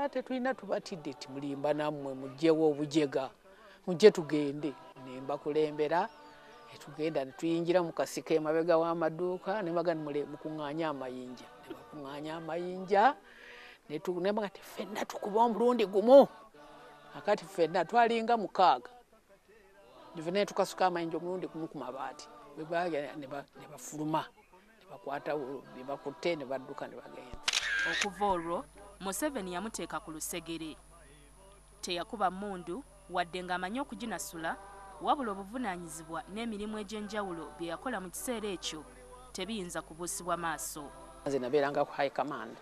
tetulina tubatidde ti mulimba nammwe mujjewo obujega mujje tugende ne mbakulembera tugenda tuyingira mu kasika emabega w'amaduuka ne bagani mukuŋŋaanya amayinja ne bakuŋŋaanya amayinja ne tunembaga ti ffenna tukuba omulundi gumu akati ffenna twalinga 6 ne tukasuka amayinja omulundi gumu ku mabaati ne bafuluma ne bakwata ne bakutte ne badduka ne bagenda. Okuva olwo Museveni yamuteeka ku lusegere. Teyakuba mmundu wadde ng'amanyi okuginasula wabula obuvunaanyizibwa n'emirimu egy'enjawulo bye yakola mu kiseera ekyo tebiyinza kubuusibwa maaso. Nze nabeeranga ku high command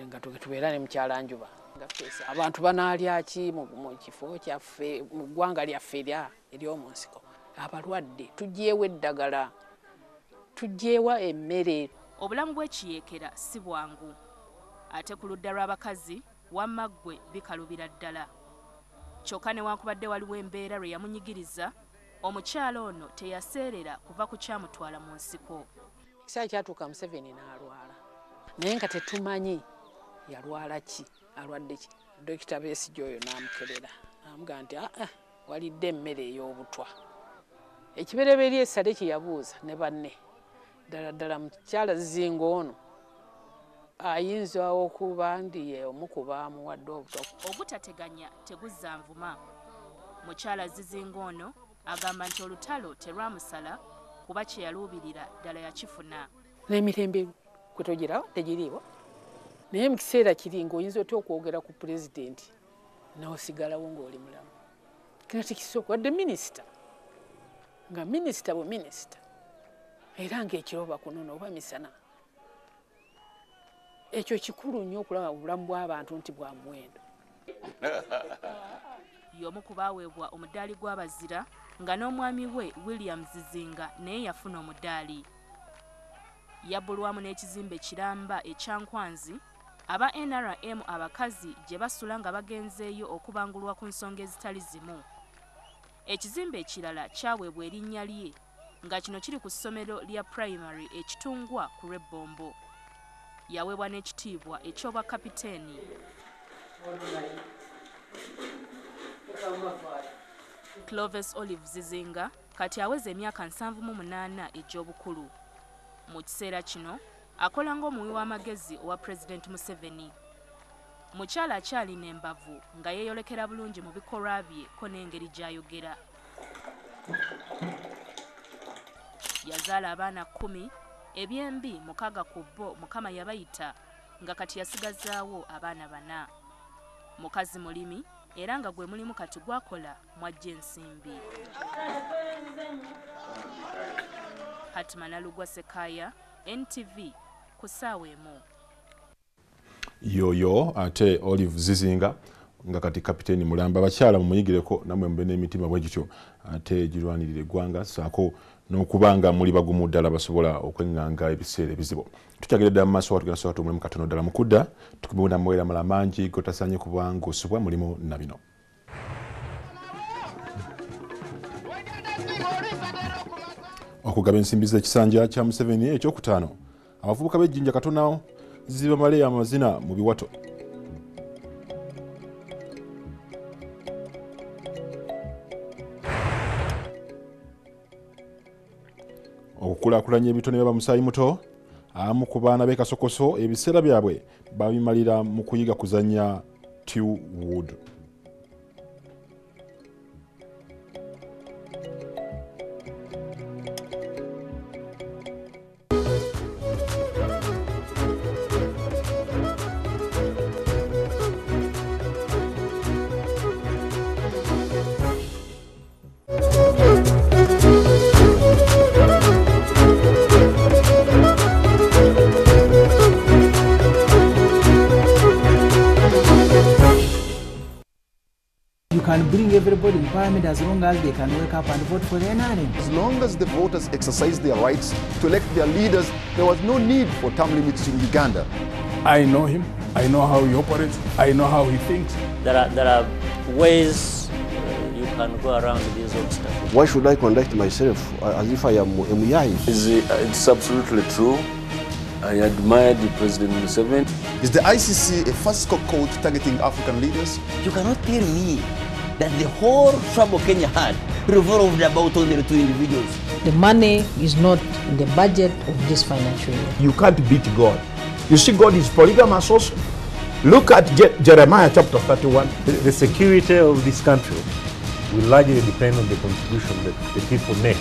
nga tubeera ne mukyalanjuba abantu banaalya ki mu kifo kyaffe mu ggwanga lyaffe ery'omu nsiko. Abalwadde tuggyeewo eddagala tuggyeewa emmere. Obulamu bw'ekiyeekera si bwangu ate ku ludda lw'abakazi wamma ggwe bikalubira ddala. Kyokka newankubadde waliwo embeera lwe yamunyigiriza, omukyala ono teyaseerera kuva ku kyamutwala mu nsiko. Ekiseera kyatuuka Museveni n'alwala naye nga tetumanyi yalwala ki alwadde ki. Dokita Besigye oyo n'amukerera n'amugaa nti walidde emmere ey'obutwa. Ekibereberye essale kye yabuuza ne banne ddala mukyala Zizinga ono ayinza okuba ndi omu ku baamuwadde obutwa. Obutateganya teguzza nvuma. Mukyala Zizinga ono agamba nti olutalo terwamusala kuba kye yaluubirira ddala yakifuna. N'emirembe kwe togirawo tegiriiwo naye mu kiseera kiri ng'oyinza otya okwogera ku pulezidenti n'osigalawo ng'oli mulamu. Kino tekisooka wadde minisita nga minisita bu minisita era ng'ekiroba kunono oba misana. Ekyo kikulu nnyo okulaba obulamu bw'abantu nti bwa muwendo. Y'omu ku baaweebwa omudaali gw'abazira nga n'omwami we William Zizinga naye yafuna omudaali. Yabbulwamu n'ekizimbe kiramba ekyankwanzi aba NRM abakazi gye basula nga bagenzeeyo okubangulwa ku nsonga ezitali zimu. Ekizimbe ekirala kyaweebwa erinnya lye nga kino kiri ku ssomero lya primary ekitungwa ku Rwebombo. Yaweebwa n'ekitiibwa eky'obwa kapiteeni. Clovis Olive Zizinga kati aweze emyaka 78 egy'obukulu. Mu kiseera kino akola ng'omuwi w'amagezi owa President Museveni. Mukyala akyalina embavu nga yeeyolekera bulungi mu bikolwa bye ko n'engeri gy'ayogera. Yazaala abaana 10, ebyembi 6 ku bo Mukama yabayita nga kati yasigazaawo abaana 4. Mukazi mulimi era nga gwe mulimu kati gwakola mwajja ensimbi. Hatman Alugwa Sekaya, NTV, ku ssaawa emu. Yoyo ate Olive Zizinga nga kati kapiteeni mulamba. Abakyala mumuyigireko namwe mube n'emitima bwe gityo ate girwanirira eggwanga saako n'okubanga muli bagumu ddala basobola okweŋŋanga ebiseera ebizibu. Tukyageredde mu maaso watugenda soka mulimu katono ddala mukudda tukubona mwera mala mangi gotasanye kubanga osubwa mulimu na bino. Okugaba ensimbi z'ekisanja kya Museveni ekyokutaano abavubuka b'ejjinja katono zibamale amazina mu biwato. Okukulaakulanya ebitone byaba musaayi muto amu ku baana b'e Kasokoso ebiseera byabwe babimalira mu kuyiga kuzannya tew wood. Can bring everybody in parliament as long as they can wake up and vote for the NRM. As long as the voters exercise their rights to elect their leaders, there was no need for term limits in Uganda. I know him. I know how he operates. I know how he thinks. There are ways you can go around these obstacles. Why should I conduct myself as if I am a Muyai? It's absolutely true I admired President Museveni. Is the ICC a fascistic code targeting African leaders? You cannot tell me that the whole trouble Kenya had revolved about only the two individuals. The money is not in the budget of this financial year. You can't beat God. You see, God is polygamous also. Look at Jeremiah chapter 31. The security of this country will largely depend on the contribution that the people make.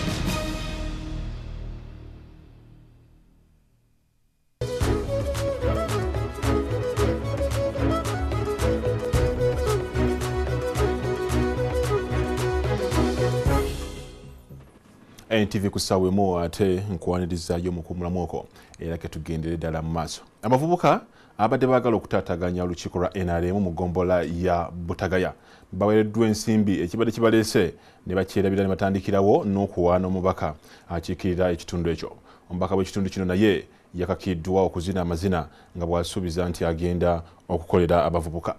NTV kusawemu ate nkwanirizayo mukumulamu okwo era ketugendere ddala mu maaso. Abavubuka abadde baagala okutaataganya olukiiko lwa NRM mu gombola ya Butagaya baweereddwa ensimbi ekibadde kibaleese ne bakyerabira ne batandikirawo n'okuwaana omubaka akiikirira ekitundu ekyo. Omubaka w'ekitundu kino naye yakakiddwa okuzina amazina nga bw'asuubiza nti agenda okukolera abavubuka.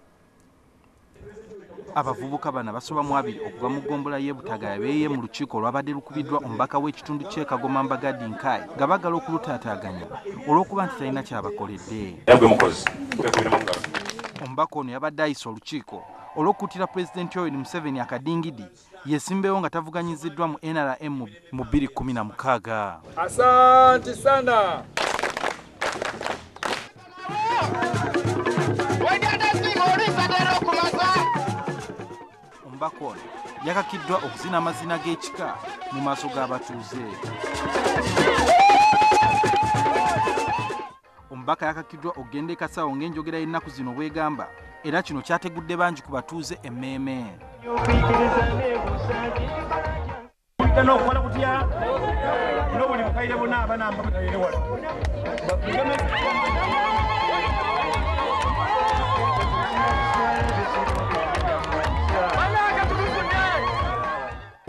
Abavubuka bana basoba mu abiri okuva mu gombola y'e Butagaya beeye mu lukiiko lwabadde lukubiddwa omubaka w'ekitundu ky'e Kagoma Mbagadi Nkai nga bagala okulutaataaganya olw'okuba nti talina kyabakoledde. Omubaka ono yabadde ayisa olukiiko olw'okuttira Pulezidenti Yoweri Museveni akadingidi yeesimbewo nga tavuganyiziddwa mu NRM mu 2016. Asante sana. Omubaka ono yakakiddwa okuzina amazina g'ekika mu maaso g'abatuuze. Omubaka yakakiddwa okugenda ekasawo ng'enjogera y'ennaku zino bw'egamba era kino kyategudde bangi ku batuuze emmeeme.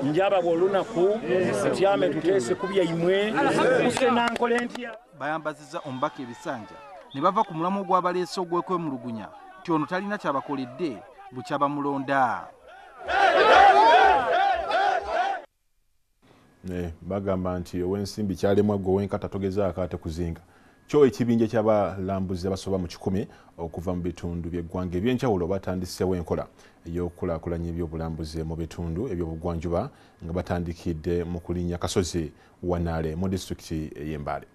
Njaba bw'olunaku tutyame tuteese kubya imwe kusenankole ntya. Bayambazizza omubaka ebisanja ne bava ku mulamu ogw'abaleese ogw'okwemulugunya nti ono talina kyabakoledde bukyaba mulonda. Bagamba nti ow'ensimbi kyalemwa gwe ow'enkata togezaako ate kuzinga. Kyo ekibinja ky'abalambuzi abasoba mu 10 okuva mu bitundu by'eggwanga ebyenjawulo batandiseewo enkola ey'okulaakulanya ebyobulambuzi mu bitundu eby'obugwanjuba nga batandikidde mu kulinnya Kasozi Wanaale mu disitulikiti ey'Embale.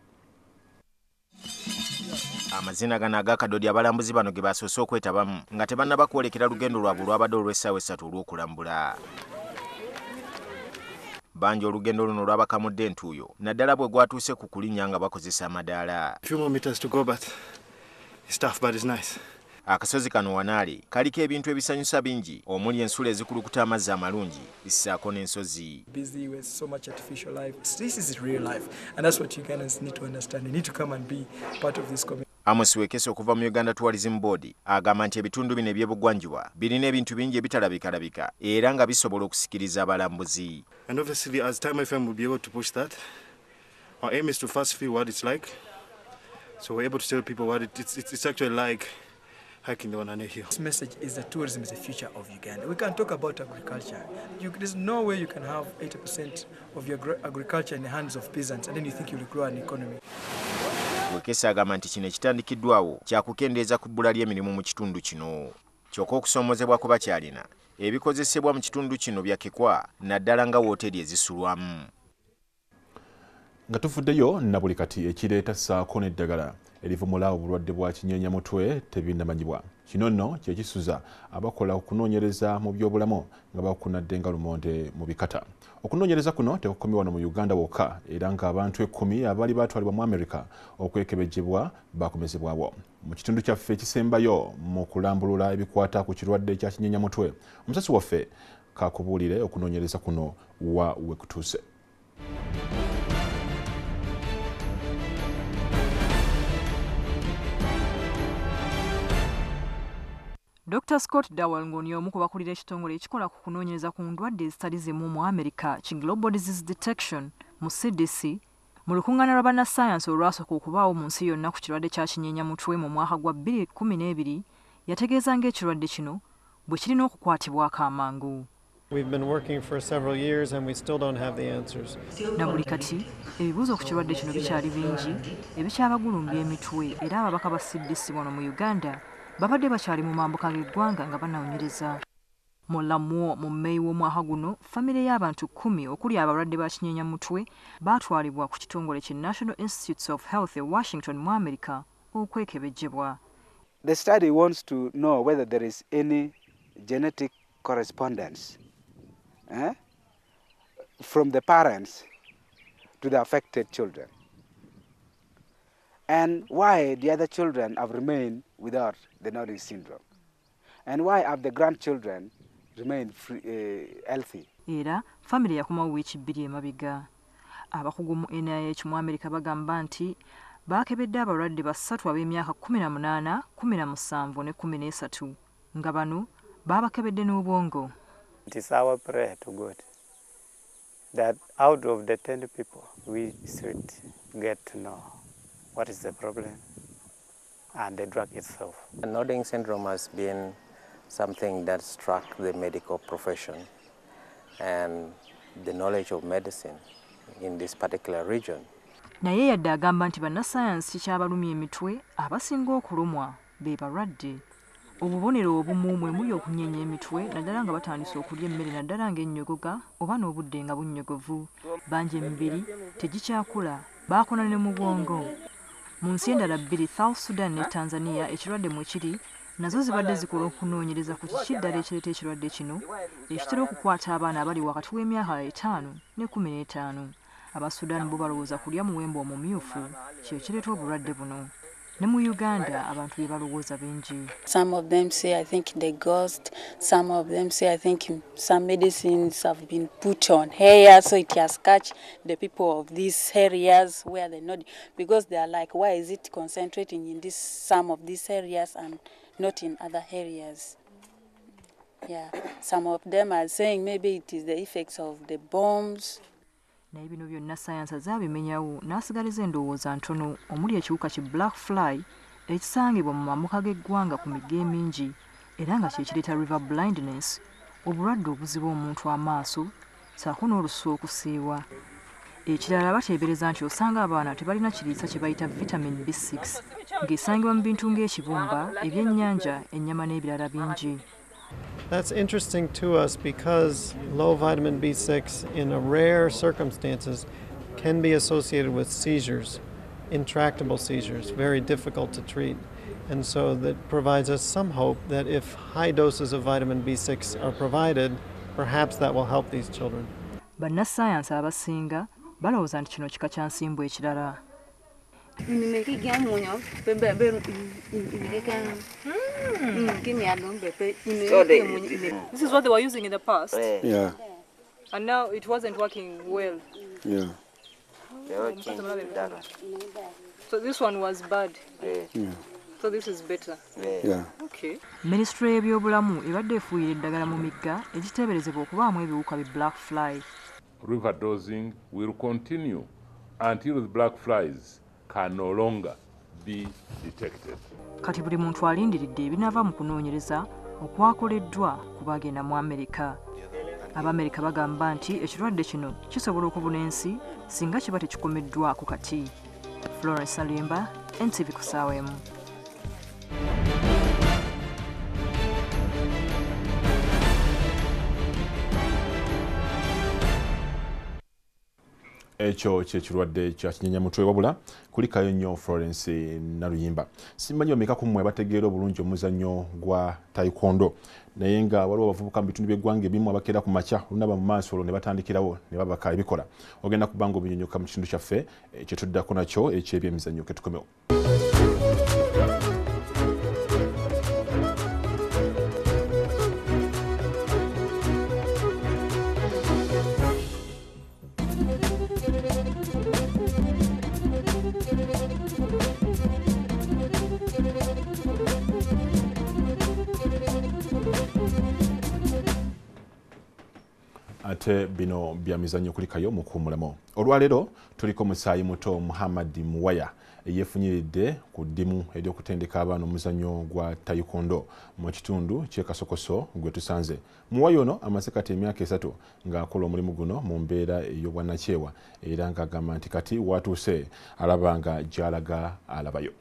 Amazina gano ag'akadodi abalambuzi bano ge basoose okwetabamu nga tebannaba kwolekera lugendo lwabwe olwabadde olw'essaawa 3 olw'okulambula. Banji olugendo luno lwabakamudde entuuyo naddala bwe gwatuuse ku kulinnya nga bakozesa amadaala. Akasozi kano Wanaale kaliko ebintu ebisanyusa bingi omuli ensula ezikulukuta amazzi amalungi ssaako n'ensozi. Busy with so much artificial life. This is real life and that's what Ugandans need to understand. They need to come and be part of this community. Amos Wekese okuva mu Uganda Tourism Board agamba nti ebitundu bino eby'ebugwanjuba birina ebintu bingi ebitalabika era nga bisobola okusikiriza abalambuzi. And obviously as Time FM will be able to push that. Our aim is to first feel what it's like. So we're able to tell people what it's actually like hiking the Wanaane Hill. This message is that tourism is the future of Uganda. We can talk about agriculture. There's no way you can have 80% of your agriculture in the hands of peasants and then you think you'll grow an economy. Wekese agamba nti kino ekitandikiddwawo kyakukendeeza ku bbula ly'emirimu mu kitundu kino. Kyokka okusoomozebwa kuba kyalina ebikozesebwa mu kitundu kino byakekwa naddala nga wooteri ezisulwamu. Nga tufuddeyo na buli kati ekireeta ssaako n'eddagala erivumula obulwadde bwa kinyenyamutwe tebinnamanyibwa. Kino nno kye kisuza abakola okunoonyereza mu by'obulamu nga bakunadde nga lumonde mu bikata. Okunoonyereza kuno tekukomye wano mu Uganda wokka era ng'abantu 10 abaali baatwalibwa mu America okwekebejjebwa bakomezebwawo. Mu kitundu kyaffe ekisembayo mu kulambulula ebikwata ku kirwadde kya kinyenyamutwe, omusasi waffe kakubuulire okunoonyereza kuno wa wekutuuse. Dr. Scott Dowell ng'oni omu ku bakulira ekitongole ekikola ku kunoonyereza ku ndwadde ezitali zimu mu America ki Global Disease Detection mu CDC mu lukuŋŋaana lwa bannassaayansi olwasooka okubaawo mu nsi yonna ku kirwadde kya kinyenyamutwe mu mwaka gwa 2012 yategeeza ng'ekirwadde kino bwe kirina okukwatibwako amangu. We've been working for several years and we still don't have the answers. Na buli kati ebibuuzo ku kirwadde kino bikyali bingi ebikyabagulumbya emitwe era ababaka ba CDC wano mu Uganda babadde bakyali mu mambuka g'eggwanga nga banoonyereza. Mu Lamuwo mu May w'omwaka guno famire y'abantu 10 okuli abalwadde ba kinyenyamutwe baatwalibwa ku kitongole kye National Institutes of Health e Washington mu America okwekebejjebwa. The study wants to know whether there is any genetic correspondence from the parents to the affected children, and why the other children have remained without the Norris syndrome, and why have the grandchildren remained healthy. Era family yakomawo wiiki 2 emabega. Abakugu mu NIH mu America bagamba nti bakebedde abalwadde basatu ab'emyaka 18, 17 ne 13 nga bano babakebedde n'obwongo. It is our prayer to God that out of the 10 people we should get to know what is the problem and the drug itself. Nodding syndrome has been something that struck the medical profession and the knowledge of medicine in this particular region. Naye yadde agamba nti bannasayansi kikyabalumya emitwe abasinga okulumwa be balwadde. Obubonero obumu mwe muli okunyenya emitwe naddala nga batandise okulya emmere naddala ng'ennyogoga oba n'obudde nga bunnyogovu. Bangi emibiri tegikyakula baakona ne mu bwongo. Mu nsi endala 2 South Sudan ne Tanzania ekirwadde mwe kiri nazo zibadde zikola okunoonyereza ku kiki ddala ekireeta ekirwadde kino ekitera okukwata abaana abali wakati w'emyaka 5 ne 15. Aba Sudan bo balowooza kulya muwembe omumyufu kye kireeta obulwadde buno. Ne mu Uganda abantu bye balowooza bingi. Some of them say I think the ghost, some of them say I think some medicines have been put on hair so it has catch the people of these areas where they not, because they are like, why is it concentrating in this some of these areas and not in other areas? Yeah, some of them are saying maybe it is the effects of the bombs. Naye bino byonna science azaabimenyawo n'asigaliza endowooza ntono omuli ekiwuka ki black fly ekisangibwa mu mambuka g'eggwanga ku migga emingi era nga kye kireeta river blindness, obulwadde obuziba omuntu amaaso ssaako n'olusu okusiiwa. Ekirala bateebereza nti osanga abaana tebalina kiriisa kye bayita vitamin B6 ng'esangibwa mu bintu ng'ekibumba, ebyennyanja, ennyama n'ebirala bingi. That's interesting to us because low vitamin B6 in a rare circumstances can be associated with seizures, intractable seizures, very difficult to treat. And so that provides us some hope that if high doses of vitamin B6 are provided, perhaps that will help these children. Bannasayansi abasinga balowooza nti kino kika kya nsimbu ekirala. This is what they were using in the past? Yeah. And now it wasn't working well? Yeah. So this one was bad? Yeah. So this is better? Yeah. Okay. Ministry y'ebyobulamu ebadde efuuyira eddagala mu migga ekiteeberezebwa okubaamu ebiwuka bi black fly. River dosing will continue until the black flies can no longer be detected. Kati buli muntu alindiridde ebinava mu kunoonyereza okwakoleddwa ku bagenda mu Amerika. Abamerika bagamba nti ekirwadde kino kisobola okubuna ensi singa kiba tekikomeddwako kati. Florence Salimba, NTV ku ssaawa emu. Ekyo kyekirwadde kya kinyenyamutwe wabula kulikayo nnyo Florence Naluyimba. Simanyi bameka ku mmwe bategeera obulungi omuzannyo gwa taekwondo naye nga waliwo abavubuka mu bitundu by'eggwanga ebimu abakeera ku makya olunaba mu maaso olwo ne batandikirawo ne babaka ebikola. Ogenda kubanga obinyonyoka mu kitundu kyaffe kye tuddako nakyo eky'ebyemizannyo ke tukomewo. ate bino bya mizanyo kulikayo mu kuumulamu. Olwaleero tuliko musaayi muto Muhammad Muwaya eyefunyiridde ku ddimu ery'okutendeka abaana omuzannyo gwa taekwondo mu kitundu ky'e Kasokoso gwe tusanze. Muwaya ono amaze kati emyaka 3 ng'akola omulimu guno mu mbeera ey'obwannakyewa era ng'agamba nti kati watuuse alaba nga gy'alaga alabayo.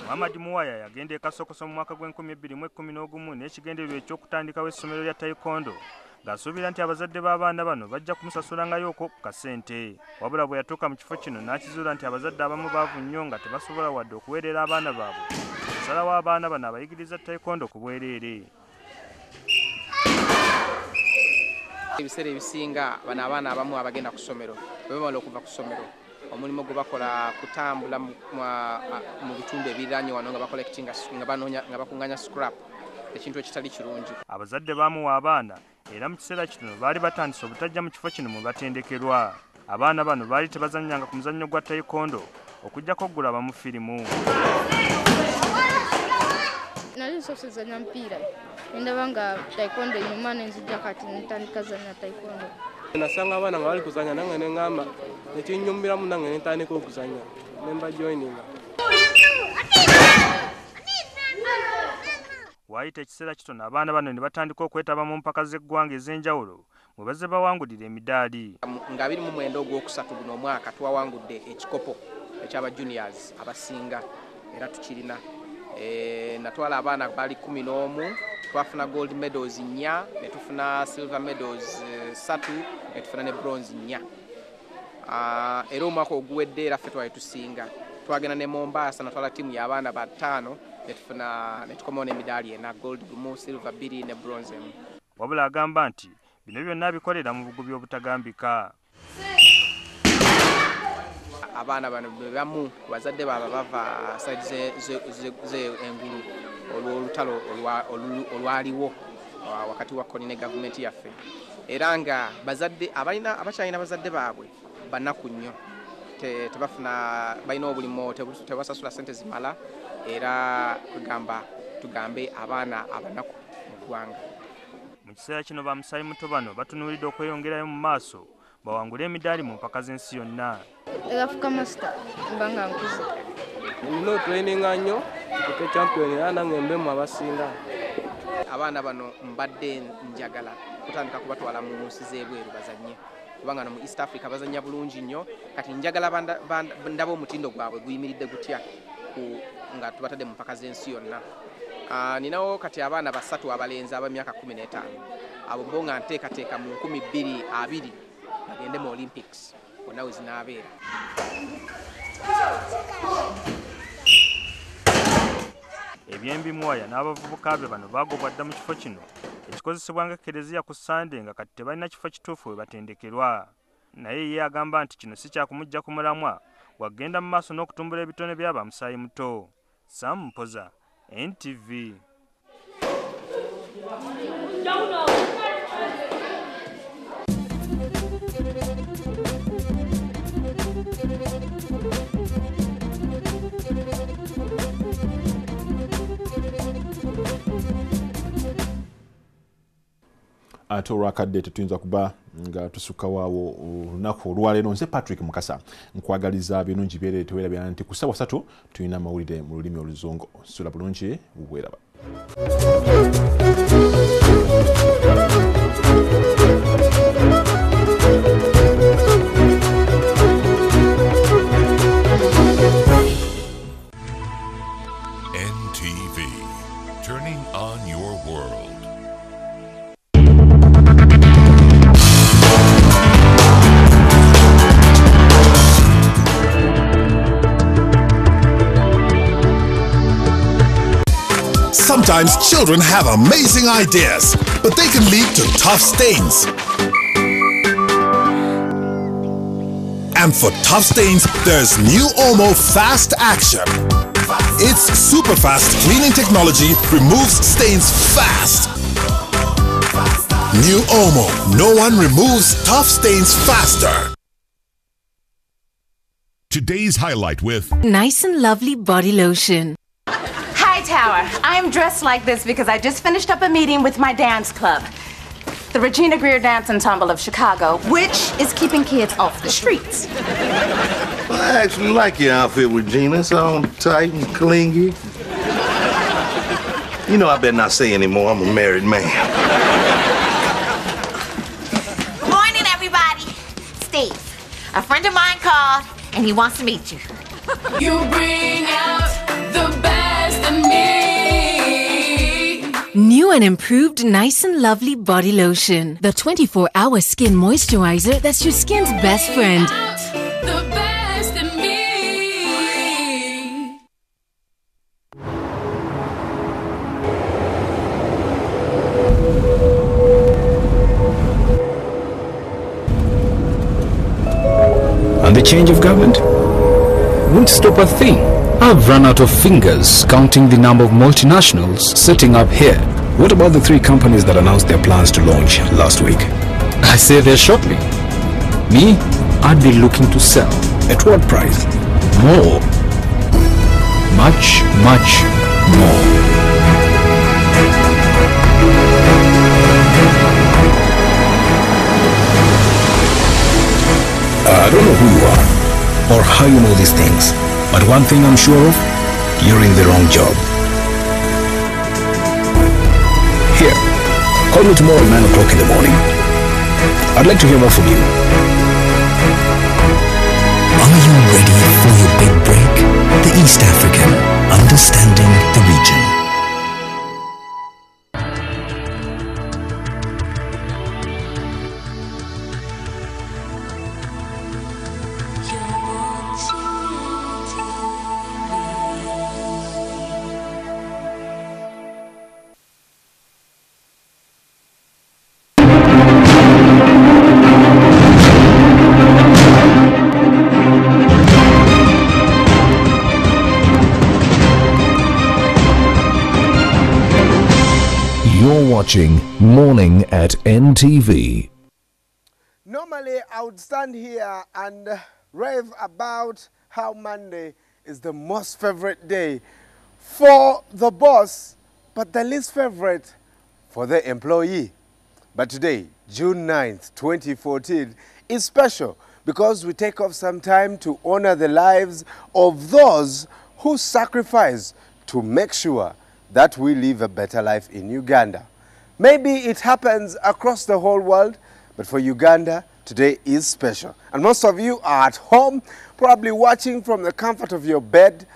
Muhammad Muwaya yagenda e Kasokoso mu mwaka gw'2011 n'ekigendererwa eky'okutandikawo essomero lya taekwondo ng'asuubira nti abazadde b'abaana bano bajja kumusasulangayoko ku kasente. Wabula bwe yatuuka mu kifo kino n'akizuula nti abazadde abamu baavu nnyo nga tebasobola wadde okuweerera abaana baabwe. Nsalawo abaana bano abayigiriza taekwondo ku bwereere. Ebiseera ebisinga bano abaana abamu abagenda ku ssomero bwe bamala okuva ku ssomero omulimu gwe bakola kutambula mu bitundu ebiriraanye wano nga bacollecting nga bakuŋŋaanya scrap, ekintu ekitali kirungi. Abazadde baamuwa abaana era mu kiseera kino baali batandise obutajja mu kifo kino mwe batendekerwa. Abaana bano baali tebazannyanga ku muzannyo gwa taekwondo okuggyako oggulaba mu firimu. Nali nsose zanya mpiira ndaba nga taekwondo enyuma nenzijja kati ntandika zanya taekwondo. Nasanga abaana nga bali kuzanya nange ne ngamba ekinnyumiramu nange ne ntandika okuzanya ne mba joininga. Waayita ekiseera kitono abaana bano ne batandika okwetaba mu mpaka z'eggwanga ez'enjawulo mwe bazze bawangulira emidaali. Nga 29 ogwokusatu guno omwaka twawangudde ekikopo eky'aba juniors abasinga era tukirina. Natwala abaana bali 11, twafuna gold medals 4, ne tufuna silver medals 3, ne tufuna ne bronze 4. Era omwaka oguwedde era ffe twali tusinga. Twagenda ne Mombasa natwala tiimu y'abaana ba 5 ne tukomawo n'emidaali 4, gold 1, silver 2 ne bronze 1. Wabula agamba nti bino byonna bikolera mu bugubi obutagambika. Abaana bano bebamu bazadde baaba bava side z'engulu olw'olutalo olwaliwo wakati wa koni ne gavumenti yaffe, era nga bazadde abakyalina bazadde baabwe bannaku nnyo, tebafuna balina obulimo tebasasula ssente zimala, era tugambe abaana abanaku mu ggwanga. Mu kiseera kino bamusaayi muto bano batunuulidde okweyongerayo mu maaso bawangule emidaali mu mpaka z'ensi yonna. Egafuka master mbanga nkuze. Nino traininga nnyo tuke champion era nange mbemu abasinga. Abaana bano mbadde njagala kutandika kubatwala mu nsi z'ebweru bazannye, kubanga no mu East Africa bazannya bulungi nnyo, kati njagala ndaba omutindo gwabwe guyimiridde gutya nga tubatadde mu mpaka z'ensi yonna. Ninawo kati abaana 3 abalenzi ab'emyaka 15 abo bo nga nteekateeka mu 2020 bagende mu Olympics bonna we zinaabeera. Ebyembi Muwaya n'abavubuka be bano baagobwa dda mu kifo kino ekikozesebwa nga Kereziya ku Sande nga kati tebalina kifo kituufu we batendekerwa. Naye ye agamba nti kino si kyakumujja ku mulamwa, wagenda mu maaso n'okutumbula ebitone by'aba musaayi muto. Sam Mpoza, NTV. Ate olwakadde tetuyinza kuba nga tusukka waawo olunaku olwaleero. Nze Patrick Mukasa nkwagaliza birungi byere teweerabira nti ku ssaawa 3 tulina amawulire mu lulimi oluzungu. Sula bulungi bubweraba. NTV, turning on your world. Sometimes children have amazing ideas, but they can lead to tough stains. And for tough stains, there's new Omo Fast Action. Its super fast cleaning technology removes stains fast. New Omo, no one removes tough stains faster. Today's highlight with Nice and Lovely Body Lotion. Hi Hightower. I am dressed like this because I just finished up a meeting with my dance club, the Regina Greer Dance Ensemble of Chicago, which is keeping kids off the streets. Well, I actually like your outfit, Regina. It's all tight and clingy. You know, I better not say anymore. I'm a married man. Good morning, everybody. Steve, a friend of mine called, and he wants to meet you. You bring out the best in me. New and improved Nice and Lovely Body Lotion. The 24-hour skin moisturizer that's your skin's best friend. The best in me. And the change of government won't stop a thing. I've run out of fingers counting the number of multinationals setting up here. What about the 3 companies that announced their plans to launch last week? I say they're shortly. Me, I'd be looking to sell. At what price? More. Much, much more. I don't know who you are or how you know these things, but one thing I'm sure of, you're in the wrong job. Here, call me tomorrow at 9 o'clock in the morning. I'd like to hear more from you. Are you ready for your big break? The East African, understanding the region. Watching Morning at NTV. Normally, I would stand here and rave about how Monday is the most favorite day for the boss, but the least favorite for the employee. But today, June 9th, 2014, is special because we take off some time to honor the lives of those who sacrifice to make sure that we live a better life in Uganda. Maybe it happens across the whole world, but for Uganda, today is special. And most of you are at home, probably watching from the comfort of your bed,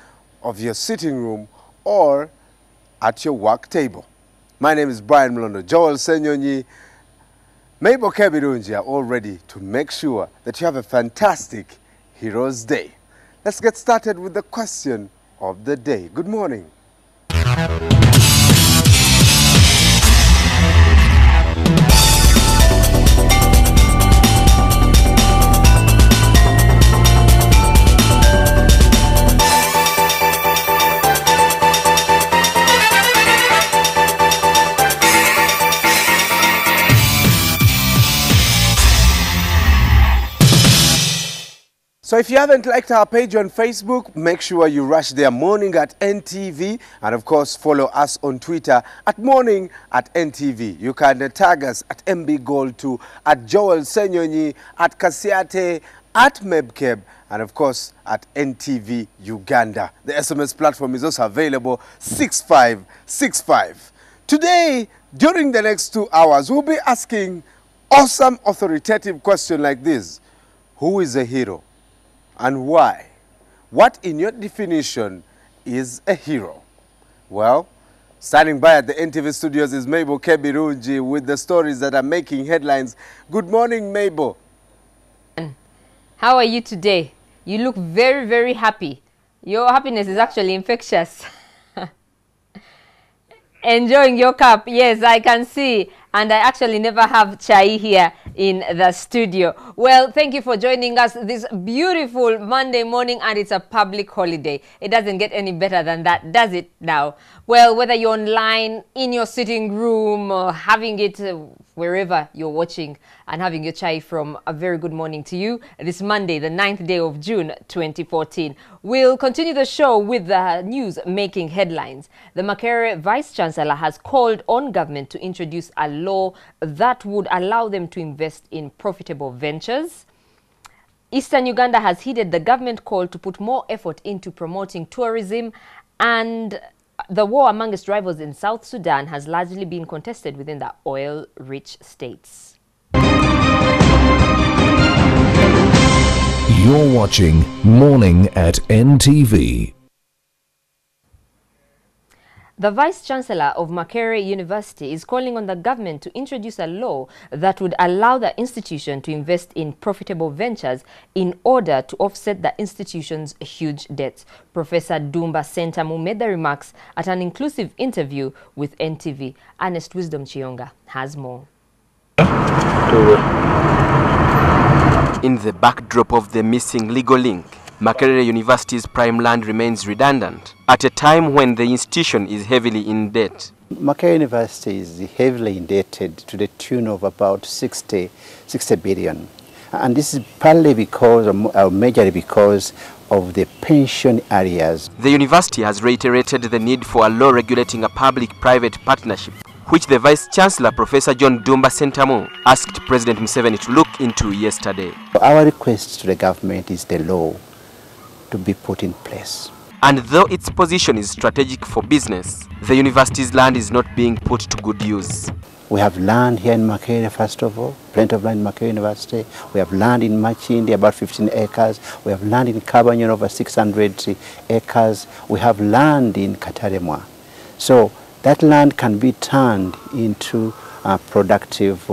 of your sitting room, or at your work table. My name is Brian Mlondo. Joel Senyonyi, Mabel Kebirunji are all ready to make sure that you have a fantastic Heroes Day. Let's get started with the question of the day. Good morning. So if you haven't liked our page on Facebook, make sure you rush there, Morning at NTV, and of course follow us on Twitter at Morning at NTV. You can tag us at MBGold2, at Joel Senyonyi, at Kasiate, at Mebkeb, and of course at NTV Uganda. The SMS platform is also available, 6565. Today, during the next 2 hours, we'll be asking awesome authoritative question like this. Who is a hero? And why? What in your definition is a hero? Well, standing by at the NTV studios is Mabel Kebirunji with the stories that are making headlines. Good morning, Mabel. How are you today? You look very, very happy. Your happiness is actually infectious. Enjoying your cup. Yes, I can see. And I actually never have chai here in the studio. Well, thank you for joining us this beautiful Monday morning, and it's a public holiday. It doesn't get any better than that, does it now? Well, whether you're online, in your sitting room, or having it wherever you're watching and having your chai from, a very good morning to you. This Monday, the 9th day of June, 2014. We'll continue the show with the news making headlines. The Makerere Vice Chancellor has called on government to introduce a law that would allow them to invest in profitable ventures. Eastern Uganda has heeded the government call to put more effort into promoting tourism, and the war among its rivals in South Sudan has largely been contested within the oil-rich states. You're watching Morning at NTV. The Vice Chancellor of Makerere University is calling on the government to introduce a law that would allow the institution to invest in profitable ventures in order to offset the institution's huge debts. Professor Dumba Sentamu made the remarks at an inclusive interview with NTV. Ernest Wisdom Chionga has more. In the backdrop of the missing legal link, Makerere University's prime land remains redundant at a time when the institution is heavily in debt. Makerere University is heavily indebted to the tune of about 60 billion. And this is partly because, or majorly because, of the pension areas. The university has reiterated the need for a law regulating a public-private partnership, which the Vice Chancellor, Professor John Dumba Sentamu, asked President Museveni to look into yesterday. Our request to the government is the law to be put in place. And though its position is strategic for business, the university's land is not being put to good use. We have land here in Makerere, first of all, plenty of land in Makerere University. We have land in Machindi, about 15 acres. We have land in Kabanyon, over 600 acres. We have land in Kataremwa. So that land can be turned into productive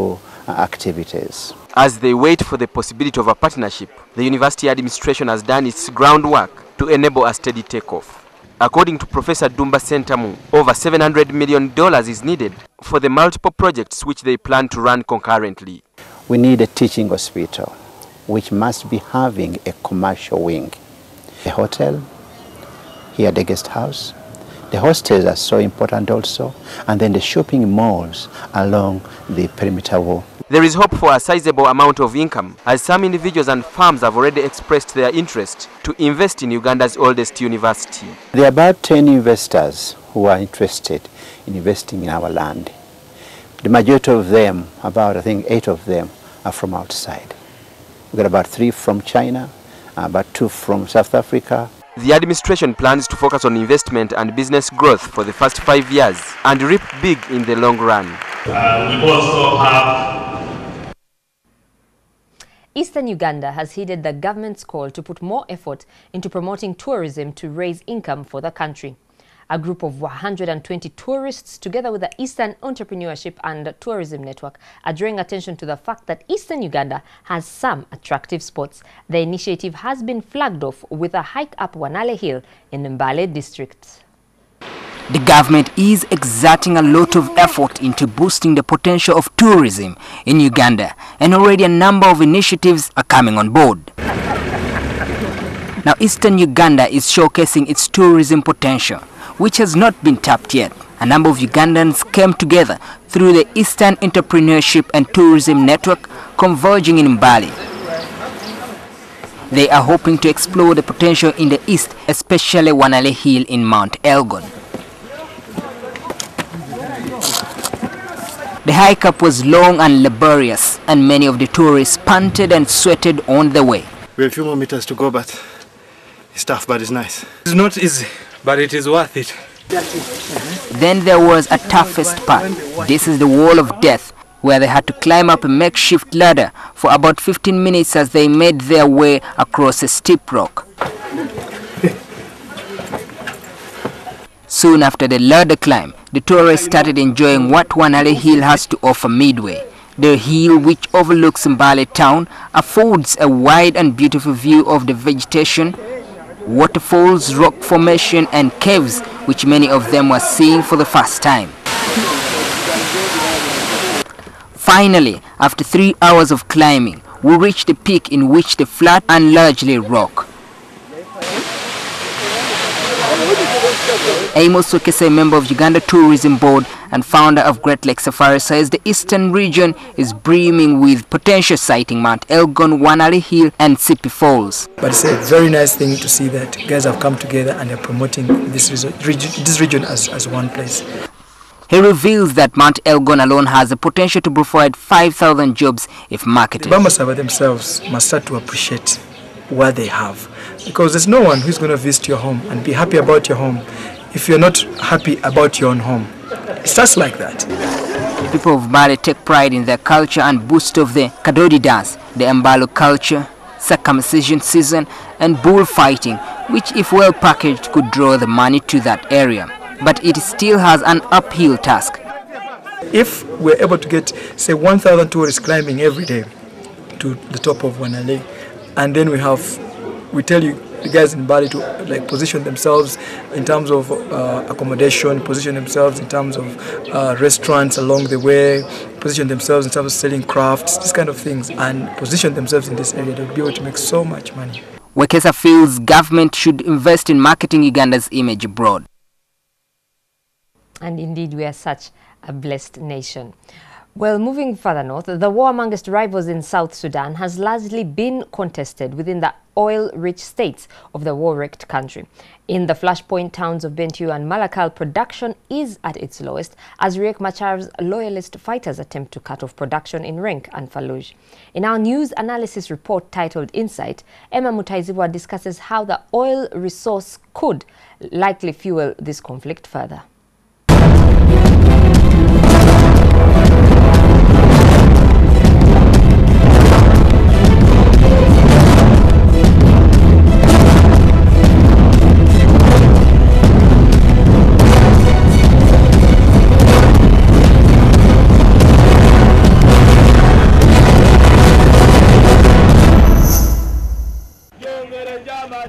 activities. As they wait for the possibility of a partnership, the university administration has done its groundwork to enable a steady takeoff. According to Professor Dumba Sentamu, over $700 million is needed for the multiple projects which they plan to run concurrently. We need a teaching hospital, which must be having a commercial wing. A hotel, here the guest house. The hostels are so important also, and then the shopping malls along the perimeter wall. There is hope for a sizable amount of income, as some individuals and firms have already expressed their interest to invest in Uganda's oldest university. There are about 10 investors who are interested in investing in our land. The majority of them, about I think 8 of them, are from outside. We've got about 3 from China, about 2 from South Africa. The administration plans to focus on investment and business growth for the first 5 years and reap big in the long run. We also have Eastern Uganda has heeded the government's call to put more effort into promoting tourism to raise income for the country. A group of 120 tourists, together with the Eastern Entrepreneurship and Tourism Network, are drawing attention to the fact that Eastern Uganda has some attractive spots. The initiative has been flagged off with a hike up Wanale Hill in Mbale district. The government is exerting a lot of effort into boosting the potential of tourism in Uganda, and already a number of initiatives are coming on board. Now, Eastern Uganda is showcasing its tourism potential, which has not been tapped yet. A number of Ugandans came together through the Eastern Entrepreneurship and Tourism Network, converging in Mbale. They are hoping to explore the potential in the east, especially Wanale Hill in Mount Elgon. The hike up was long and laborious, and many of the tourists panted and sweated on the way. We have a few more meters to go, but it's tough, but it's nice. It's not easy, but it is worth it. Then there was a toughest part. This is the wall of death, where they had to climb up a makeshift ladder for about 15 minutes as they made their way across a steep rock. Soon after the ladder climb, the tourists started enjoying what Wanale Hill has to offer midway. The hill, which overlooks Mbale town, affords a wide and beautiful view of the vegetation, waterfalls, rock formation and caves, which many of them were seeing for the first time. Finally, after 3 hours of climbing, we reached the peak in which the flat and largely rock. Amos Wekesa, a member of Uganda Tourism Board and founder of Great Lake Safari, says the eastern region is brimming with potential sighting Mount Elgon, Wanali Hill and Sipi Falls. But it's a very nice thing to see that guys have come together and they're promoting this region as one place. He reveals that Mount Elgon alone has the potential to provide 5,000 jobs if marketed. The Bambasaba themselves must start to appreciate what they have, because there's no one who's going to visit your home and be happy about your home if you're not happy about your own home. It starts like that. The people of Mali take pride in their culture and boast of the Kadodi dance, the Mbalo culture, circumcision season and bullfighting, which if well packaged could draw the money to that area. But it still has an uphill task. If we're able to get, say, 1,000 tourists climbing every day to the top of Wanale, and then we tell you the guys in Bali to like position themselves in terms of accommodation, position themselves in terms of restaurants along the way, position themselves in terms of selling crafts, these kind of things, and position themselves in this area, they'll be able to make so much money. Wekesa feels government should invest in marketing Uganda's image abroad. And indeed, we are such a blessed nation. Well, moving further north, the war amongst rivals in South Sudan has largely been contested within the oil-rich states of the war-wrecked country. In the flashpoint towns of Bentiu and Malakal, production is at its lowest as Riek Machar's loyalist fighters attempt to cut off production in Renk and Fallujah. In our news analysis report titled Insight, Emma Mutaiziwa discusses how the oil resource could likely fuel this conflict further.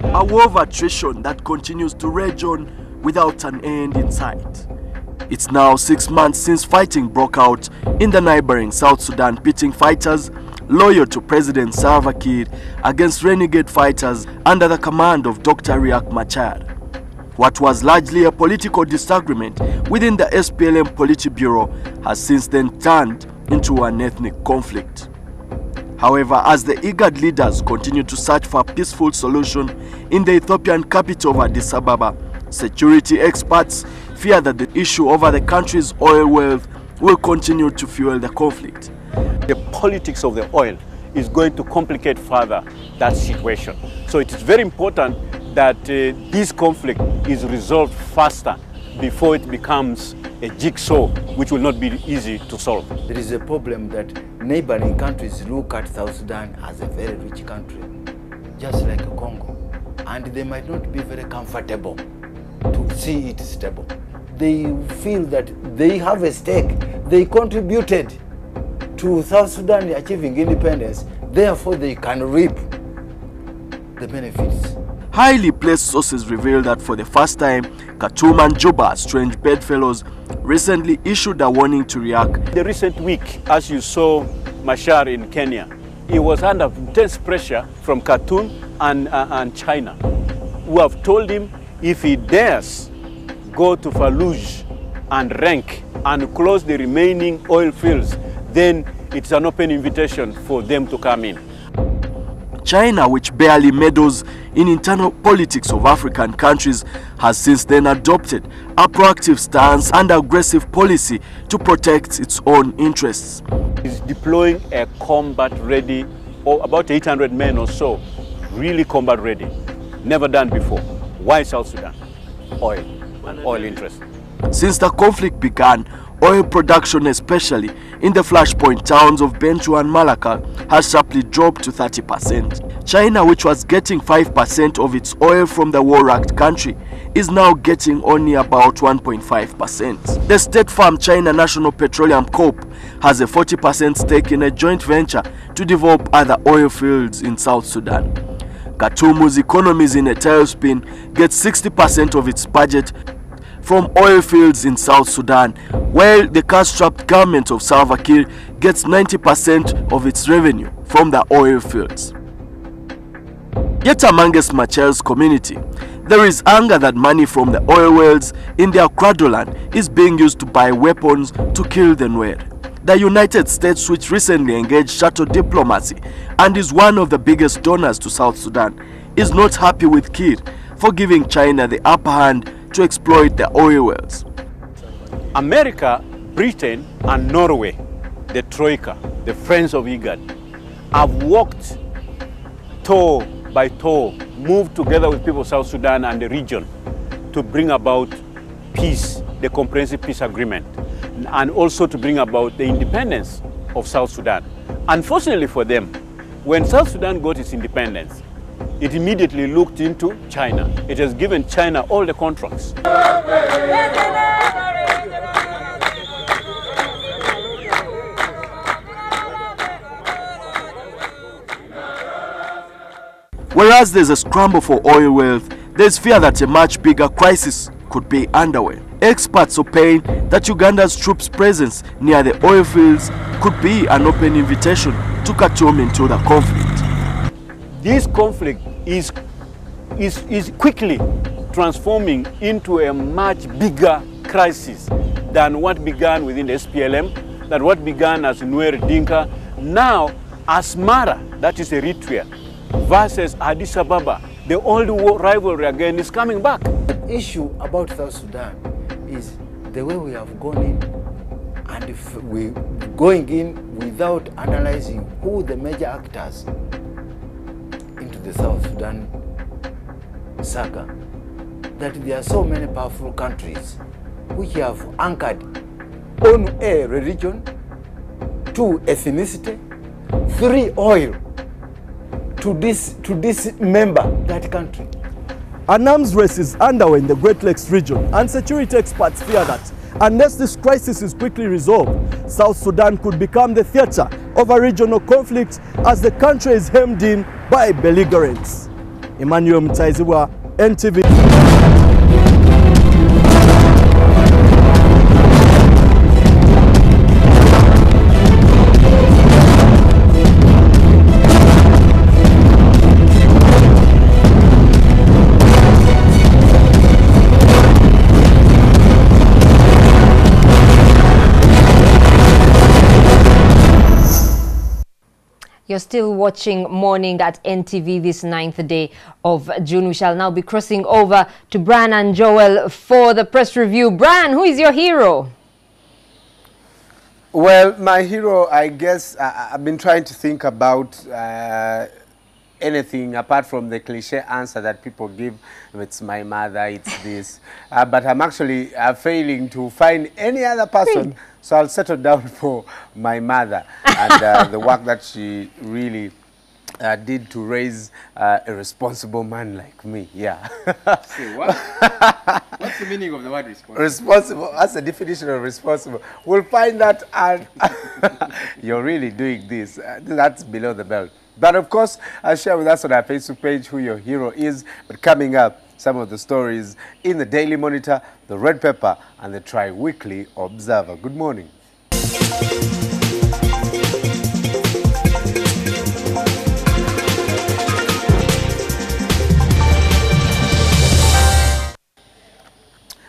A war of attrition that continues to rage on without an end in sight. It's now 6 months since fighting broke out in the neighboring South Sudan, pitting fighters loyal to President Salva Kiir against renegade fighters under the command of Dr. Riek Machar. What was largely a political disagreement within the SPLM Politburo has since then turned into an ethnic conflict. However, as the IGAD leaders continue to search for a peaceful solution in the Ethiopian capital of Addis Ababa, security experts fear that the issue over the country's oil wealth will continue to fuel the conflict. The politics of the oil is going to complicate further that situation. So it is very important that this conflict is resolved faster before it becomes a jigsaw which will not be easy to solve. There is a problem that neighboring countries look at South Sudan as a very rich country, just like Congo, and they might not be very comfortable to see it stable. They feel that they have a stake. They contributed to South Sudan achieving independence, therefore they can reap the benefits. Highly placed sources reveal that for the first time, Khartoum and Juba, strange bedfellows, recently issued a warning to Riek. The recent week, as you saw Machar in Kenya, he was under intense pressure from Khartoum and China, who have told him if he dares go to Fallujah and Renk and close the remaining oil fields, then it's an open invitation for them to come in. China, which barely meddles in internal politics of African countries, has since then adopted a proactive stance and aggressive policy to protect its own interests. It's deploying a combat-ready, or about 800 men or so, really combat-ready, never done before. Why South Sudan? Oil interest. Since the conflict began, oil production, especially in the flashpoint towns of Bentiu and Malakal, has sharply dropped to 30%. China, which was getting 5% of its oil from the war-wrecked country, is now getting only about 1.5%. The state-farm China National Petroleum Corp has a 40% stake in a joint venture to develop other oil fields in South Sudan. Khartoum, whose economy is in a tailspin, gets 60% of its budget from oil fields in South Sudan, while the cash-strapped government of Salva Kiir gets 90% of its revenue from the oil fields. Yet amongst Machar's community, There is anger that money from the oil wells in their cradleland is being used to buy weapons to kill the Nuer. The United States, which recently engaged shuttle diplomacy and is one of the biggest donors to South Sudan, is not happy with Kiir for giving China the upper hand to exploit the oil wells. America, Britain, and Norway, the Troika, the friends of IGAD, have walked toe by toe, moved together with people of South Sudan and the region to bring about peace, the comprehensive peace agreement, and also to bring about the independence of South Sudan. Unfortunately for them, when South Sudan got its independence, it immediately looked into China. It has given China all the contracts. Whereas there's a scramble for oil wealth, there's fear that a much bigger crisis could be underway. Experts opine that Uganda's troops' presence near the oil fields could be an open invitation to Khartoum into the conflict. This conflict is quickly transforming into a much bigger crisis than what began within the SPLM, than what began as Nuer Dinka. Now, Asmara, that is Eritrea, versus Addis Ababa, the old rivalry again is coming back. The issue about South Sudan is the way we have gone in, and if we're going in without analyzing who the major actors into the South Sudan saga, that there are so many powerful countries which have anchored on a religion, 2 ethnicity, 3 oil to dismember that country. An arms race is underway in the Great Lakes region, and security experts fear that unless this crisis is quickly resolved, South Sudan could become the theater of a regional conflict as the country is hemmed in by belligerents. Emmanuel Mtaiziwa, NTV. You're still watching Morning at NTV this 9th day of June. We shall now be crossing over to Bran and Joel for the press review. Bran, who is your hero? Well, my hero, I guess, I've been trying to think about anything apart from the cliche answer that people give. It's my mother, it's this. But I'm actually failing to find any other person. So I'll settle down for my mother and the work that she really did to raise a responsible man like me. Yeah. Say what? What's the meaning of the word responsible? Responsible. That's the definition of responsible. We'll find that and you're really doing this. That's below the belt. But of course, I'll share with us on our Facebook page who your hero is. But coming up, some of the stories in the Daily Monitor, the Red Pepper, and the Tri-Weekly Observer. Good morning.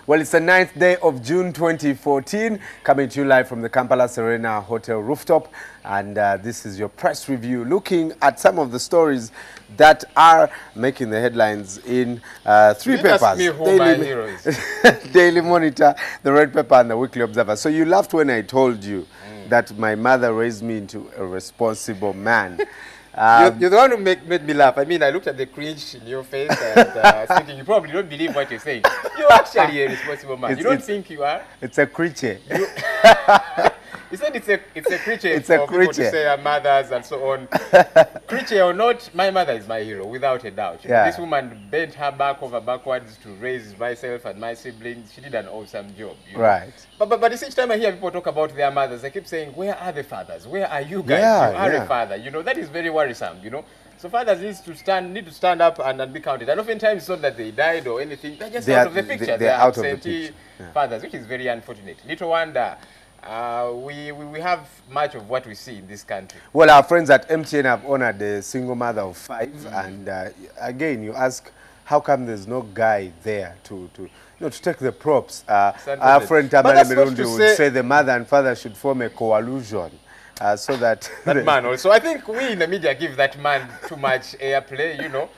Well, it's the 9th day of June 2014, coming to you live from the Kampala Serena Hotel rooftop. And this is your press review, looking at some of the stories that are making the headlines in 3 papers. Ask me who my hero is. Daily Monitor, the Red Pepper, and the Weekly Observer. So you laughed when I told you that my mother raised me into a responsible man. You're the one who made me laugh. I mean, I looked at the cringe in your face and thinking, you probably don't believe what you're saying. You're actually a responsible man. You don't think you are? It's a creature. You said it's a creature it's for a people creature. to say our mothers and so on. Creature or not, my mother is my hero, without a doubt. Yeah. This woman bent her back over backwards to raise myself and my siblings. She did an awesome job. You know? Right. But each time I hear people talk about their mothers, I keep saying, where are the fathers? Where are you guys? Yeah, you are yeah. a father. You know, that is very worrisome, you know. So fathers need to stand up and be counted. And oftentimes it's not that they died or anything. They're just out of the picture. They're out of the absentee picture. fathers, which is very unfortunate. Little wonder we have much of what we see in this country. Well, our friends at MTN have honored the single mother of 5. And again, you ask, how come there's no guy there to take the props? Our friend Tamale Mirundi would say the mother and father should form a coalition. So that man also, I think we in the media give that man too much airplay,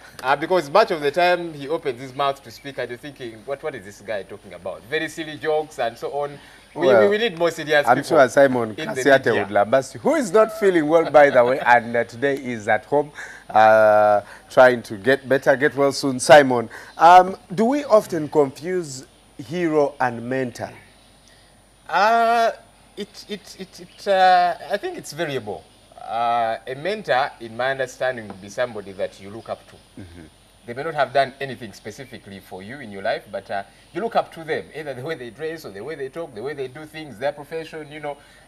because much of the time he opens his mouth to speak and you're thinking, what is this guy talking about? Very silly jokes and so on. We need more serious people. I'm sure Simon Kasiate would lambast you, who is not feeling well, by the way, and today is at home trying to get better, get well soon. Simon, do we often confuse hero and mentor? I think it's variable. A mentor, in my understanding, would be somebody that you look up to. They may not have done anything specifically for you in your life, but you look up to them, either the way they dress or the way they talk, the way they do things, their profession,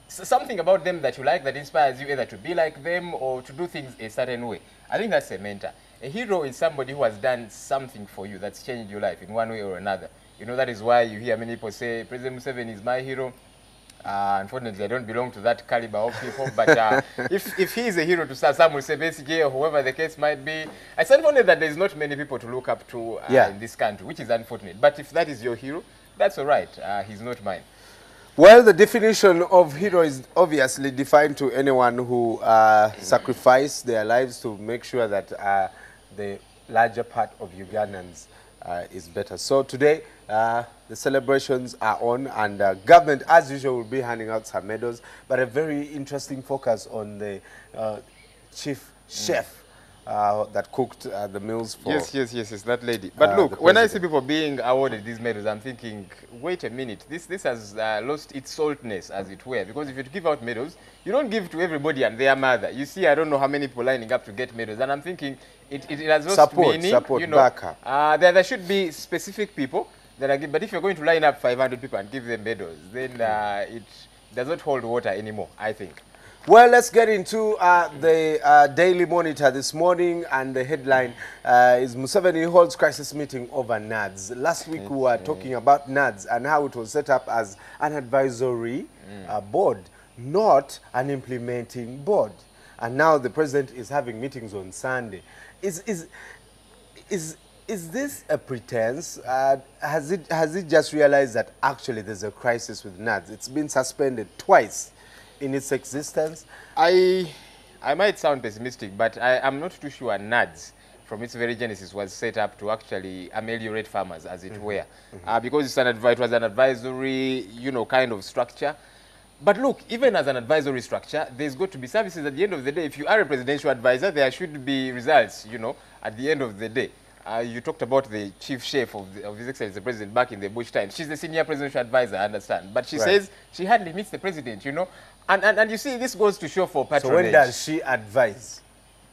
something about them that you like that inspires you either to be like them or to do things a certain way. I think that's a mentor. A hero is somebody who has done something for you that's changed your life in one way or another. That is why you hear many people say, President Museveni is my hero. Unfortunately, I don't belong to that caliber of people, but if he is a hero to some will say basically, or whoever the case might be, it's unfortunate that there's not many people to look up to in this country, which is unfortunate. But if that is your hero, that's all right. He's not mine. Well, the definition of hero is obviously defined to anyone who sacrificed their lives to make sure that the larger part of Ugandans is better. So today, the celebrations are on, and government, as usual, will be handing out some medals, but a very interesting focus on the chief chef that cooked the meals for... Yes, that lady. But look, when I see people being awarded these medals, I'm thinking, wait a minute, this has lost its saltness, as it were, because if you give out medals, you don't give to everybody and their mother. You see, I don't know how many people lining up to get medals, and I'm thinking it has lost meaning. Backup. There should be specific people that are given, but if you're going to line up 500 people and give them medals, then it does not hold water anymore, I think. Well, let's get into the Daily Monitor this morning, and the headline is Museveni holds crisis meeting over NADS. Last week we were talking about NADS and how it was set up as an advisory board, not an implementing board. And now the president is having meetings on Sunday. Is this a pretense? Has it just realized that actually there's a crisis with NADS? It's been suspended twice in its existence. I might sound pessimistic, but I'm not too sure NADS, from its very genesis, was set up to actually ameliorate farmers, as it were, because it was an advisory, kind of structure. But look, even as an advisory structure, there's got to be services at the end of the day. If you are a presidential advisor, there should be results, at the end of the day. You talked about the chief chef of His Excellency the President back in the Bush times. She's the senior presidential advisor, I understand. But she says she hardly meets the president, And you see, this goes to show for patronage. So when does she advise?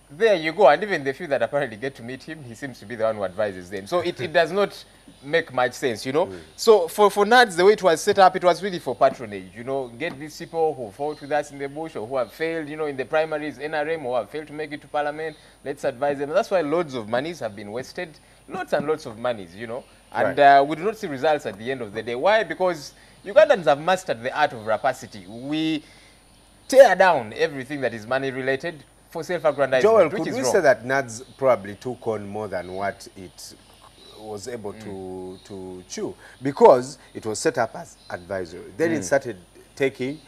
There you go. And even the few that apparently get to meet him, he seems to be the one who advises them. So it does not make much sense, So for NADS, the way it was set up, it was really for patronage, Get these people who fought with us in the bush or who have failed, in the primaries, NRM, or have failed to make it to parliament. Let's advise them. That's why loads of monies have been wasted. Lots and lots of monies, And we do not see results at the end of the day. Why? Because Ugandans have mastered the art of rapacity. We tear down everything that is money-related for self-aggrandizement, Joel, which could is we wrong. say that NADS probably took on more than what it was able to chew? Because it was set up as advisory. Then it started taking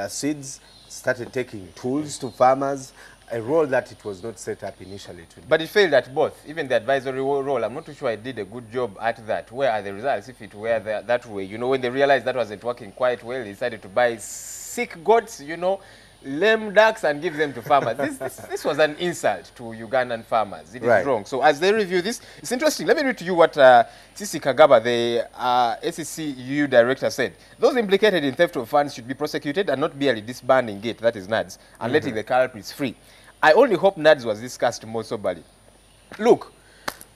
seeds, started taking tools to farmers, a role that it was not set up initially to do. But it failed at both. Even the advisory role, I'm not too sure it did a good job at that. Where are the results if it were that way? When they realized that wasn't working quite well, they decided to buy sick goats, lame ducks and give them to farmers. This was an insult to Ugandan farmers. It is wrong. So as they review this, it's interesting. Let me read to you what Sisi Kagaba, the SECU director, said. Those implicated in theft of funds should be prosecuted and not merely disbanding it, that is NADS, and letting the culprits free. I only hope NADS was discussed more soberly. Look,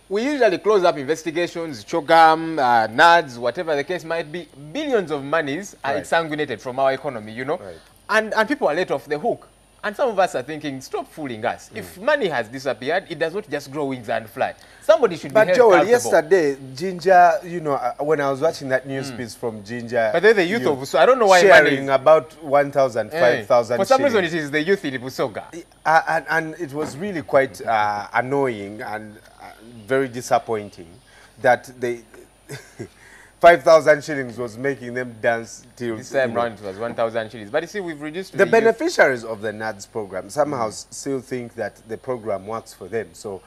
we usually close up investigations, Chogam, NADS, whatever the case might be. Billions of monies are exsanguinated from our economy, And people are let off the hook. And some of us are thinking, stop fooling us. If money has disappeared, it does not just grow wings and fly. Somebody should be held accountable. But Joel, yesterday, Ginger, when I was watching that news piece from Ginger... But they're the youth of Busoga. I don't know why sharing about 1,000, 5,000 For some reason, it is the youth in Busoga. And it was really quite annoying and very disappointing that they 5,000 shillings was making them dance till this time round it was 1,000 shillings. But you see, we've reduced the beneficiaries of the NADS program somehow still think that the program works for them. So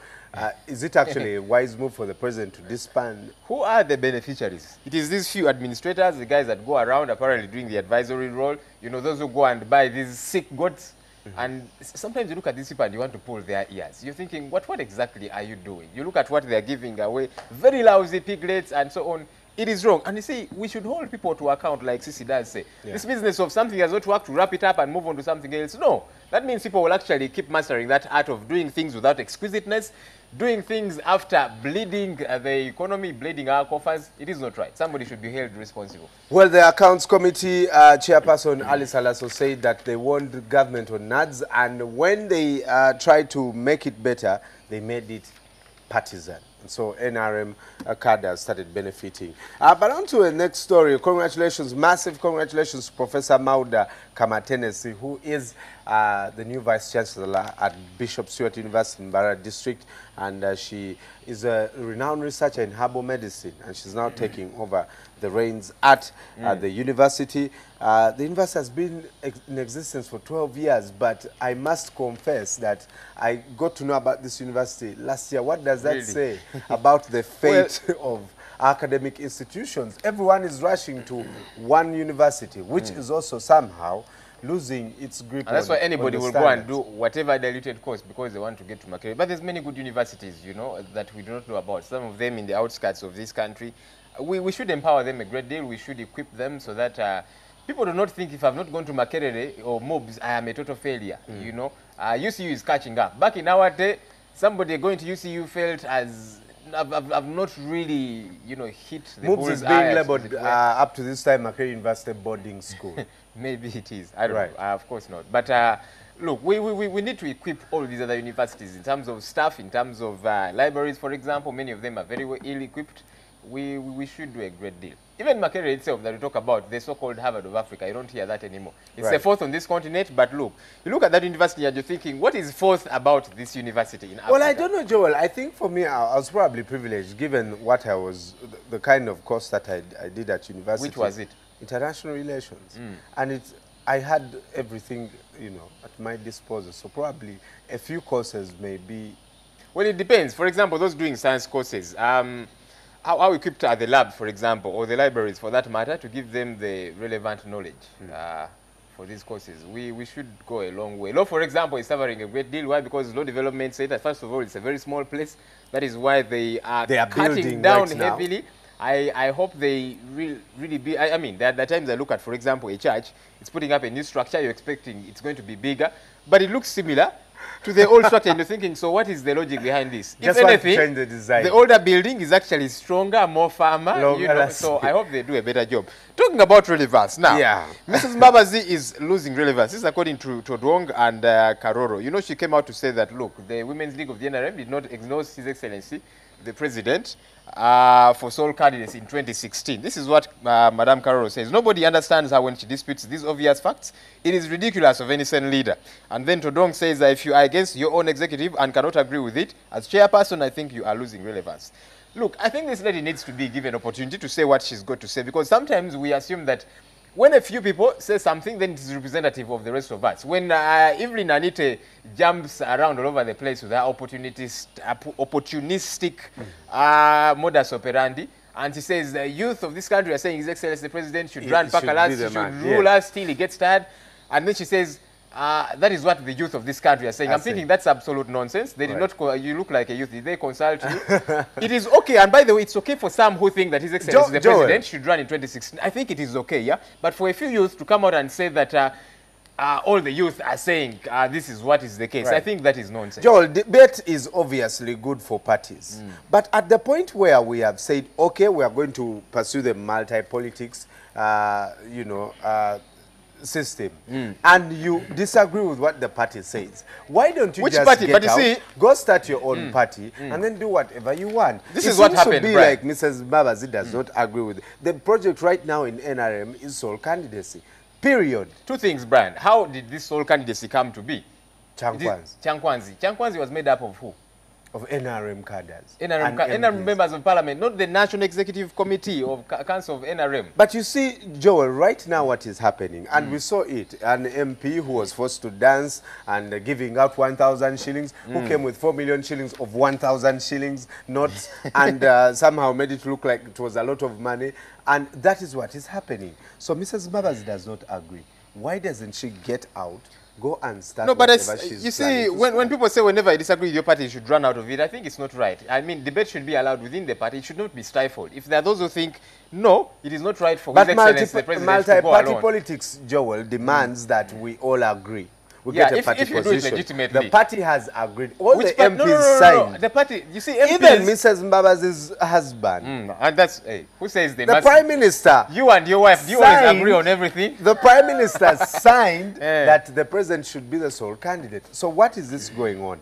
is it actually a wise move for the president to disband? Who are the beneficiaries? It is these few administrators, the guys that go around apparently doing the advisory role, you know, those who go and buy these sick goats. And sometimes you look at these people and you want to pull their ears. You're thinking, what exactly are you doing? You look at what they're giving away, very lousy piglets and so on. It is wrong. And you see, we should hold people to account, like Sisi does say. Yeah. This business of something has not worked, to wrap it up and move on to something else. No. That means people will actually keep mastering that art of doing things without exquisiteness, doing things after bleeding the economy, bleeding our coffers. It is not right. Somebody should be held responsible. Well, the Accounts Committee chairperson, Alice Alaso, said that they warned the government on NADS, and when they tried to make it better, they made it partisan. So NRM cadres started benefiting. But on to the next story. Congratulations, massive congratulations to Professor Mauda Kamatenesi, who is the new Vice Chancellor at Bishop Stewart University in Barra District. And she is a renowned researcher in herbal medicine. And she's now taking over the reins at the university. The university has been in existence for 12 years, but I must confess that I got to know about this university last year. What does that say about the fate of academic institutions? Everyone is rushing to one university, which is also somehow losing its grip. And that's why anybody will go and do whatever diluted course because they want to get to Makerere. But there's many good universities, you know, that we do not know about. Some of them in the outskirts of this country. We should empower them a great deal. We should equip them so that people do not think if I've not gone to Makerere or MOBS, I am a total failure. You know, UCU is catching up. Back in our day, somebody going to UCU felt as I've not really, you know, hit the MOBS is being labeled up to this time Makerere University boarding school. Maybe it is. I don't know. Of course not. But look, we need to equip all these other universities in terms of staff, in terms of libraries, for example. Many of them are very ill-equipped. We should do a great deal. Even Makerere itself that we talk about, the so-called Harvard of Africa, you don't hear that anymore. It's the fourth on this continent, but look, you look at that university and you're thinking, what is fourth about this university in Africa? Well, I don't know, Joel. I think for me, I was probably privileged given what I was, the kind of course that I did at university. Which was it? International relations. And I had everything, you know, at my disposal. So probably a few courses may be... Well, it depends. For example, those doing science courses, how equipped are the labs, for example, or the libraries, for that matter, to give them the relevant knowledge for these courses? We should go a long way. Law, for example, is suffering a great deal. Why? Because law development said that, first of all, it's a very small place. That is why they are cutting down heavily. I hope they really be... I mean, there are times I look at, for example, a church. It's putting up a new structure. You're expecting it's going to be bigger. But it looks similar to the old structure, and you're thinking, so what is the logic behind this? Just if anything, change the design. The older building is actually stronger, more firmer, you know, so I hope they do a better job. Talking about relevance now, Mrs. Mbabazi is losing relevance. This is according to Todwong and Karoro. You know, she came out to say that, look, the Women's League of the NRM did not endorse His Excellency, the President, for sole candidates in 2016. This is what Madame Karoro says. Nobody understands her when she disputes these obvious facts. It is ridiculous of any sane leader. And then Todong says that if you are against your own executive and cannot agree with it, as chairperson, I think you are losing relevance. Look, I think this lady needs to be given an opportunity to say what she's got to say, because sometimes we assume that when a few people say something, then it is representative of the rest of us. When Evelyn Anite jumps around all over the place with her opportunistic modus operandi, and she says the youth of this country are saying His Excellency the President should run Pakalas, he should rule us till he gets tired. And then she says, that is what the youth of this country are saying. I'm thinking that's absolute nonsense. They did not, you look like a youth. Did they consult you? It is okay. And by the way, it's okay for some who think that His Excellency the President should run in 2016. I think it is okay, yeah? But for a few youth to come out and say that all the youth are saying this is what is the case, I think that is nonsense. Joel, debate is obviously good for parties. But at the point where we have said, okay, we are going to pursue the multi-politics, you know, system, and you disagree with what the party says, why don't you just get out, go start your own party, and then do whatever you want? This is what happened, to be like Mrs. Mbabazi does not agree with it. The project right now in NRM is sole candidacy, period. Two things, Brian. How did this sole candidacy come to be? Chankwanzi. Chankwanzi was made up of who? Of NRM cadres. NRM members of parliament, not the National Executive Committee of Council of NRM. But you see, Joel, right now what is happening, and we saw it, an MP who was forced to dance and giving out 1,000 shillings, who came with 4 million shillings of 1,000 shillings notes, and somehow made it look like it was a lot of money. And that is what is happening. So Mrs. Mbabazi does not agree. Why doesn't she get out, go and start? No, but she's you see, when people say whenever you disagree with your party, you should run out of it, I think it's not right. I mean, debate should be allowed within the party. It should not be stifled. If there are those who think, no, it is not right for His Excellency the President to go alone. Multi-party politics, Joel, demands that we all agree. We Yeah, get a party if you do position. it legitimately. The party has agreed. All Which the part- MPs no, signed. The party, you see, MPs, Even Mrs. Mbabazi's husband. and that's, hey, who says they The must? Prime Minister. You and your wife, do you always signed- agree on everything? The Prime Minister signed that the President should be the sole candidate. So what is this going on?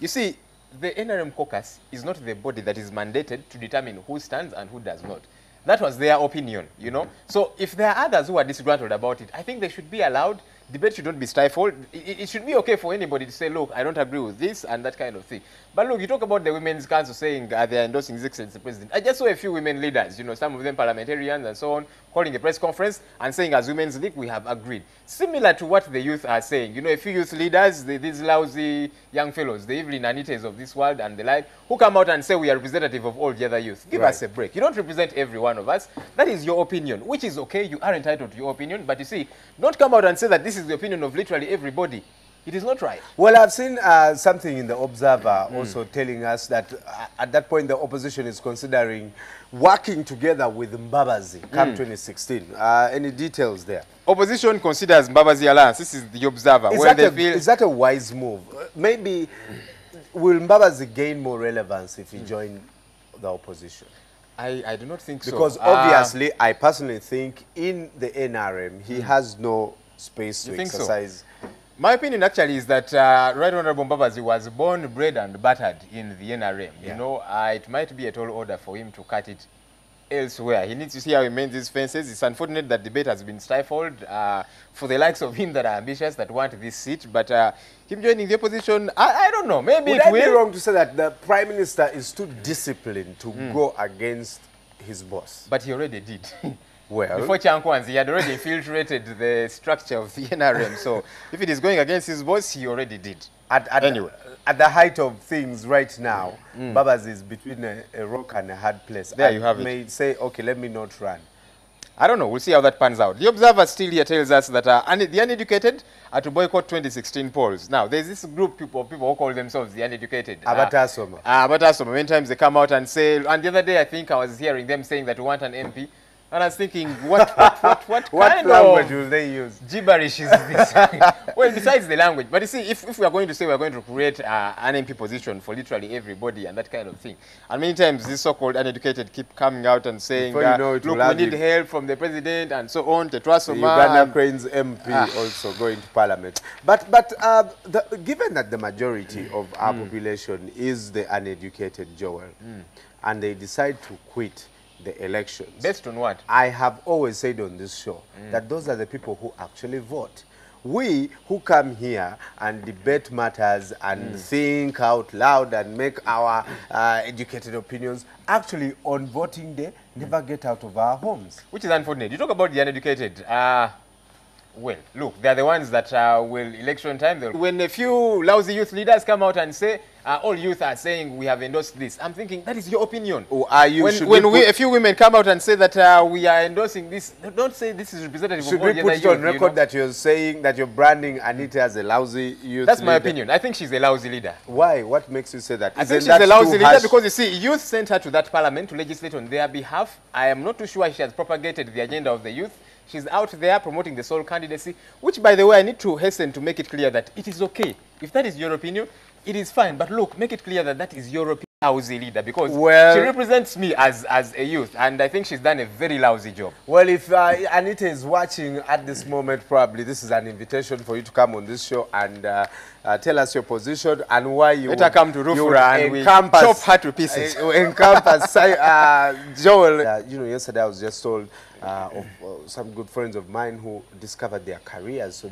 You see, the NRM caucus is not the body that is mandated to determine who stands and who does not. That was their opinion, you know. So if there are others who are disgruntled about it, I think they should be allowed. Debate should not be stifled. It should be okay for anybody to say, look, I don't agree with this and that kind of thing. But look, you talk about the Women's Council saying they're endorsing His Excellency the President. I just saw a few women leaders, you know, some of them parliamentarians and so on, calling a press conference and saying, as Women's League, we have agreed. Similar to what the youth are saying. You know, a few youth leaders, these lousy young fellows, the Evelyn Anitas of this world and the like, who come out and say we are representative of all the other youth. Give us a break. You don't represent every one of us. That is your opinion, which is okay. You are entitled to your opinion. But you see, don't come out and say that this is the opinion of literally everybody. It is not right. Well, I've seen something in the Observer also telling us that at that point the opposition is considering working together with Mbabazi come 2016. Any details there? Opposition considers Mbabazi alliance. This is the Observer. Is that a wise move? Maybe will Mbabazi gain more relevance if he join the opposition? I do not think so. Because obviously, I personally think in the NRM, he has no space to exercise. So? My opinion actually is that Right Honorable Mbabazi was born, bred and battered in the NRM. You know, it might be a tall order for him to cut it elsewhere. He needs to see how he mends his fences. It's unfortunate that debate has been stifled for the likes of him that are ambitious, that want this seat. But him joining the opposition, I don't know. Maybe Would it I will. be wrong to say that the Prime Minister is too disciplined to go against his boss? But he already did. Well, before Chankwanzi, he had already infiltrated the structure of the NRM. So if it is going against his boss, he already did. Anyway. At the height of things right now, Mbabazi is between a rock and a hard place. There you have it. May say, okay, let me not run. I don't know. We'll see how that pans out. The Observer still here tells us that the uneducated are to boycott 2016 polls. Now, there's this group of people who call themselves the uneducated. Abatasoma. Abatasoma. Many times they come out and say, and the other day I think I was hearing them saying that we want an MP. And I was thinking, what kind language of will they use? Gibberish is this? Well, besides the language. But you see, if we are going to say we are going to create an MP position for literally everybody and that kind of thing, and many times these so-called uneducated keep coming out and saying, look, we need help from the president and so on. The Uganda Cranes MP also going to parliament. But given that the majority of our population is the uneducated, Joel, and they decide to quit the elections. Based on what? I have always said on this show that those are the people who actually vote. We who come here and debate matters and think out loud and make our educated opinions, actually on voting day, never get out of our homes. Which is unfortunate. You talk about the uneducated. Well, look, they're the ones that will election time. When a few lousy youth leaders come out and say, all youth are saying we have endorsed this, I'm thinking that is your opinion. Or are you, when a few women come out and say that we are endorsing this, don't say this is representative of all the other youth. Should we put it on record that you're saying that you're branding Anita as a lousy youth That's leader? my opinion. I think she's a lousy leader. Why? What makes you say that? I think she's a lousy leader because, you see, youth sent her to that parliament to legislate on their behalf. I am not too sure she has propagated the agenda of the youth. She's out there promoting the sole candidacy, which, by the way, I need to hasten to make it clear that it is okay. If that is your opinion, it is fine. But look, make it clear that that is your opinion as a leader, because she represents me as a youth, and I think she's done a very lousy job. Well, if Anita is watching at this moment, probably this is an invitation for you to come on this show and tell us your position and why you let her come to Rufura and we chop her to pieces. Encompass Joel. You know, yesterday I was just told of some good friends of mine who discovered their careers. So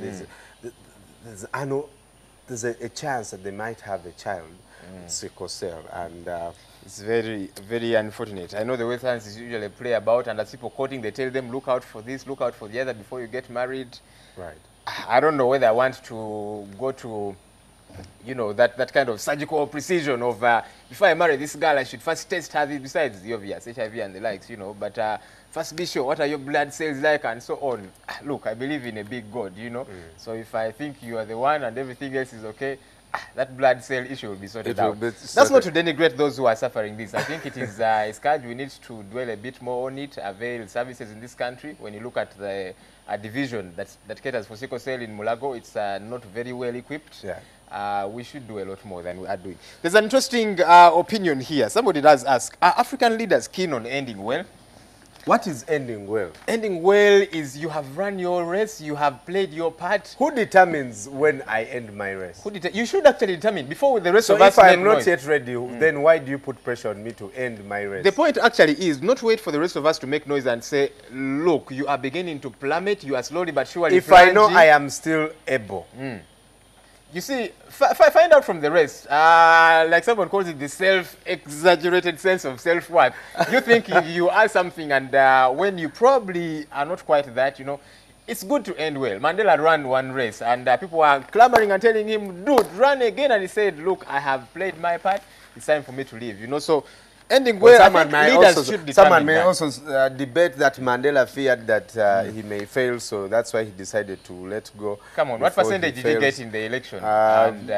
there's a chance that they might have a child. sickle cell. And it's very, very unfortunate. I know the way science usually play about, and as people quoting, they tell them, look out for this, look out for the other before you get married. Right. I don't know whether I want to go to, you know, that kind of surgical precision of, before I marry this girl, I should first test her, besides the obvious, HIV and the likes, you know, but first be sure, what are your blood cells like, and so on. Look, I believe in a big God, you know, so if I think you are the one and everything else is okay, that blood cell issue will be sorted out. That's not to denigrate those who are suffering this. I think it is a scourge. We need to dwell a bit more on it, avail services in this country. When you look at the division that caters for sickle cell in Mulago, it's not very well equipped. Yeah. We should do a lot more than we are doing. There's an interesting opinion here. Somebody does ask, are African leaders keen on ending well? What is ending well? Ending well is you have run your race, you have played your part. Who determines when I end my race? You should actually determine before the rest of us. So if I am not yet ready, then why do you put pressure on me to end my race? The point actually is not wait for the rest of us to make noise and say, look, you are beginning to plummet, you are slowly but surely If I know I am still able. You see, find out from the rest. Like someone calls it the self-exaggerated sense of self-worth. You think you are something, and when you probably are not quite that, you know, it's good to end well. Mandela ran one race, and people were clamoring and telling him, dude, run again. And he said, look, I have played my part. It's time for me to leave, you know. So ending well, someone may also debate that Mandela feared that he may fail, so that's why he decided to let go. Come on, what percentage did he get in the election? And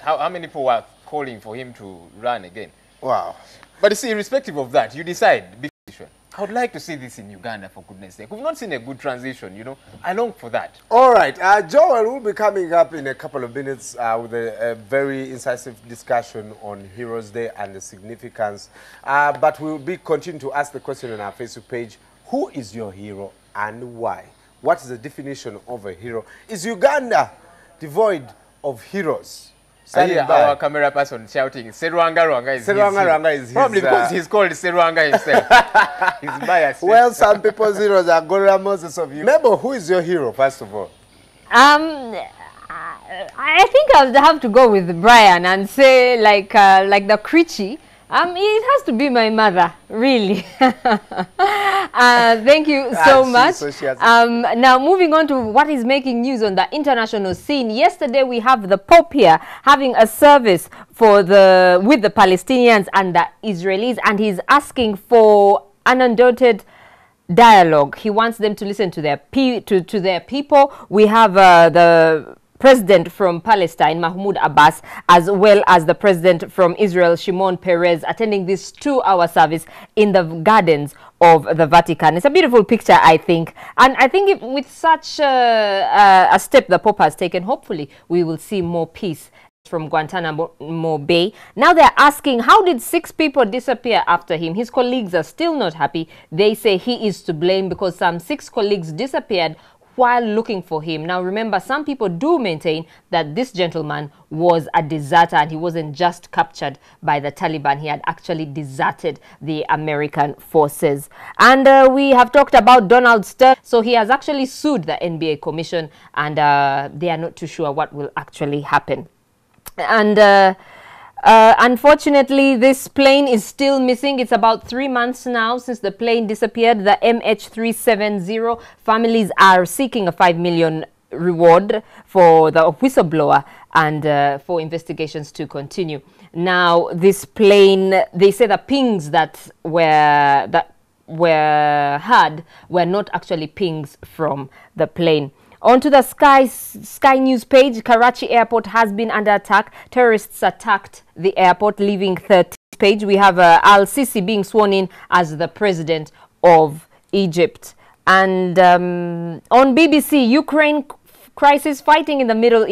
how many people were calling for him to run again? Wow. But you see, irrespective of that, you decide. I would like to see this in Uganda, for goodness sake. We've not seen a good transition, you know. I long for that. All right. Joel will be coming up in a couple of minutes with a very incisive discussion on Heroes Day and the significance. But we'll be continuing to ask the question on our Facebook page, who is your hero and why? What is the definition of a hero? Is Uganda devoid of heroes? I hear our camera person shouting, Serwanga Rwanga is his probably because he's called Serwanga himself. He's biased. Well, some people's heroes are Gorilla Moses of you. Remember, who is your hero, first of all? I think I'll have to go with Brian and say, like the Creechy. It has to be my mother, really. Thank you so much. Now, moving on to what is making news on the international scene. Yesterday, we have the Pope here having a service with the Palestinians and the Israelis, and he's asking for an undaunted dialogue. He wants them to listen to their people. We have the President from Palestine, Mahmoud Abbas, as well as the President from Israel, Shimon Peres, attending this 2-hour service in the gardens of the Vatican. It's a beautiful picture, I think. And I think with such a step the Pope has taken, hopefully we will see more peace from Guantanamo Bay. Now they're asking, how did 6 people disappear after him? His colleagues are still not happy. They say he is to blame because some 6 colleagues disappeared while looking for him. Now remember, some people do maintain that this gentleman was a deserter and he wasn't just captured by the Taliban. He had actually deserted the American forces. And we have talked about Donald Stern. So he has actually sued the NBA Commission, and they are not too sure what will actually happen. And unfortunately, this plane is still missing. It's about 3 months now since the plane disappeared, the MH370. Families are seeking a $5 million reward for the whistleblower and for investigations to continue. Now, this plane, they say the pings that were heard were not actually pings from the plane. Onto the Sky News page, Karachi Airport has been under attack. Terrorists attacked the airport, leaving 13th page. We have Al-Sisi being sworn in as the president of Egypt. And on BBC, Ukraine crisis, fighting in the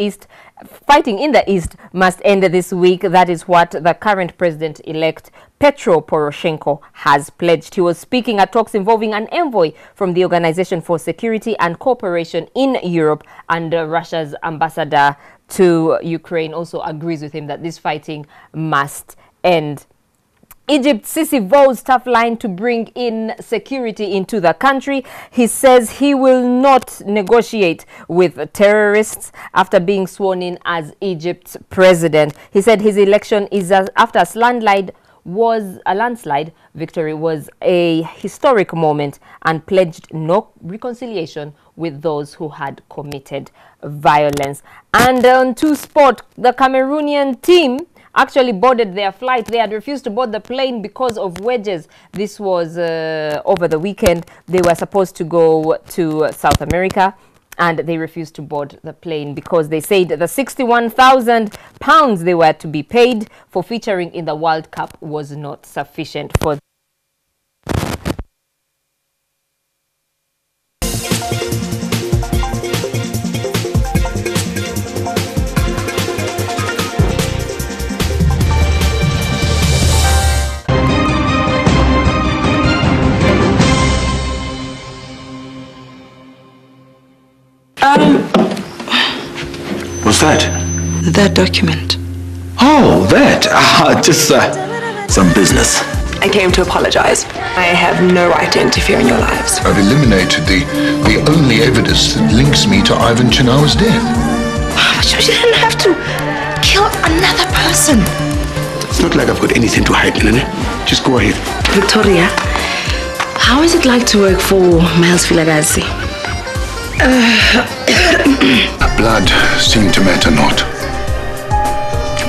East must end this week. That is what the current president-elect Petro Poroshenko has pledged. He was speaking at talks involving an envoy from the Organization for Security and Cooperation in Europe, and Russia's ambassador to Ukraine also agrees with him that this fighting must end. Egypt's Sisi vows tough line to bring in security into the country. He says he will not negotiate with terrorists after being sworn in as Egypt's president. He said his election is after a landslide victory was a historic moment and pledged no reconciliation with those who had committed violence. And on to sport, the Cameroonian team actually boarded their flight. They had refused to board the plane because of wedges. This was over the weekend. They were supposed to go to South America, and they refused to board the plane because they said the £61,000 they were to be paid for featuring in the World Cup was not sufficient for them. What's that? That document. Oh, that. Just some business. I came to apologize. I have no right to interfere in your lives. I've eliminated the only evidence that links me to Ivan Chinawa's death. But you didn't have to kill another person. It's not like I've got anything to hide, Nene. Just go ahead. Victoria, how is it like to work for Miles Filagazi? Blood seemed to matter not.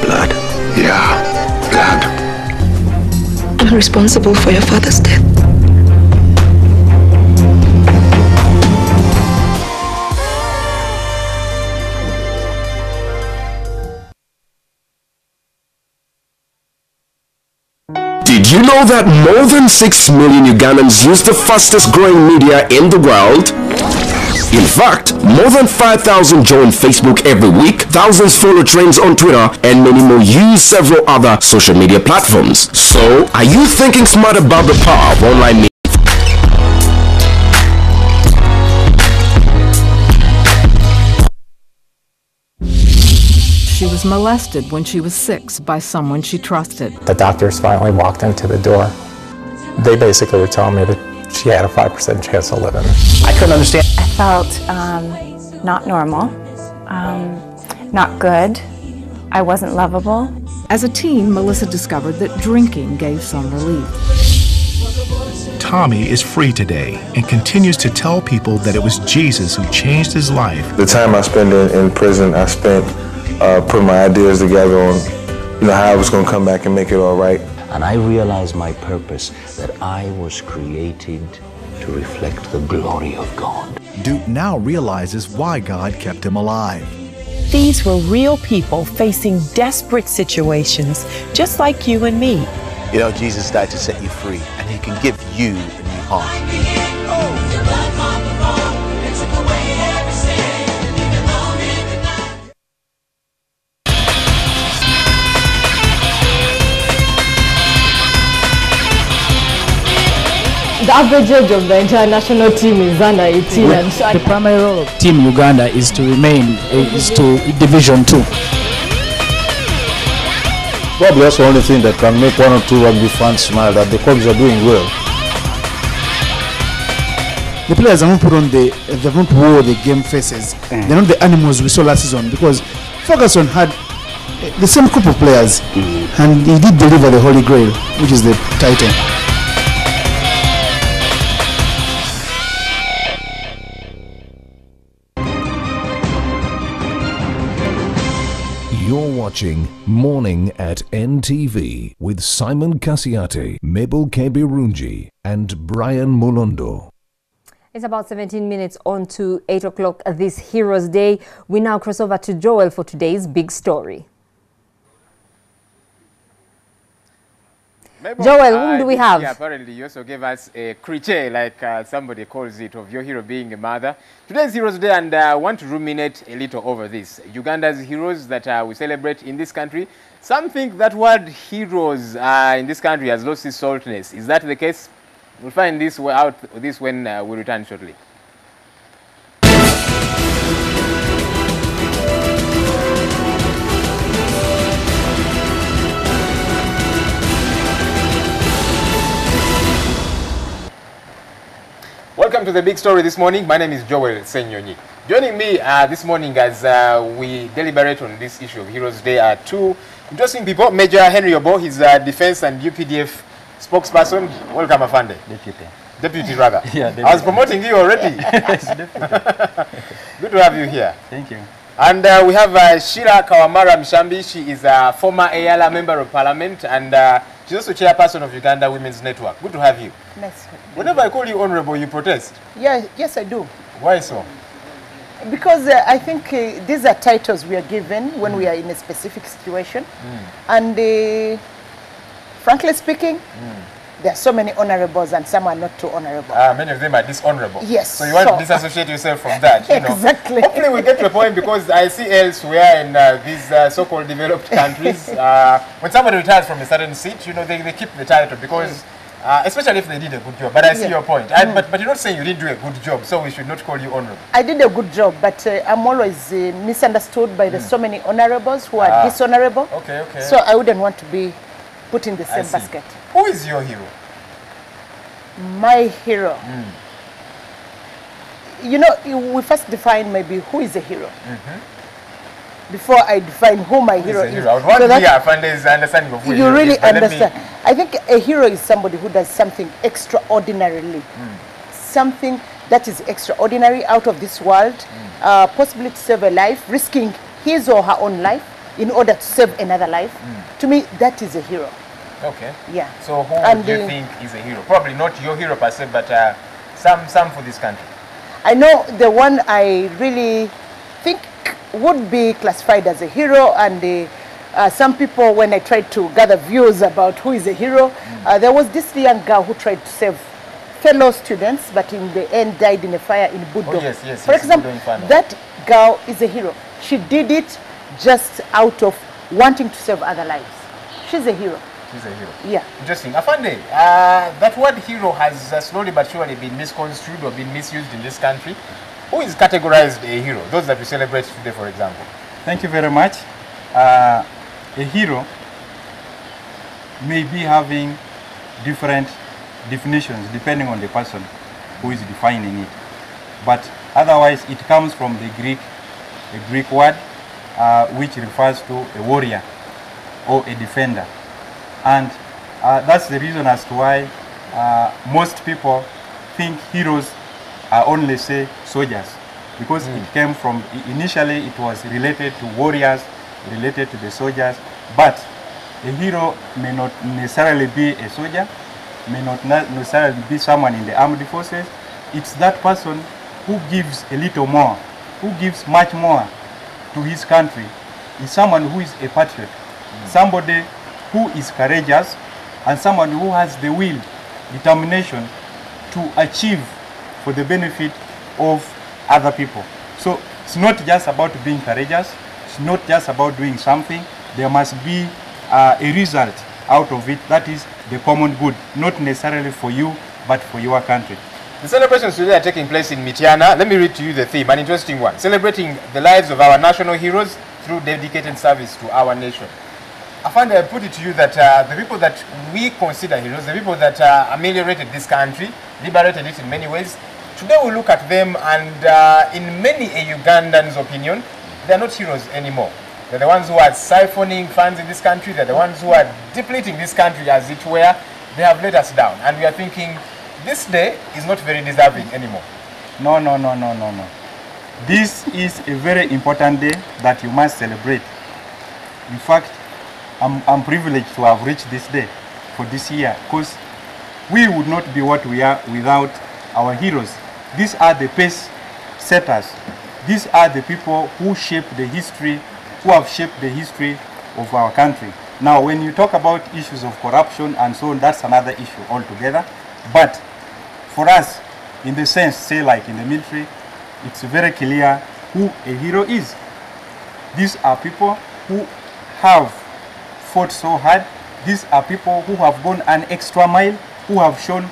Blood? Yeah, blood. I'm responsible for your father's death. Did you know that more than 6 million Ugandans use the fastest growing media in the world? In fact, more than 5,000 join Facebook every week, thousands follow trends on Twitter, and many more use several other social media platforms. So, are you thinking smart about the power of online media? She was molested when she was 6 by someone she trusted. The doctors finally walked into the door. They basically were telling me that she had a 5% chance of living. I couldn't understand. I felt not normal, not good. I wasn't lovable. As a teen, Melissa discovered that drinking gave some relief. Tommy is free today and continues to tell people that it was Jesus who changed his life. The time I spent in prison, I spent putting my ideas together on how I was going to come back and make it all right. And I realized my purpose, that I was created to reflect the glory of God. Duke now realizes why God kept him alive. These were real people facing desperate situations, just like you and me. You know, Jesus died to set you free, and he can give you a new heart. The average age of the entire national team is under 18. And so the primary role of Team Uganda is to remain to Division 2. Probably that's the only thing that can make one or two rugby fans smile, that the clubs are doing well. The players haven't put on they haven't wore the game faces. They're not the animals we saw last season, because Ferguson had the same group of players and he did deliver the Holy Grail, which is the title. You're watching Morning at NTV with Simon Kasiate, Mabel Kebirunji, and Brian Molondo. It's about 17 minutes on to 8 o'clock this Heroes Day. We now cross over to Joel for today's big story. Mabel, Joel, whom do we have? Yeah, apparently you also gave us a cliché, like somebody calls it, of your hero being a mother. Today's Heroes Day, and I want to ruminate a little over this. Uganda's heroes that we celebrate in this country. Some think that word heroes in this country has lost its saltiness. Is that the case? We'll find this out when we return shortly. to the big story this morning. My name is Joel Senyonyi. Joining me this morning as we deliberate on this issue of Heroes Day are two interesting people. Major Henry Obo, he's Defense and UPDF spokesperson. Welcome, Afande. Deputy rather. Yeah, deputy. I was promoting you already. Yes, deputy. Good to have you here. Thank you. And we have Shira Kawamara Mshambi. She is a former Ayala Member of Parliament and she's also chairperson of Uganda Women's Network. Good to have you. Nice. Whenever I call you honorable, you protest. Yeah, yes, I do. Why so? Because I think these are titles we are given when we are in a specific situation. And frankly speaking, there are so many honorables and some are not too honorable. Many of them are dishonorable. Yes. So you want to disassociate yourself from that. You know? Exactly. Hopefully we get to a point, because I see elsewhere in these so-called developed countries, when somebody retires from a certain seat, you know, they keep the title because, especially if they did a good job. But I see your point. But you're not saying you didn't do a good job, so we should not call you honorable. I did a good job, but I'm always misunderstood by the so many honorables who are dishonorable. Okay. So I wouldn't want to be put in the same basket. Who is your hero? My hero. You know, we first define maybe who is a hero. Before I define who my hero is. I would want to hear Afande's understanding of who you really understand. I think a hero is somebody who does something extraordinarily. Something that is extraordinary, out of this world, possibly to save a life, risking his or her own life in order to save another life. To me, that is a hero. Okay. Yeah. So who do you think is a hero? Probably not your hero per se, but some for this country. I know the one I really think would be classified as a hero, and some people, when I tried to gather views about who is a hero, there was this young girl who tried to save fellow students, but in the end died in a fire in Budong. Oh, yes. For example, that girl is a hero. She did it just out of wanting to save other lives. She's a hero. She's a hero. Yeah. Interesting. Afande, that word hero has slowly but surely been misconstrued or been misused in this country. Who is categorized a hero? Those that we celebrate today, for example. Thank you very much. A hero may be having different definitions depending on the person who is defining it. But otherwise, it comes from the Greek word, which refers to a warrior or a defender. And that's the reason as to why most people think heroes are only, say, soldiers, because it came from, initially it was related to warriors, related to the soldiers, but a hero may not necessarily be a soldier, may not necessarily be someone in the armed forces. It's that person who gives a little more, who gives much more to his country, is someone who is a patriot, somebody who is courageous, and someone who has the will, determination to achieve for the benefit of other people. So it's not just about being courageous, it's not just about doing something, there must be a result out of it, that is the common good, not necessarily for you, but for your country. The celebrations today are taking place in Mityana. Let me read to you the theme, an interesting one. Celebrating the lives of our national heroes through dedicated service to our nation. Afande, I put it to you that the people that we consider heroes, the people that ameliorated this country, liberated it in many ways, today we look at them and in many a Ugandan's opinion, they are not heroes anymore. They're the ones who are siphoning funds in this country, they're the ones who are depleting this country as it were. They have let us down, and we are thinking this day is not very deserving anymore. No. This is a very important day that you must celebrate. In fact, I'm privileged to have reached this day for this year, because we would not be what we are without our heroes. These are the pace setters. These are the people who shape the history, who have shaped the history of our country. Now, when you talk about issues of corruption and so on, that's another issue altogether. But for us, in the sense, say like in the military, it's very clear who a hero is. These are people who have fought so hard. These are people who have gone an extra mile, who have shown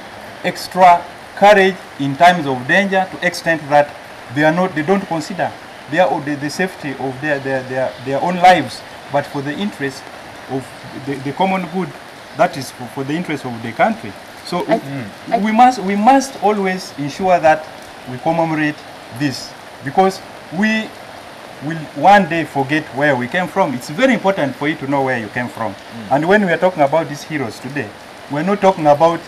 extra courage in times of danger, to extent that they don't consider the safety of their own lives, but for the interest of the common good, that is for the interest of the country. So we must always ensure that we commemorate this, because we will one day forget where we came from. It's very important for you to know where you came from. And when we are talking about these heroes today, we're not talking about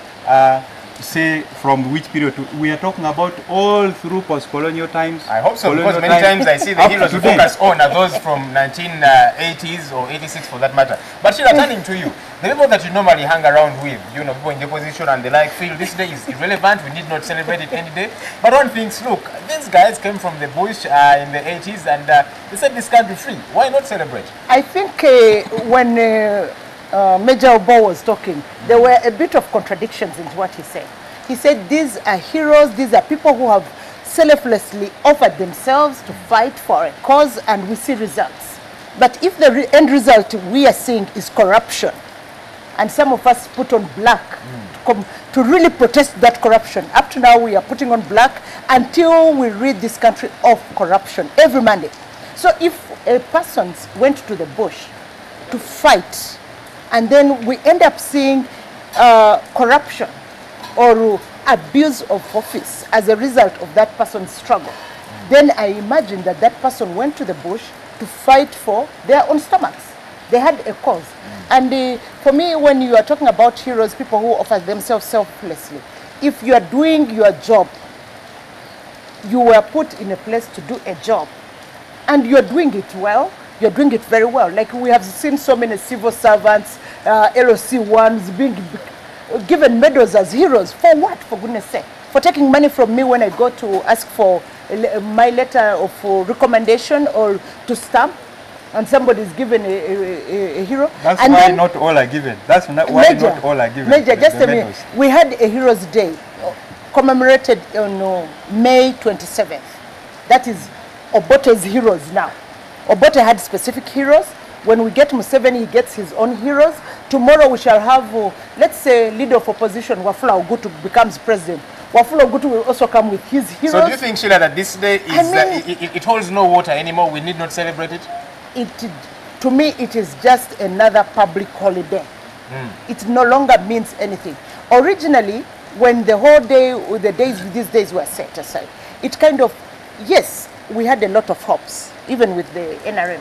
say from which period we are talking about all through post-colonial times. I hope so, because many times I see the heroes you focus on are those from 1980s or 86 for that matter. But Sheila, turning to you, the people that you normally hang around with, you know, people in the opposition and the like, feel this day is irrelevant, we need not celebrate it any day. But one thinks, look, these guys came from the bush in the 80s and they set this country free. Why not celebrate? I think when Major Obo was talking, there were a bit of contradictions in what he said. He said these are heroes, these are people who have selflessly offered themselves to fight for a cause, and we see results. But if the end result we are seeing is corruption, and some of us put on black to really protest that corruption, up to now we are putting on black until we rid this country of corruption every Monday. So if a person went to the bush to fight, and then we end up seeing corruption or abuse of office as a result of that person's struggle, then I imagine that that person went to the bush to fight for their own stomachs. They had a cause. And for me, when you are talking about heroes, people who offer themselves selflessly, if you are doing your job, you were put in a place to do a job, and you're doing it well, you're doing it very well. Like we have seen so many civil servants, LOC ones being given medals as heroes. For what, for goodness sake? For taking money from me when I go to ask for my letter of recommendation or to stamp, and somebody is given a hero. That's and why not all are given. That's not why not all are given. Major, just a minute. We had a Heroes Day commemorated on May 27th. That is Obote's heroes now. Obote had specific heroes. When we get Museveni, he gets his own heroes. Tomorrow we shall have, let's say, leader of opposition, Wafula Ogutu, becomes president. Wafula Ogutu will also come with his heroes. So do you think, Sheila, that this day is, it holds no water anymore? We need not celebrate it? To me, it is just another public holiday. It no longer means anything. Originally, when the whole day, these days were set aside, it kind of, yes, we had a lot of hopes, even with the NRM.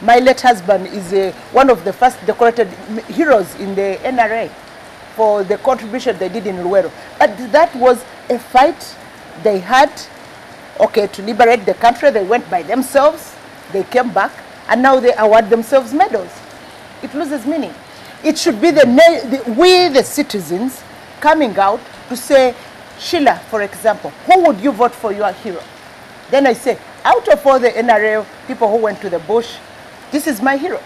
My late husband is one of the first decorated heroes in the NRA for the contribution they did in Luwero. But that was a fight they had, okay, to liberate the country. They went by themselves, they came back, and now they award themselves medals. It loses meaning. It should be we, the citizens, coming out to say, Sheila, for example, who would you vote for your hero? Then I say, out of all the NRA people who went to the bush, this is my hero.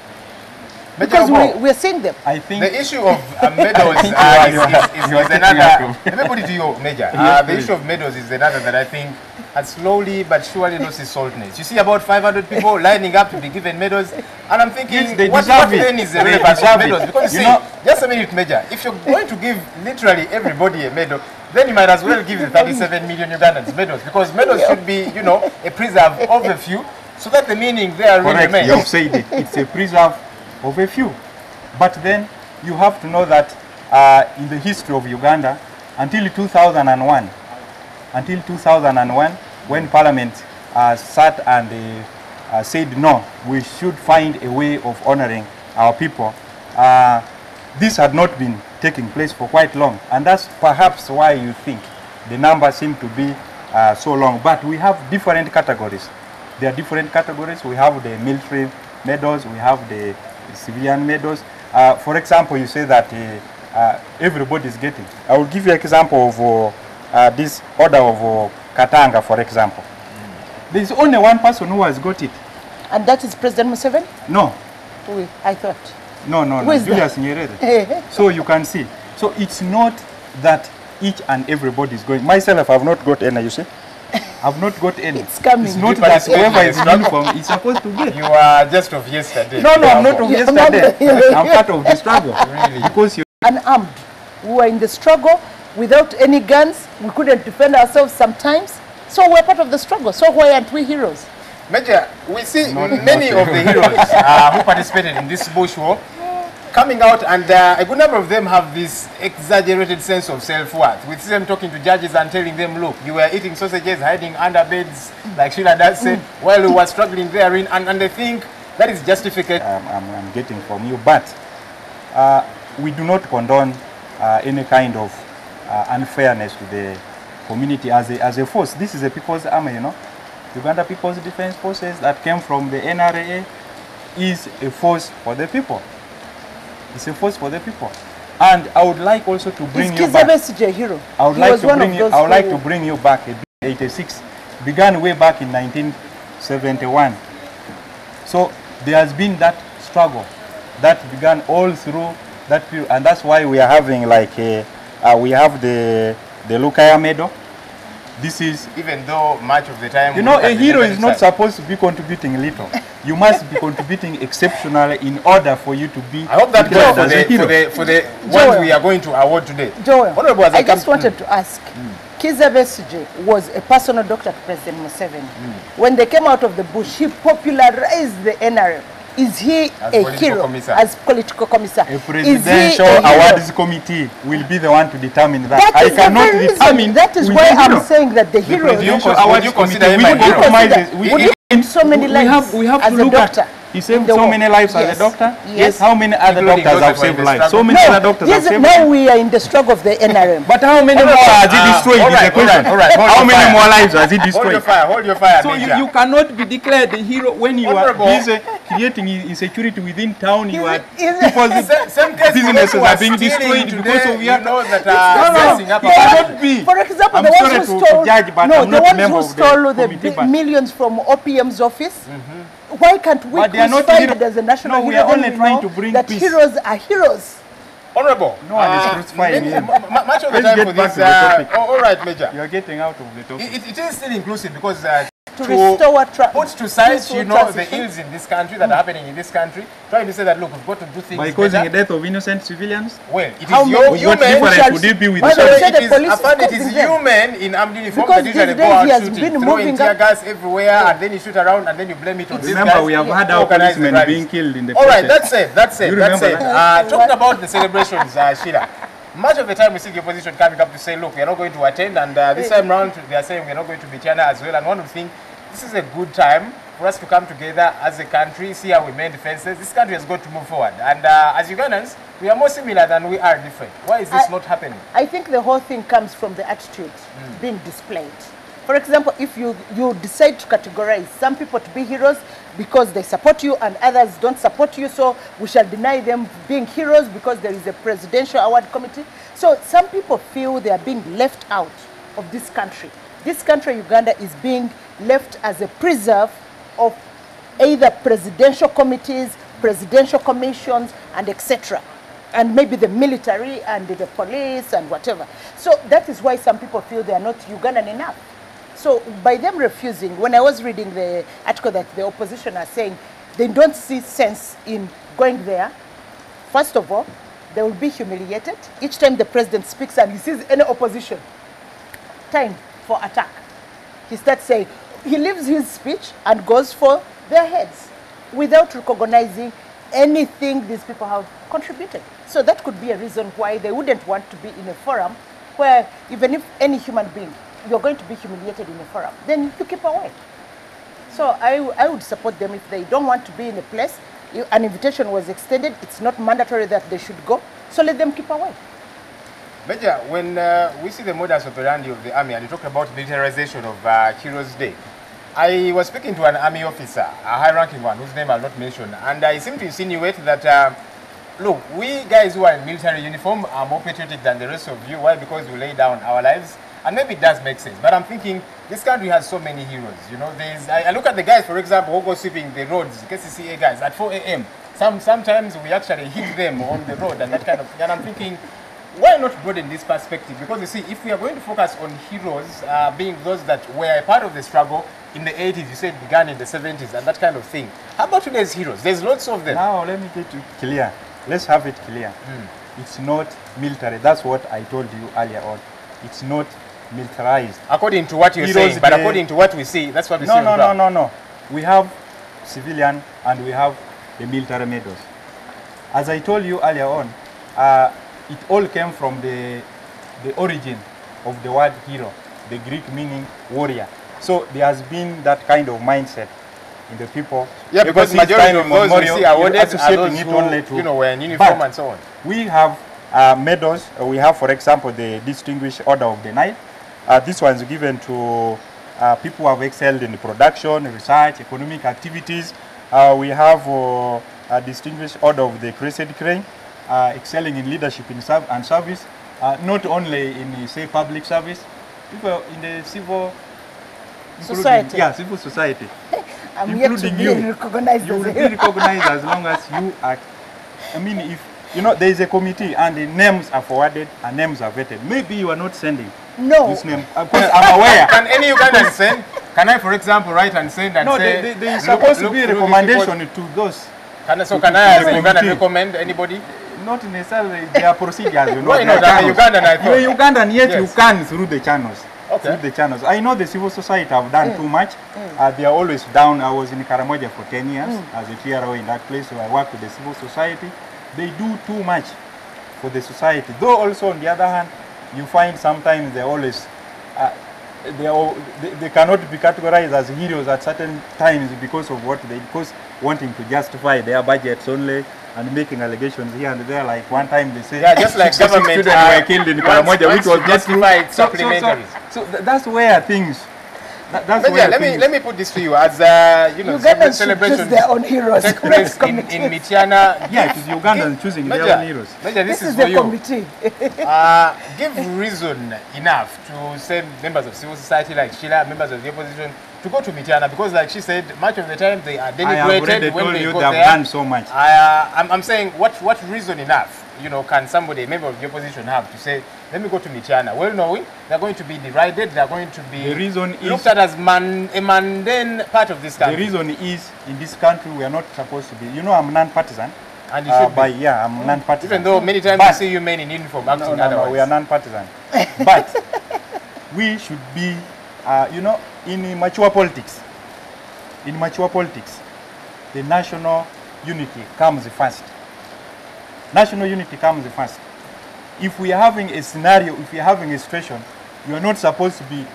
Because we are seeing them. I think the issue of medals is another. Let me put it to you, Major. The issue of medals is another that I think has slowly but surely lost its saltness. You see about 500 people lining up to be given medals, and I'm thinking, yes, what then is the relevance of medals? Because you see, just a minute, Major, if you're going to give literally everybody a medal, then you might as well give the 37 million Ugandans medals, because medals should be, you know, a preserve of a few, so that the meaning there really remains. You've said it. It's a preserve of a few. But then you have to know that in the history of Uganda, until 2001, when Parliament sat and said, no, we should find a way of honoring our people, this had not been taking place for quite long. And that's perhaps why you think the numbers seem to be so long. But we have different categories. There are different categories. We have the military medals, we have the civilian medals. For example, you say that everybody is getting. I will give you an example of this order of Katanga, for example. There is only one person who has got it. And that is President Museveni? No. I thought. No, Julius Nyerere. So you can see. So it's not that each and everybody is going. Myself, I have not got any, you see. I've not got any. It's coming. It's not that whoever is in uniform is supposed to get. You are just of yesterday. No, I'm not of yesterday. I'm part of the struggle. Really? Because you're unarmed. We were in the struggle without any guns. We couldn't defend ourselves sometimes. So we're part of the struggle. So why aren't we heroes? Major, we see many of the heroes who participated in this bush war. coming out, and a good number of them have this exaggerated sense of self-worth. We see them talking to judges and telling them, look, you were eating sausages, hiding under beds, like Sheila does say, while we were struggling therein, and they think that is justified. I'm getting from you, but we do not condone any kind of unfairness to the community as a force. This is a people's army, you know. Uganda People's Defense Forces that came from the NRA is a force for the people. It's a force for the people. And I would like also to bring you back. Is hero? I would like to bring you back. 86 began way back in 1971. So there has been that struggle that began all through that period, and that's why we are having like we have the Lukaya medal. This is, even though much of the time, you know, a hero is not supposed to be contributing little. You must be contributing exceptionally in order for you to be. I hope that goes for the one we are going to award today. Joel, I just wanted to ask. Kizza Besigye was a personal doctor to President Museveni. When they came out of the bush, he popularized the NRM. Is he a hero as political commissar? A presidential awards committee will be the one to determine that. I cannot determine. That is why I'm saying that the hero. Would you consider him a hero? So many lives we have as to look a doctor. He saved so many lives as a doctor. Yes. How many other doctors have saved lives? So many other doctors have saved lives. Now we are in the struggle of the NRM. But how many more has he destroyed? Is the question. How many more lives has he destroyed? Hold your fire. So you cannot be declared the hero when you are busy creating insecurity within town. You are people's businesses are being destroyed because of your. cannot be. For example, the ones who stole the ones who stole the millions from OPM's office. Why can't we crucify it as a national hero? We are only trying to bring that peace. Heroes are heroes. Honorable, no one is crucifying him. Much of the time for this, all right, Major. You are getting out of the topic. It is still inclusive because to restore put to side, you know, the ills in this country that are happening in this country, trying to say that, look, we've got to do things by causing the death of innocent civilians? Well, it is your human. Would it be with it is human in armed uniform that usually go out shooting, throwing tear gas everywhere, and then you shoot around, and then you blame it on this guy. Remember, we have had our policemen being killed in the process. All right, that's it. Talking about the celebrations, Sheila. Much of the time we see the opposition coming up to say, look, we are not going to attend, and this time round they are saying we are not going to be Tiana as well. And one would think this is a good time for us to come together as a country, see how we mend fences. This country has got to move forward. And as Ugandans, we are more similar than we are different. Why is this not happening? I think the whole thing comes from the attitude being displayed. For example, if you decide to categorize some people to be heroes because they support you and others don't support you, so we shall deny them being heroes because there is a presidential award committee. So some people feel they are being left out of this country. This country, Uganda, is being left as a preserve of either presidential committees, presidential commissions, and etc. And maybe the military and the police and whatever. So that is why some people feel they are not Ugandan enough. So by them refusing, when I was reading the article that the opposition are saying, they don't see sense in going there. First of all, they will be humiliated. Each time the president speaks and he sees any opposition, time for attack. He starts saying, he leaves his speech and goes for their heads without recognizing anything these people have contributed. So that could be a reason why they wouldn't want to be in a forum where even if any human being, you're going to be humiliated in a forum, then you keep away. So I would support them if they don't want to be in a place. An invitation was extended. It's not mandatory that they should go. So let them keep away. Major, when we see the modus operandi of the army and you talk about militarization of Heroes Day, I was speaking to an army officer, a high-ranking one, whose name I'll not mention, and I seem to insinuate that, look, we guys who are in military uniform are more patriotic than the rest of you. Why? Because we lay down our lives. And maybe it does make sense, but I'm thinking this country has so many heroes. You know, I look at the guys, for example, who go sweeping the roads, KCCA guys, at 4 a.m. Sometimes we actually hit them on the road and that kind of thing. And I'm thinking, why not broaden this perspective? Because you see, if we are going to focus on heroes being those that were a part of the struggle in the 80s, you said began in the 70s and that kind of thing. How about today's heroes? There's lots of them. Now, let me get it clear. Let's have it clear. It's not military. That's what I told you earlier on. It's not militarized. According to what you're saying, but according to what we see, that's what we see. No. We have civilian and we have the military medals. As I told you earlier on, it all came from the origin of the word hero, the Greek meaning warrior. So there has been that kind of mindset in the people. Yeah, because majority of those we see awarded are those who, only to, you know, were in uniform and so on. We have medals. We have, for example, the Distinguished Order of the Nile. This one is given to people who have excelled in production, research, economic activities. We have a Distinguished Order of the Crescent Crane, excelling in leadership and service, not only in, say, public service, people in the civil society. Yeah, civil society. I'm yet to be recognized. You will be recognized as long as you are. I mean, if you know, there is a committee and the names are forwarded and names are vetted. Maybe you are not sending. No. This name. Because I'm aware. Can any Ugandan send? Can I, for example, write and send and say? No, there is supposed to be a recommendation to those. Can I, as a Ugandan, recommend anybody? Not necessarily. There are procedures. You know. Why not? I'm a Ugandan, I thought. You're Ugandan, yet yes. you can through the channels. Okay. Through the channels. I know the civil society have done too much. They are always down. I was in Karamoja for 10 years as a TRO in that place, so I work with the civil society. They do too much for the society. Though also on the other hand, you find sometimes they always they cannot be categorized as heroes at certain times because of what they wanting to justify their budgets only and making allegations here and there. Like one time they say, yeah, just like government students were killed in Karamoja, which was justified supplementaries. So that's where things. Let me put this to you as you know, celebrations their own heroes. Take place in Mityana. Yeah, it is Ugandans choosing their own heroes. Major, this is the for you. Committee. Give reason enough to say members of civil society like Sheila, members of the opposition, to go to Mityana, because like she said, much of the time they are denigrated when they go there. They have done so much. I'm saying what reason enough, you know, can somebody, a member of the opposition, have to say, let me go to Mityana, well knowing they're going to be derided, they're going to be looked at as a mundane part of this country. The reason is, in this country we are not supposed to be, you know, I'm non-partisan. And you should be. Yeah, I'm non-partisan. Even though many times I see you men in uniform acting otherwise. No, we are non-partisan. But we should be, you know, in mature politics. In mature politics, the national unity comes first. National unity comes first. If we are having a scenario, if we are having a situation, you are not supposed to be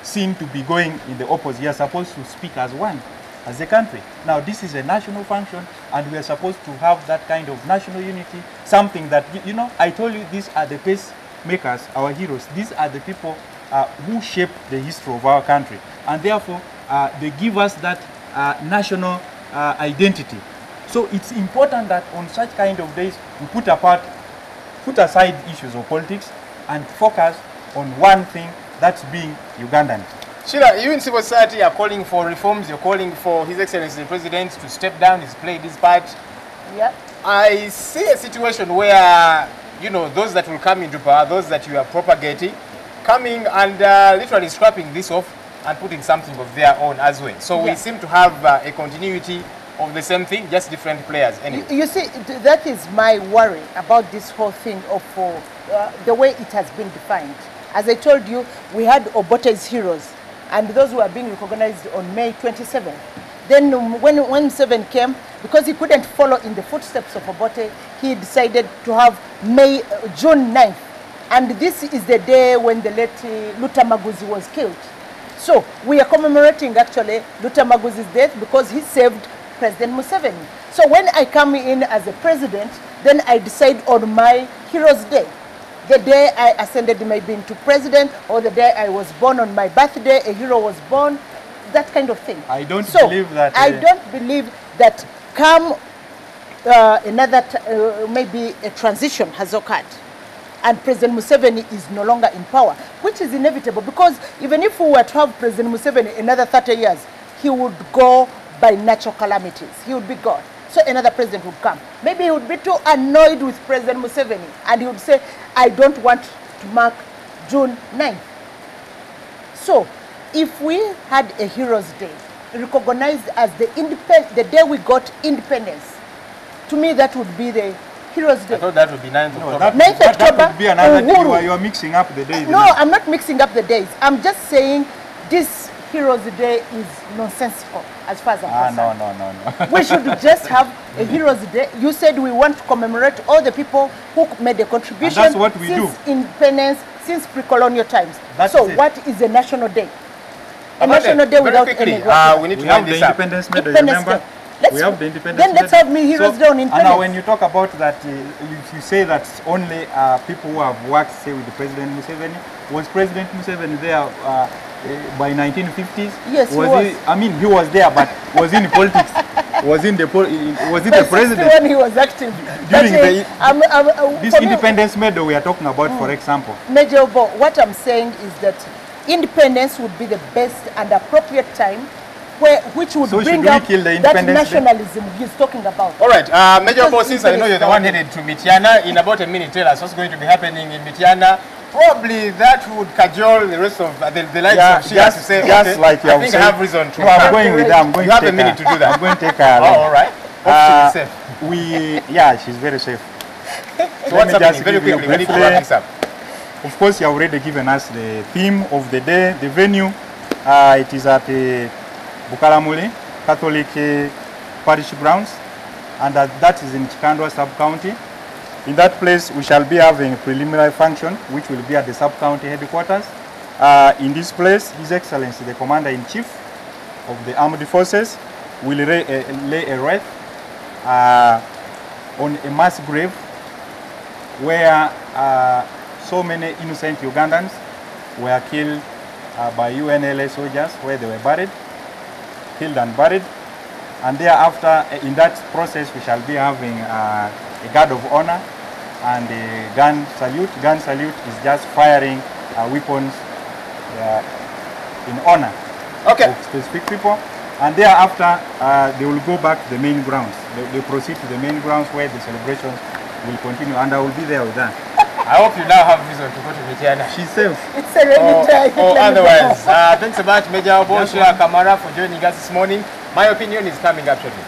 seen to be going in the opposite. You are supposed to speak as one, as a country. Now, this is a national function, and we are supposed to have that kind of national unity, something that, you know, I told you, these are the pacemakers, our heroes. These are the people who shape the history of our country. And therefore, they give us that national identity. So it's important that on such kind of days, we put aside issues of politics and focus on one thing, that's being Ugandan. Sheila, you in civil society are calling for reforms, you're calling for His Excellency the President to step down, he's played his part. Yeah. I see a situation where, you know, those that will come into power, those that you are propagating, coming and literally scrapping this off and putting something of their own as well. So we seem to have a continuity of the same thing, just different players anyway. You see, that is my worry about this whole thing of the way it has been defined. As I told you, we had Obote's heroes, and those who are being recognized on May 27th. Then when 7 came, because he couldn't follow in the footsteps of Obote, he decided to have June 9th. And this is the day when the late Lutamaguzi was killed. So we are commemorating actually Lutamaguzi's death because he saved President Museveni. So when I come in as a president, then I decide on my Heroes Day. The day I ascended maybe into president, or the day I was born on my birthday, a hero was born, that kind of thing. I don't believe that. I don't believe that come maybe a transition has occurred and President Museveni is no longer in power, which is inevitable, because even if we were to have President Museveni another 30 years, he would go by natural calamities. He would be gone. So another president would come. Maybe he would be too annoyed with President Museveni and he would say, I don't want to mark June 9th. So if we had a Heroes Day, recognized as the day we got independence, to me that would be the Heroes Day. I thought that would be 9th October. 9th October. That would be another day. You are mixing up the days. No, I'm not mixing up the days. I'm just saying this Heroes Day is nonsensical as far as I'm concerned. No. We should just have a Heroes Day. You said we want to commemorate all the people who made a contribution and that's what we since do. Independence, since pre-colonial times. That's so it. what is a national day? A national day without any... we need to have the Independence Medal, remember? We have the Independence Then let's have me Heroes Day on Independence. And now when you talk about that, you say that only people who have worked, say, with the President Museveni. Was President Museveni there by 1950s? Yes, was he? I mean, he was there, but was he in politics? Was he the president? When he was active. During this Independence Medal we are talking about, for example. Major Obo, what I'm saying is that independence would be the best and appropriate time which would bring up that nationalism he's talking about. All right, Major Obo, since I know you're the one headed to Mityana, in about a minute, tell us what's going to be happening in Mityana. Probably that would cajole the rest of the likes of Shia to say, just okay, like you I think I have reason to. I'm going with them. You have a minute to do that. I'm going to take her. Oh, all right. Hope she's safe. She's very safe. So what's happening? Very quickly, we need to wrap this up. Of course, you have already given us the theme of the day, the venue. It is at Bukaramuli Catholic Parish Grounds, and that is in Chikandwa Sub-County. In that place, we shall be having a preliminary function, which will be at the Sub-County headquarters. In this place, His Excellency, the Commander-in-Chief of the Armed Forces, will lay a wreath on a mass grave where so many innocent Ugandans were killed by UNLA soldiers, where they were killed and buried. And thereafter, in that process, we shall be having a guard of honor and a gun salute. Gun salute is just firing weapons in honor of specific people. And thereafter, they will go back to the main grounds. They proceed to the main grounds where the celebrations will continue, and I will be there with them. I hope you now have reason to go to Mityana. She's safe. It's a rainy day. Or otherwise. Thanks so much, Major Obo Shila Kamara, for joining us this morning. My opinion is coming up shortly.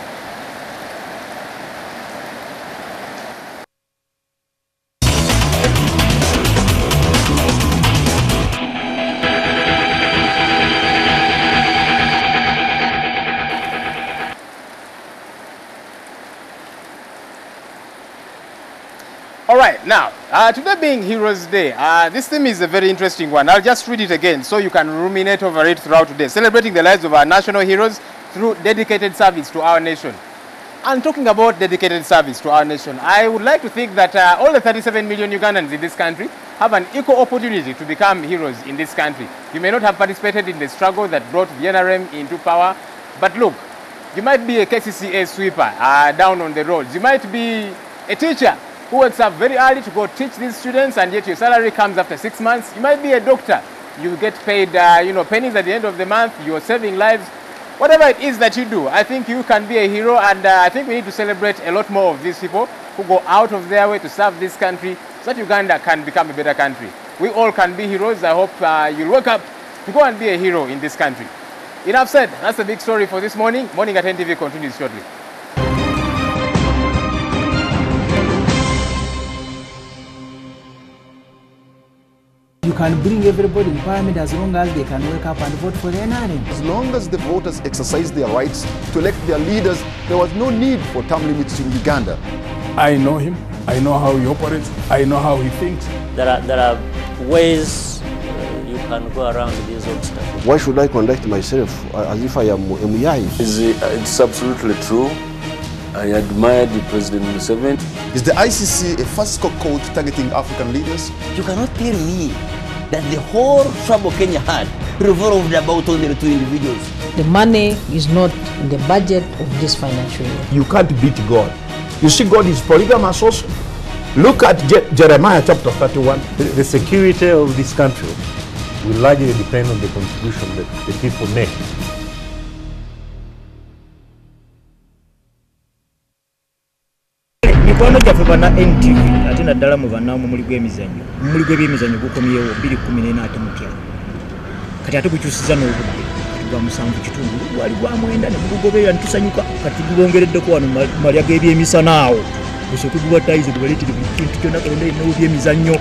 All right, now, today being Heroes Day, this theme is a very interesting one. I'll just read it again so you can ruminate over it throughout today. Celebrating the lives of our national heroes through dedicated service to our nation. And talking about dedicated service to our nation, I would like to think that all the 37 million Ugandans in this country have an equal opportunity to become heroes in this country. You may not have participated in the struggle that brought the NRM into power, but look, you might be a KCCA sweeper down on the roads. You might be a teacher who wakes up very early to go teach these students, and yet your salary comes after 6 months. You might be a doctor. You get paid, pennies at the end of the month. You're saving lives. Whatever it is that you do, I think you can be a hero, and I think we need to celebrate a lot more of these people who go out of their way to serve this country so that Uganda can become a better country. We all can be heroes. I hope you'll wake up to go and be a hero in this country. Enough said. That's a big story for this morning. Morning at NTV continues shortly. You can bring everybody in parliament as long as they can wake up and vote for the NRM. As long as the voters exercise their rights to elect their leaders, there was no need for term limits in Uganda. I know him. I know how he operates. I know how he thinks. There are ways you can go around these obstacles. Why should I conduct myself as if I am a Muyai? It's absolutely true. I admired President Museveni. Is the ICC a first code targeting African leaders? You cannot tell me that the whole trouble Kenya had revolved about only 2 individuals. The money is not in the budget of this financial year. You can't beat God. You see, God is polygamous also. Look at Jeremiah chapter 31. The security of this country will largely depend on the contribution that the people make. Mikwano gyaffe bana NTV ate naddala mu bannaamu muli gw'emizannyo muli gw'ebyemizannyo gukomyewo 2014 ate mutya kati ate gukyusiza n'obudde kati gwa 7 gwali gwa 9 ne gugoberera ntusanyuka kati gulongereddeko wano malya g'ebyemisana awo gusooke gubatayize gubaleetire buli kintu kyonna kalonda erinawo byemizannyo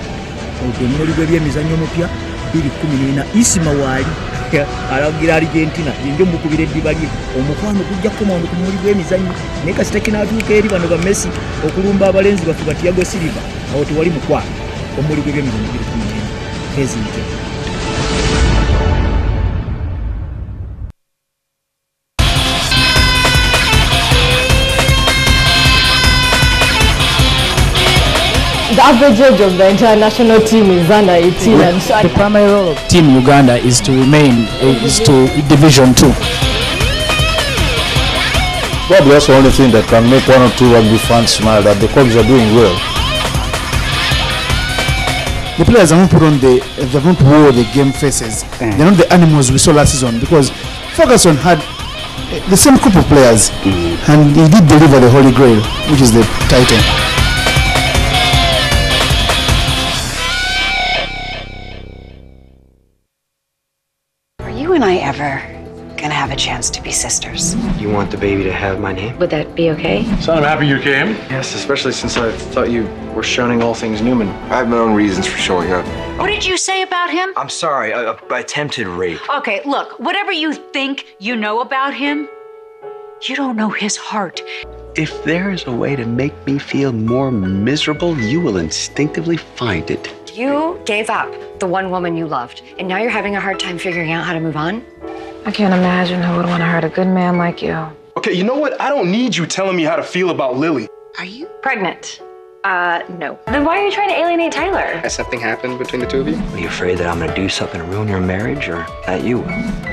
ogwo muli gw'ebyemizannyo mupya 2014 isima waali alagira Argentina yenjo mukubire eddiba lye omukwano gujja kukoma ku muli gw'emizannyo naye kasita kinatuuka eri bano ba Messi okulumba abalenzi baffe ba Thiago Silva awo tewali mukwano omuli gw'emizannyo biri ku muli kezinte. The average age of the international team is under 18. Yeah. The primary role of Team Uganda is to remain Division 2. Probably that's the only thing that can make one or two rugby fans smile, that the clubs are doing well. The players haven't put on they haven't wore the game faces. They're not the animals we saw last season, because Ferguson had the same group of players and he did deliver the Holy Grail, which is the title. You and I ever gonna have a chance to be sisters? You want the baby to have my name? Would that be okay? Son, I'm happy you came. Yes, especially since I thought you were shunning all things Newman. I have my own reasons for showing up. What did you say about him? I'm sorry, attempted rape. Okay, look, whatever you think you know about him, you don't know his heart. If there is a way to make me feel more miserable, you will instinctively find it. You gave up the one woman you loved, and now you're having a hard time figuring out how to move on? I can't imagine who would want to hurt a good man like you. Okay, you know what? I don't need you telling me how to feel about Lily. Are you pregnant? No. Then why are you trying to alienate Tyler? Has something happened between the two of you? Are you afraid that I'm going to do something to ruin your marriage, or that you will?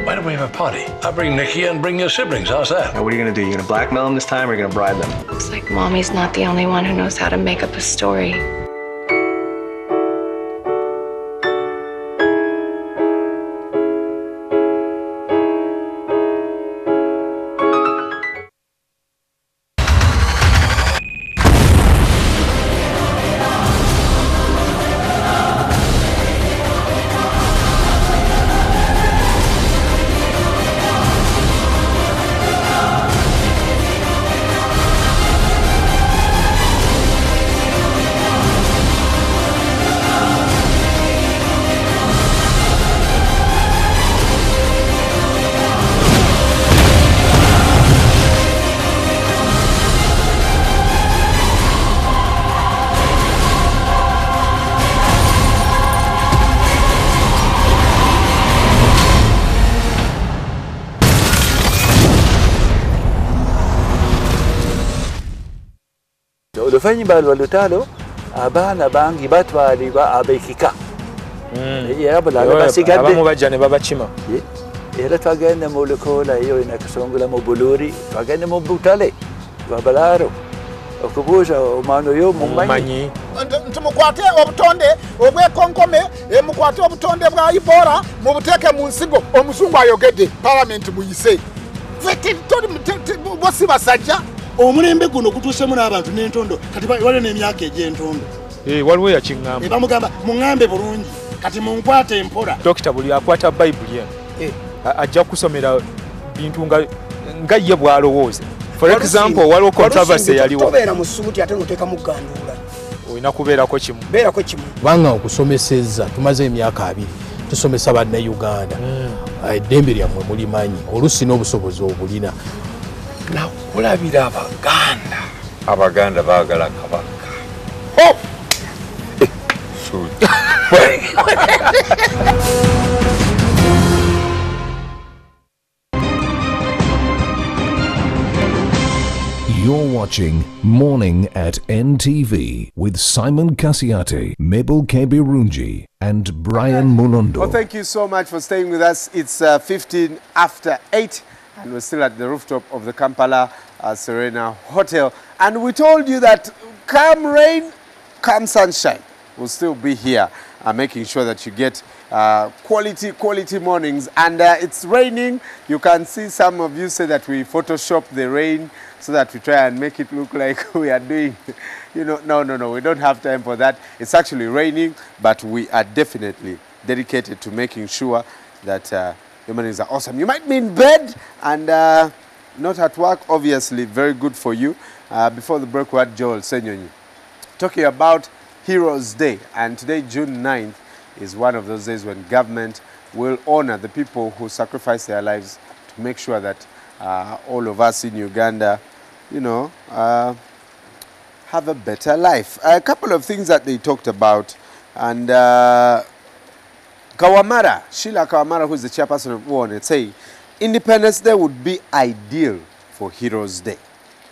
Why don't we have a party? I'll bring Nikki and bring your siblings. How's that? Now, what are you going to do? You going to blackmail them this time, or are you going to bribe them? Looks like Mommy's not the only one who knows how to make up a story. Oluvannyuma lwa lutalo abaana bangi batwalibwa abekika era bulala basigadde abamu bajja ne babakima era twagenda mu Lukola eyo nakasongola mu Buluri twagenda mu Butale babalaaro okubuuza omwana oyo mumanyi nti mukwate obutonde obwekonkome mukwate obutonde bwa Ebola mubuteeke mu nsigo omuzungu ayogedde palamenti muyise bosi basajja omulembe guno gutuusemu n'abantu n'entondo kati waliwo n'emyaka egy'entondo waliwo yakiŋŋamba bamugamba muŋŋambe bulungi kati munkwate empola dokita buli akwata bayibuli ajja kusomera bintu nga ye bw'alowooza. For example, waliwo controversy yaliwo tobeera mu ssuuti ate n'oteeka mu gganduula olina kubeerako kimu kubanga okusomesezza tumaze emyaka 2 tusomesa bannayuganda eddembe lyammwe mulimanyi oluusi n'obusobozi obulina nakulabira abaganda baagala kabaka You're watching Morning at NTV with Simon Kasiate, Mabel Kebirunji and Brian Mulondo. Well, thank you so much for staying with us. It's 15 after 8 and we're still at the rooftop of the Kampala Serena Hotel. And we told you that come rain, come sunshine, we'll still be here making sure that you get quality mornings. And it's raining. You can see some of you say that we Photoshop the rain so that we try and make it look like we are doing, you know, no, we don't have time for that. It's actually raining, but we are definitely dedicated to making sure that your mornings are awesome. You might be in bed and not at work, obviously, very good for you. Before the break, we had Joel Senyonyi talking about Heroes Day, and today, June 9th, is one of those days when government will honor the people who sacrifice their lives to make sure that all of us in Uganda, you know, have a better life. A couple of things that they talked about, and Kawamara, Sheila Kawamara, who is the chairperson of ONE, say Independence Day would be ideal for Heroes Day.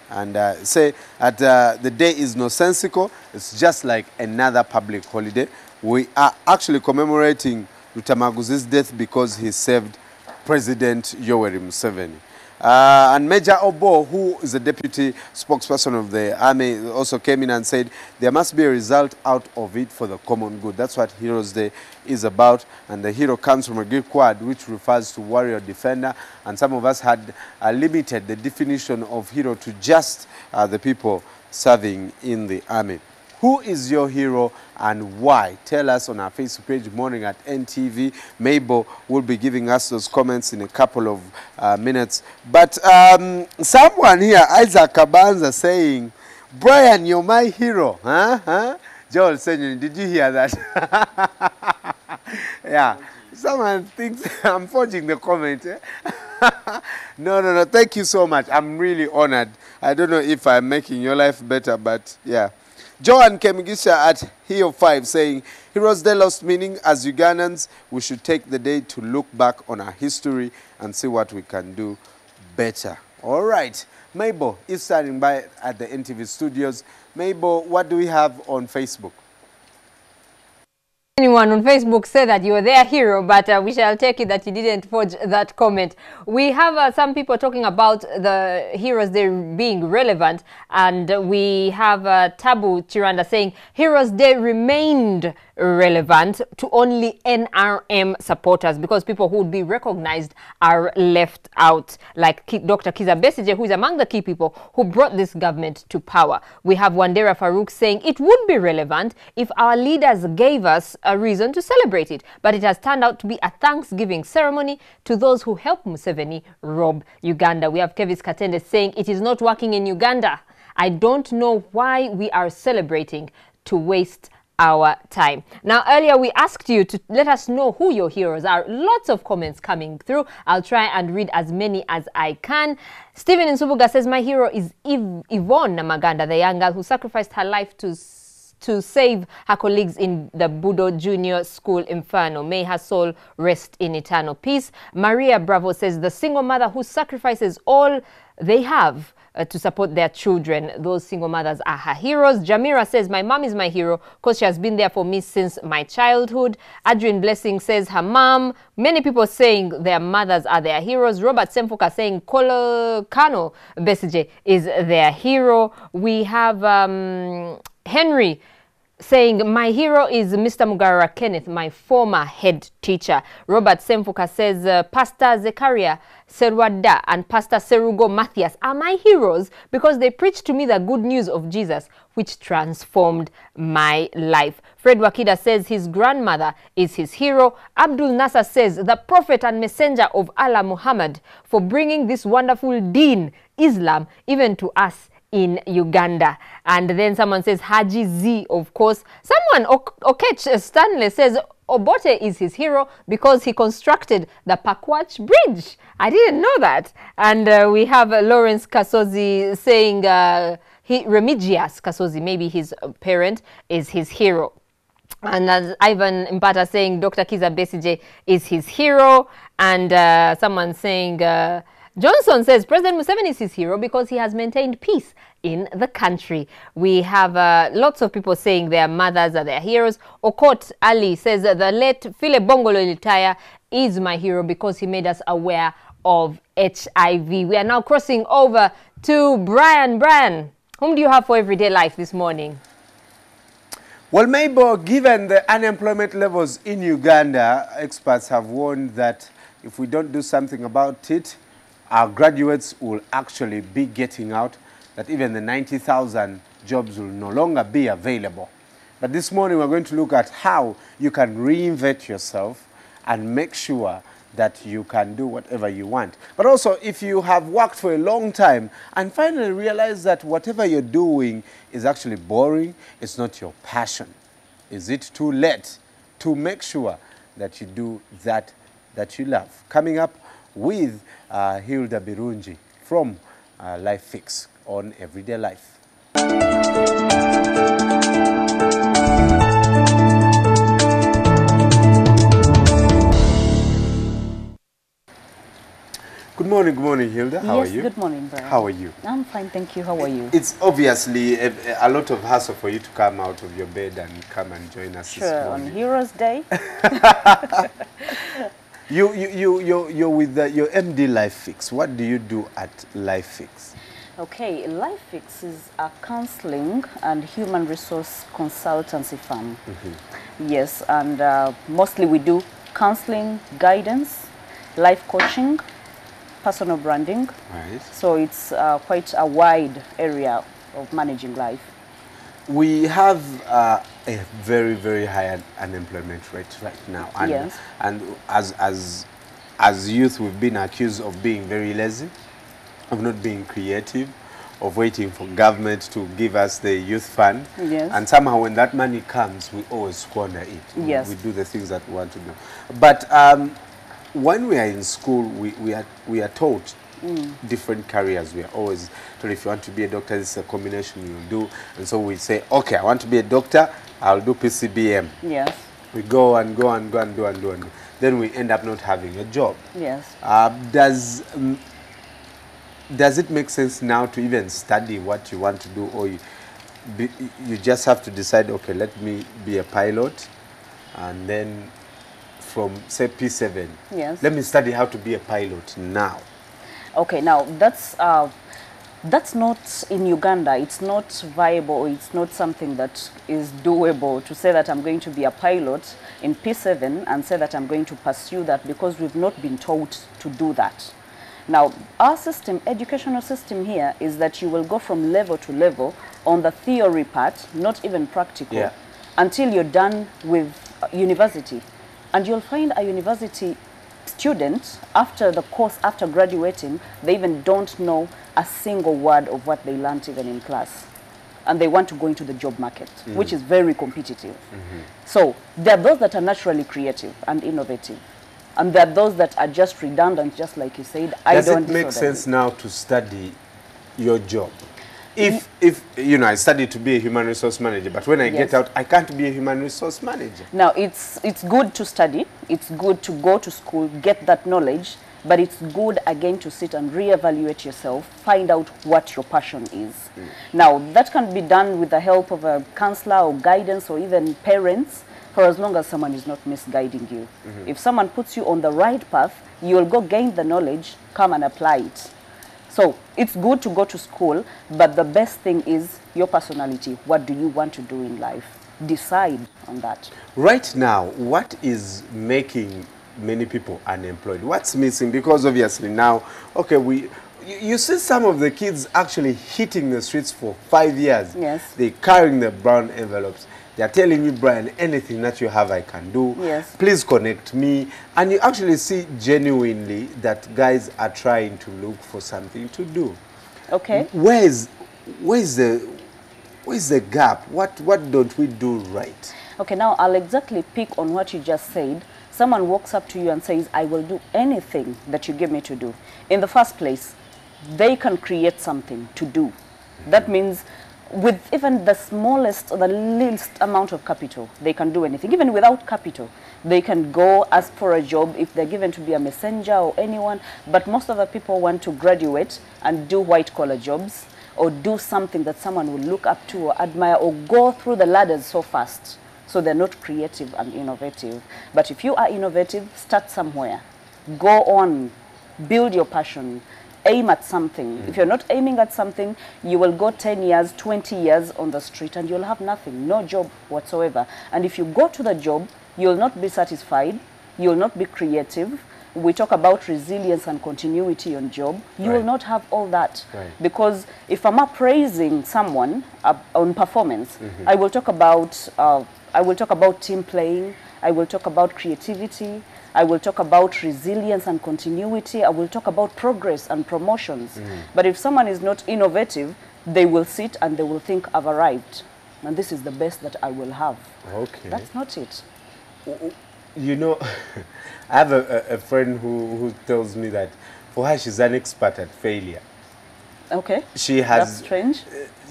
And say that the day is nonsensical, it's just like another public holiday. We are actually commemorating Rutamaguzi's death because he saved President Yoweri Museveni. And Major Obo, who is the deputy spokesperson of the army, also came in and said there must be a result out of it for the common good. That's what Heroes Day is about. And the hero comes from a Greek word which refers to warrior defender. And some of us had limited the definition of hero to just the people serving in the army. Who is your hero and why? Tell us on our Facebook page, Morning at NTV. Mabel will be giving us those comments in a couple of minutes. But someone here, Isaac Kabanza, saying, Brian, you're my hero. Huh? Joel Senyon, did you hear that? Yeah. Someone thinks I'm forging the comment. Eh? No. Thank you so much. I'm really honored. I don't know if I'm making your life better, but yeah. Joan Kemigisha at Heo 5 saying, Heroes Day lost meaning. As Ugandans, we should take the day to look back on our history and see what we can do better. All right. Mabel is standing by at the NTV studios. Mabel, what do we have on Facebook? Anyone on Facebook said that you were their hero, but we shall take it that you didn't forge that comment. We have some people talking about the Heroes Day being relevant, and we have Tabu Chiranda saying Heroes Day remained relevant to only NRM supporters because people who would be recognized are left out, like Dr. Kiza Besije, who is among the key people who brought this government to power. We have Wandera Farouk saying it would be relevant if our leaders gave us a reason to celebrate it, but it has turned out to be a Thanksgiving ceremony to those who helped Museveni rob Uganda. We have Kevis Katende saying it is not working in Uganda. I don't know why we are celebrating to waste our time. Now, earlier we asked you to let us know who your heroes are. Lots of comments coming through. I'll try and read as many as I can. Stephen Nsubuga says, my hero is Yvonne Namaganda, the young girl who sacrificed her life to save her colleagues in the Budo Junior School Inferno. May her soul rest in eternal peace. Maria Bravo says, the single mother who sacrifices all they have to support their children. Those single mothers are her heroes. Jamira says, my mom is my hero because she has been there for me since my childhood. Adrian Blessing says her mom. Many people saying their mothers are their heroes. Robert Semfuka saying Kano Besije is their hero. We have Henry saying, my hero is Mr. Mugara Kenneth, my former head teacher. Robert Semfuka says, Pastor Zekaria Serwada and Pastor Serugo Matthias are my heroes because they preached to me the good news of Jesus, which transformed my life. Fred Wakida says his grandmother is his hero. Abdul Nasser says, the prophet and messenger of Allah Muhammad, for bringing this wonderful deen, Islam, even to us in Uganda. And then someone says Haji Z, of course. Someone, Okech Stanley, says Obote is his hero because he constructed the Pakwach Bridge. I didn't know that. And we have Lawrence Kasozi saying Remigius Kasozi, maybe his parent, is his hero. And as Ivan Mbata saying Dr. Kiza Besije is his hero. And someone saying Johnson says President Museveni is his hero because he has maintained peace in the country. We have lots of people saying their mothers are their heroes. Okot Ali says the late Philip Bongolo Litaya is my hero because he made us aware of HIV. We are now crossing over to Brian. Brian, whom do you have for everyday life this morning? Well, Mabel, given the unemployment levels in Uganda, experts have warned that if we don't do something about it, our graduates will actually be getting out, that even the 90,000 jobs will no longer be available. But this morning we're going to look at how you can reinvent yourself and make sure that you can do whatever you want. But also, if you have worked for a long time and finally realize that whatever you're doing is actually boring, it's not your passion, is it too late to make sure that you do that that you love. Coming up with Hilda Birungi from Life Fix on Everyday Life. Good morning, Hilda. How are you? Yes, good morning, Brian. How are you? I'm fine, thank you. How are you? It's obviously a lot of hassle for you to come out of your bed and come and join us this morning. On Heroes Day. You're with your MD Life Fix. What do you do at Life Fix? Okay, Life Fix is a counseling and human resource consultancy firm. Yes, and mostly we do counseling, guidance, life coaching, personal branding. Right. So it's quite a wide area of managing life. We have a very, very high unemployment rate right now. And, yes. And as youth, we've been accused of being very lazy, of not being creative, of waiting for government to give us the youth fund. Yes. And somehow when that money comes, we always squander it. Yes. We do the things that we want to do. But when we are in school, we are taught different careers. We are always told if you want to be a doctor, this is a combination you'll do. And so we say, okay, I want to be a doctor, I'll do PCBM. Yes. We go and go and go and do and do and do. Then we end up not having a job. Yes. Does it make sense now to even study what you want to do, or you just have to decide, okay, let me be a pilot, and then from, say, P7, yes, let me study how to be a pilot now? Okay, now that's not in Uganda. It's not viable. It's not something that is doable to say that I'm going to be a pilot in P7 and say that I'm going to pursue that, because we've not been taught to do that. Now, our system, educational system here, is that you will go from level to level on the theory part, not even practical, yeah, until you're done with university. And you'll find a university student, after the course, after graduating, they even don't know a single word of what they learned even in class. And they want to go into the job market, which is very competitive. So there are those that are naturally creative and innovative. And there are those that are just redundant, just like you said. Does it make sense now to study your job? If you know, I studied to be a human resource manager, but when I yes, get out, I can't be a human resource manager. Now, it's good to study. It's good to go to school, get that knowledge. But it's good, again, to sit and reevaluate yourself, find out what your passion is. Now, that can be done with the help of a counselor or guidance or even parents, for as long as someone is not misguiding you. If someone puts you on the right path, you will go gain the knowledge, come and apply it. So it's good to go to school, but the best thing is your personality. What do you want to do in life? Decide on that. Right now, what is making many people unemployed? What's missing? Because obviously now, okay, you see some of the kids actually hitting the streets for 5 years. Yes. They're carrying the brown envelopes. They're telling you, Brian, anything that you have, I can do. Yes. Please connect me. And you actually see genuinely that guys are trying to look for something to do. Okay. Where's the gap? What don't we do right? Okay, now I'll exactly pick on what you just said. Someone walks up to you and says, I will do anything that you give me to do. In the first place, they can create something to do. That means with even the smallest or the least amount of capital, they can do anything. Even without capital, they can go ask for a job if they're given to be a messenger or anyone. But most of the people want to graduate and do white-collar jobs or do something that someone will look up to or admire or go through the ladders so fast. So they're not creative and innovative. But if you are innovative, start somewhere. Go on, build your passion. Aim at something. If you're not aiming at something, you will go 10 years, 20 years on the street and you'll have nothing, no job whatsoever. And if you go to the job, you'll not be satisfied, you'll not be creative. We talk about resilience and continuity on job. You will not have all that. Because if I'm appraising someone on performance, I will talk about team playing, I will talk about creativity, I will talk about resilience and continuity. I will talk about progress and promotions. But if someone is not innovative, they will sit and they will think, I've arrived. And this is the best that I will have. Okay. That's not it. You know, I have a friend who tells me that for her, she's an expert at failure. Okay. That's strange.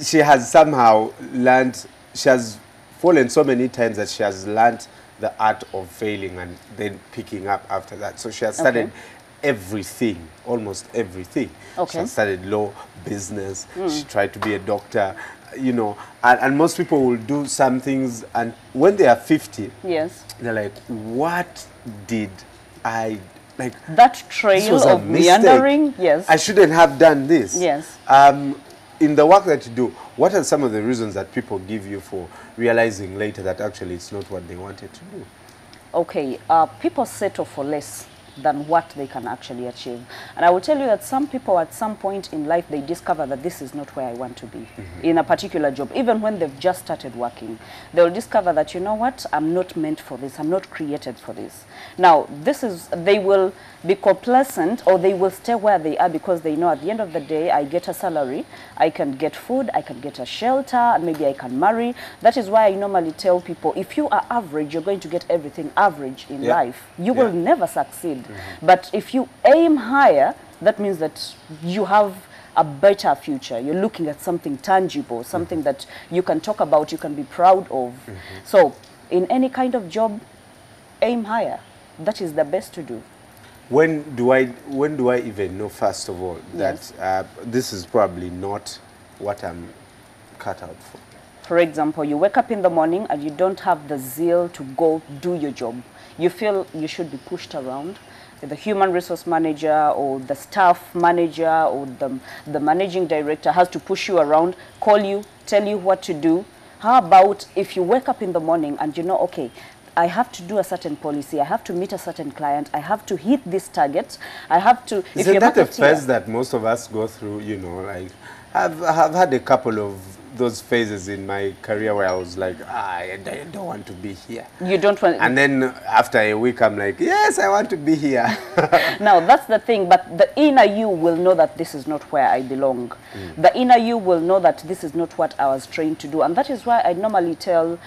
She has somehow learned, she has fallen so many times that she has learned the art of failing and then picking up after that. So she has started everything, almost everything. Okay. She has started law, business, she tried to be a doctor, you know, and most people will do some things, and when they are 50, yes, they're like, what did I, like, that trail of meandering, yes. I shouldn't have done this. Yes. In the work that you do, what are some of the reasons that people give you for realizing later that actually it's not what they wanted to do? Okay, people settle for less than what they can actually achieve. And I will tell you that some people at some point in life, they discover that this is not where I want to be in a particular job. Even when they've just started working, they'll discover that, you know what, I'm not meant for this, I'm not created for this. Now, they will be complacent, or they will stay where they are because they know at the end of the day, I get a salary, I can get food, I can get a shelter, and maybe I can marry. That is why I normally tell people, if you are average, you're going to get everything average in life. You will never succeed. But if you aim higher, that means that you have a better future. You're looking at something tangible, something that you can talk about, you can be proud of. So in any kind of job, aim higher. That is the best to do. When do I even know, first of all, that this is probably not what I'm cut out for? For example, you wake up in the morning and you don't have the zeal to go do your job. You feel you should be pushed around. The human resource manager or the staff manager or the managing director has to push you around, call you, tell you what to do. How about if you wake up in the morning and you know, okay, I have to do a certain policy, I have to meet a certain client, I have to hit this target, I have to... Isn't that a phase that most of us go through, you know, like, I've had a couple of those phases in my career where I was like, I don't want to be here. You don't want... And then after a week, I'm like, yes, I want to be here. Now, that's the thing, but the inner you will know that this is not where I belong. The inner you will know that this is not what I was trained to do. And that is why I normally tell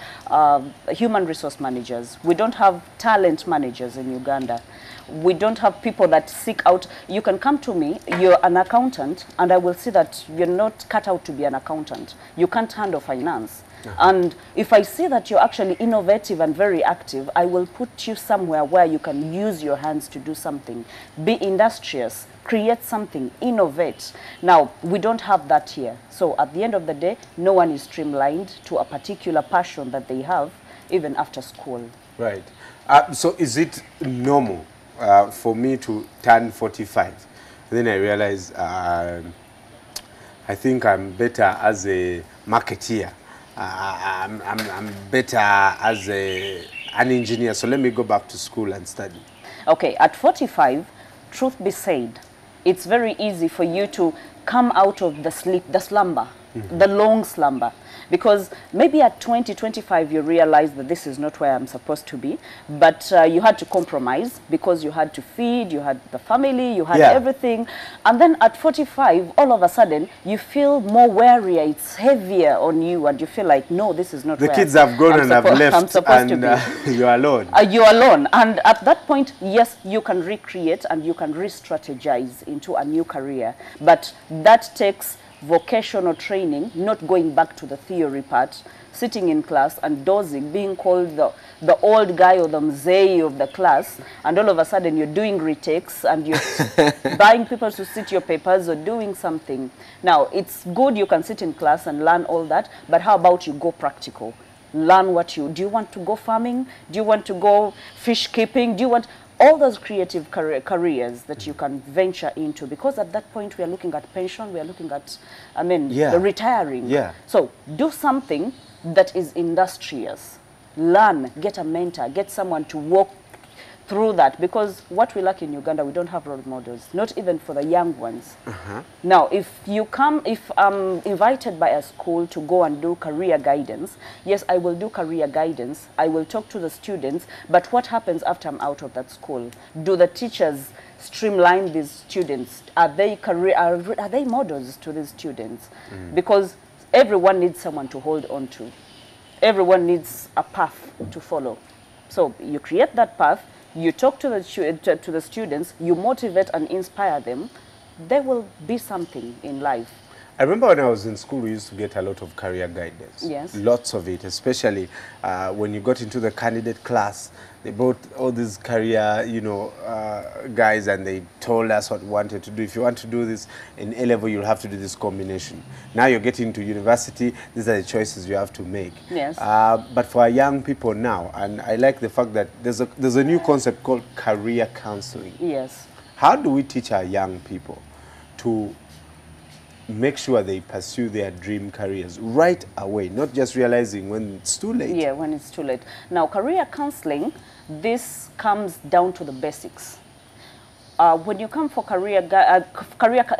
human resource managers, we don't have talent managers in Uganda. We don't have people that seek out. You can come to me, you're an accountant, and I will see that you're not cut out to be an accountant. You can't handle finance. And if I see that you're actually innovative and very active, I will put you somewhere where you can use your hands to do something. Be industrious, create something, innovate. Now, we don't have that here. So at the end of the day, no one is streamlined to a particular passion that they have, even after school. Right. So is it normal for me to turn 45? Then I realize I think I'm better as a marketeer. I'm better as an engineer, so let me go back to school and study. Okay, at 45, truth be said, it's very easy for you to come out of the sleep, the slumber, the long slumber. Because maybe at 20, 25, you realize that this is not where I'm supposed to be. But you had to compromise because you had to feed, you had the family, you had everything. And then at 45, all of a sudden, you feel more weary. It's heavier on you. And you feel like, no, this is not the where kids have gone and have left. I'm supposed to be. You're alone. You're alone. And at that point, yes, you can recreate and you can re-strategize into a new career. But that takes vocational training, not going back to the theory part, sitting in class and dozing, being called the old guy or the mzee of the class, and all of a sudden you're doing retakes and you're buying people to sit your papers or doing something. Now, it's good you can sit in class and learn all that, but how about you go practical? Learn what do you want to go farming? Do you want to go fish keeping? Do you want... all those creative careers that you can venture into, because at that point we are looking at pension, we are looking at, the retiring. So do something that is industrious. Learn, get a mentor, get someone to walk through that, because what we lack in Uganda, we don't have role models, not even for the young ones. Now, if I'm invited by a school to go and do career guidance, yes, I will do career guidance. I will talk to the students, but what happens after I'm out of that school? Do the teachers streamline these students? Are they models to these students? Because everyone needs someone to hold on to. Everyone needs a path to follow. So you create that path, you talk to the students, you motivate and inspire them, there will be something in life. I remember when I was in school, we used to get a lot of career guidance. Yes. Lots of it, especially when you got into the candidate class. They brought all these career, guys, and they told us what we wanted to do. If you want to do this in A-level, you'll have to do this combination. Now you're getting to university, these are the choices you have to make. Yes. But for our young people now, and I like the fact that there's a new concept called career counseling. Yes. How do we teach our young people to make sure they pursue their dream careers right away, not just realizing when it's too late? Yeah, when it's too late. Now, career counseling, this comes down to the basics. When you come for career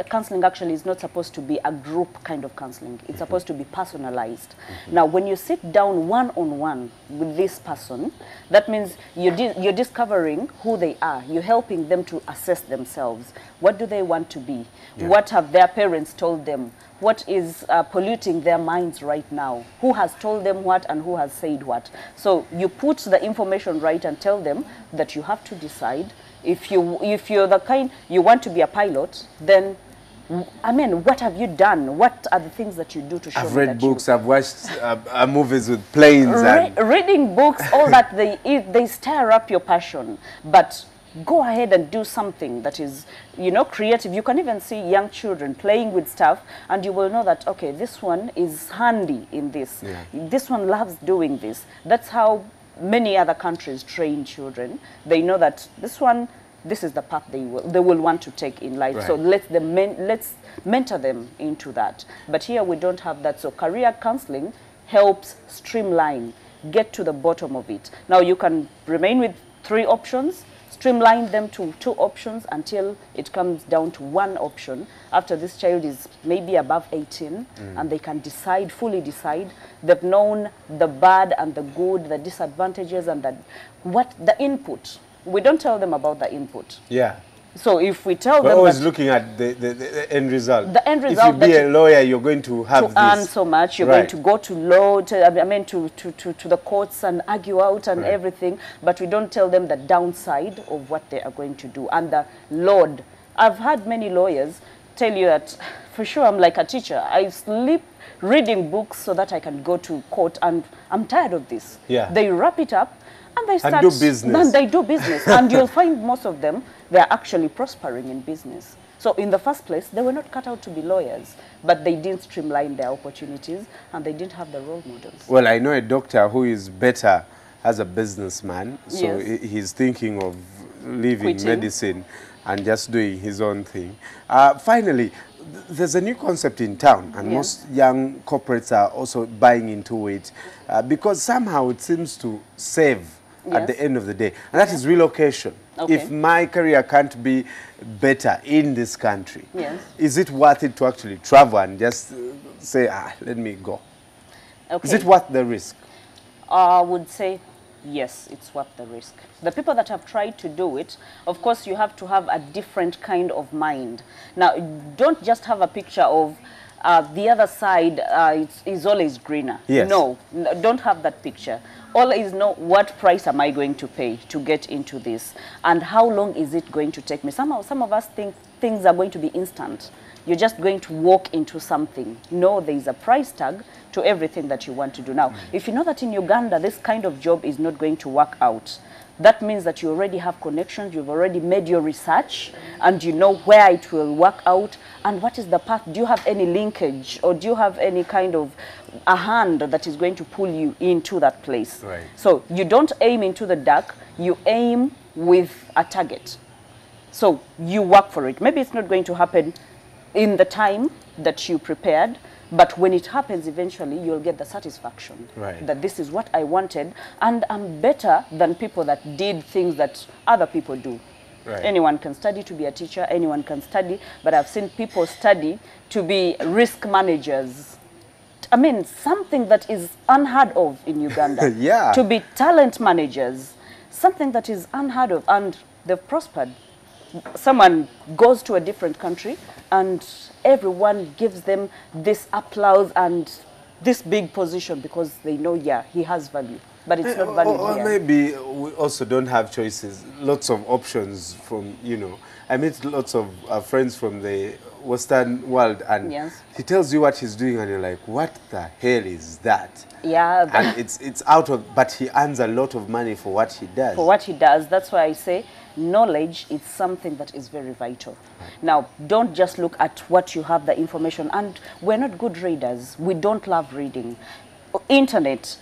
counseling, actually is not supposed to be a group kind of counseling. It's supposed to be personalized. Now, when you sit down one-on-one with this person, that means you're discovering who they are. You're helping them to assess themselves. What do they want to be? Yeah. What have their parents told them? What is polluting their minds right now? Who has told them what and who has said what? So you put the information right and tell them that you have to decide. If you're the kind, you want to be a pilot, then, I mean, what have you done? What are the things that you do to show I've read books, I've watched movies with planes. Reading books, all that, they stir up your passion. But go ahead and do something that is, creative. You can even see young children playing with stuff, and you will know that, okay, this one is handy in this. Yeah. This one loves doing this. That's how many other countries train children. They know that this is the path they will want to take in life. Right. So let's mentor them into that. But here we don't have that. So career counseling helps streamline, get to the bottom of it. Now you can remain with 3 options, streamline them to 2 options until it comes down to 1 option. After this child is maybe above 18, and they can fully decide. They've known the bad and the good, the disadvantages and the input. We don't tell them about the input. Yeah. So if we tell them, we're always looking at the end result. The end result. If you be a lawyer, you're going to have to earn so much. You're going to go to law, to the courts and argue out and everything. But we don't tell them the downside of what they are going to do and the load. I've had many lawyers tell you that, for sure, I'm like a teacher. I sleep reading books so that I can go to court, and I'm tired of this. Yeah. They wrap it up and they start. And do business. And they do business. And you'll find most of them, they're actually prospering in business. So in the first place, they were not cut out to be lawyers, but they didn't streamline their opportunities and they didn't have the role models. Well, I know a doctor who is better as a businessman, so yes. He's thinking of leaving medicine and just doing his own thing. Finally, there's a new concept in town, and most young corporates are also buying into it because somehow it seems to save at the end of the day, and that is relocation. Okay. If my career can't be better in this country, is it worth it to actually travel and just say, let me go? Okay. Is it worth the risk? I would say yes, it's worth the risk. The people that have tried to do it, of course, you have to have a different kind of mind. Now, don't just have a picture of the other side is always greener. Yes. No, don't have that picture. Always know what price am I going to pay to get into this, and how long is it going to take me. Some of us think things are going to be instant. You're just going to walk into something. No, there is a price tag to everything that you want to do. Now, if you know that in Uganda this kind of job is not going to work out, that means that you already have connections, you've already made your research, and you know where it will work out, and what is the path. Do you have any linkage, or do you have any kind of a hand that is going to pull you into that place? Right. So you don't aim into the dark, you aim with a target. So you work for it. Maybe it's not going to happen in the time that you prepared, but when it happens eventually, you'll get the satisfaction that this is what I wanted, and I'm better than people that did things that other people do. Right. Anyone can study to be a teacher, anyone can study, but I've seen people study to be risk managers. I mean, something that is unheard of in Uganda. To be talent managers, something that is unheard of, and they've prospered. Someone goes to a different country and everyone gives them this applause and this big position because they know, he has value. but it's not valued or here. Maybe we also don't have choices, lots of options from, you know, I meet lots of friends from the Western world, and he tells you what he's doing, and you're like, what the hell is that? Yeah. And it's out of, but he earns a lot of money for what he does. For what he does. That's why I say knowledge is something that is very vital. Now, don't just look at what you have, the information. And we're not good readers. We don't love reading. Internet,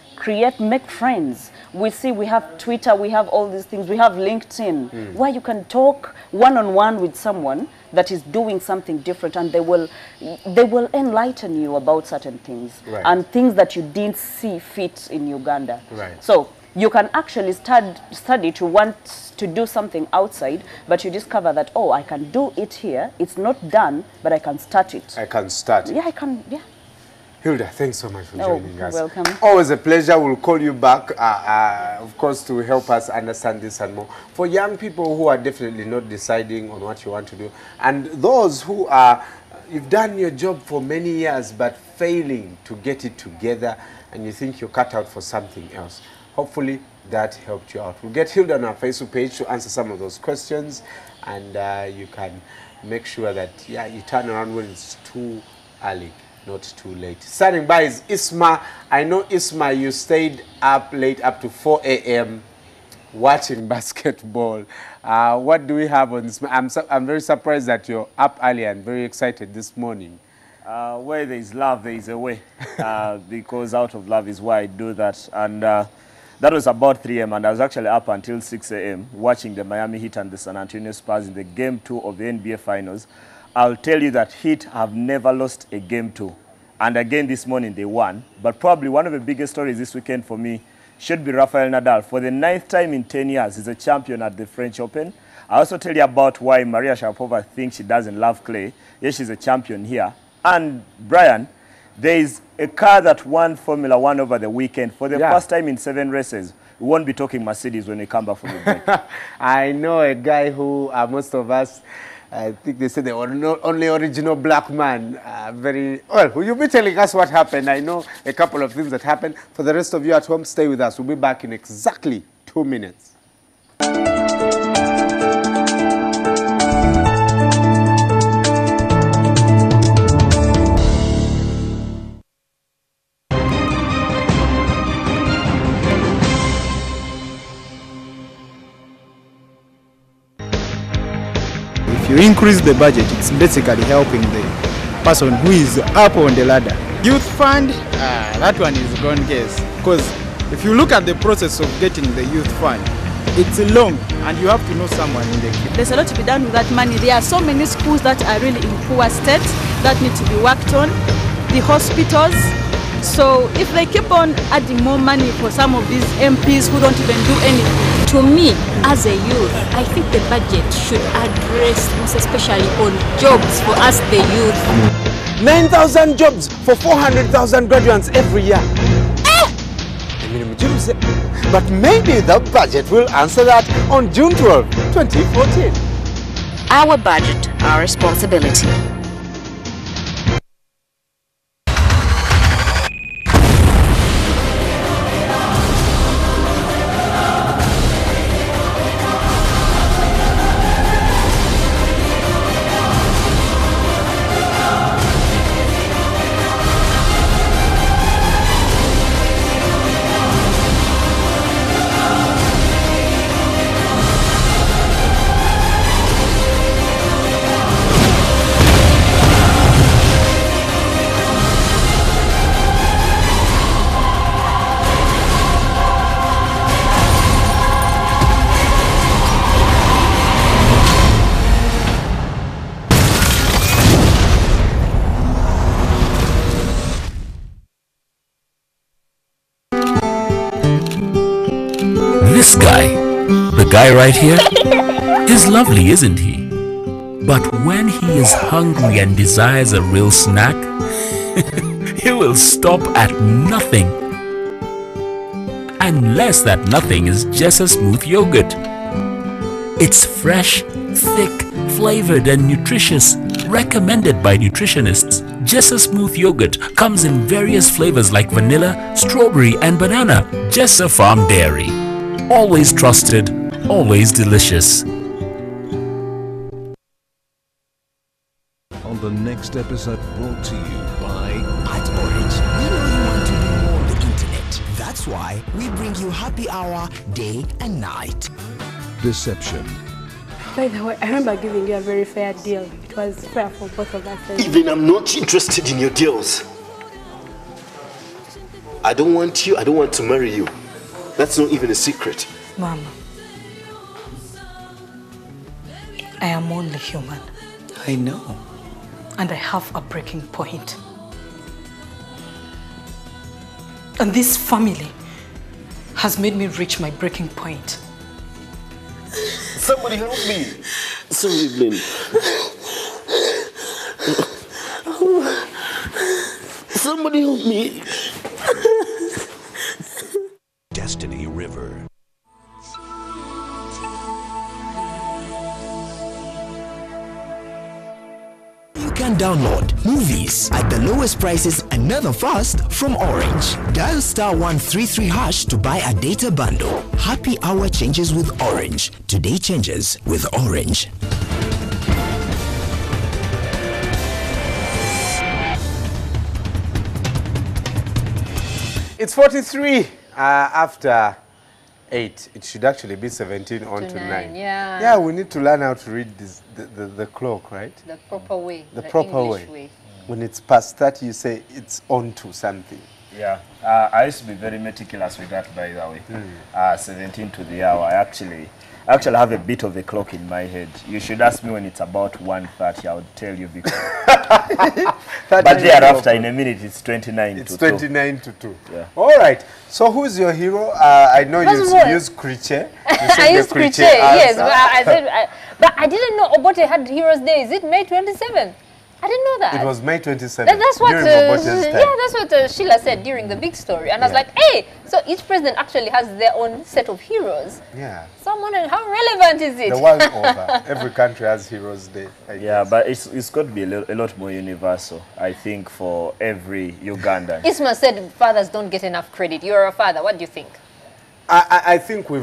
make friends. We see we have Twitter, we have all these things. We have LinkedIn, where you can talk one-on-one with someone that is doing something different, and they will enlighten you about certain things and things that you didn't see fit in Uganda. So you can actually study to want to do something outside, but you discover that, oh, I can do it here. It's not done, but I can start it. I can start it. Yeah, I can, yeah. Hilda, thanks so much for joining us. Welcome. Always a pleasure. We'll call you back, of course, to help us understand this and more. For young people who are definitely not deciding on what you want to do, and those who are, you've done your job for many years, but failing to get it together, and you think you're cut out for something else. Hopefully, that helped you out. We'll get Hilda on our Facebook page to answer some of those questions, and you can make sure that, yeah, you turn around when it's too early, not too late. Standing by is Isma. I know, Isma, you stayed up late, up to 4 a.m. watching basketball. What do we have on this? I'm very surprised that you're up early and very excited this morning. Where there is love, there is a way. Because out of love is why I do that. And that was about 3 a.m. and I was actually up until 6 a.m. watching the Miami Heat and the San Antonio Spurs in the Game 2 of the NBA Finals. I'll tell you that Heat have never lost a Game 2. And again this morning they won. But probably one of the biggest stories this weekend for me should be Rafael Nadal. For the 9th time in 10 years, he's a champion at the French Open. I also tell you about why Maria Sharapova thinks she doesn't love clay. Yes, she's a champion here. And Brian, there is a car that won Formula 1 over the weekend. For the first time in 7 races, we won't be talking Mercedes when we come back from the break. I know a guy who most of us, I think they said the only original black man. Very well. Will you be telling us what happened? I know a couple of things that happened. For the rest of you at home, stay with us. We'll be back in exactly 2 minutes. If you increase the budget, it's basically helping the person who is up on the ladder. Youth fund, that one is gone guess. Because if you look at the process of getting the youth fund, it's long and you have to know someone in the queue. There's a lot to be done with that money. There are so many schools that are really in poor state that need to be worked on. The hospitals. So if they keep on adding more money for some of these MPs who don't even do anything. To me, as a youth, I think the budget should address, most especially on jobs for us, the youth. 9,000 jobs for 400,000 graduates every year. But maybe the budget will answer that on June 12, 2014. Our budget, our responsibility. This guy, the guy right here, is lovely, isn't he? But when he is hungry and desires a real snack, he will stop at nothing. Unless that nothing is just a smooth yogurt. It's fresh, thick, flavored and nutritious, recommended by nutritionists. Jessa Smooth Yogurt comes in various flavors like vanilla, strawberry and banana. Jessa Farm Dairy. Always trusted, always delicious. On the next episode, brought to you by At Orange, we know you want to do more on the internet. That's why we bring you happy hour day and night. Deception. By the way, I remember giving you a very fair deal. It was fair for both of us. Even I'm not interested in your deals. I don't want you, I don't want to marry you. That's not even a secret. Mama, I am only human. I know. And I have a breaking point. And this family has made me reach my breaking point. Somebody help me. Sorry, Blaine. Somebody help me. Destiny River. You can download movies at the lowest prices and never fast from Orange. Dial *133# to buy a data bundle. Happy hour changes with Orange. Today changes with Orange. It's 43 after 8. It should actually be 17 on to 9. Yeah. Yeah, we need to learn how to read this, the clock, right? The proper way. The proper English way. When it's past 30, you say it's on to something. Yeah, I used to be very meticulous with that, by the way. 17 to the hour. I actually have a bit of a clock in my head. You should ask me when it's about 1:30. I would tell you because. But thereafter, in a minute, it's 29 to 2. It's 29 to 2. Yeah. All right. So who's your hero? I know you use Kriche. I used Kriche, yes. But I didn't know Obote had Heroes Day. Is it May 27th? I didn't know that. It was May 27th. That's what, during Obote's time. yeah, that's what Sheila said during the big story. And I was like, hey, so each president actually has their own set of heroes. Yeah. So I'm wondering, how relevant is it? The world over. Every country has Heroes Day. Yeah, but it's got to be a lot more universal, I think, for every Ugandan. Isma said fathers don't get enough credit. You're a father. What do you think? I think we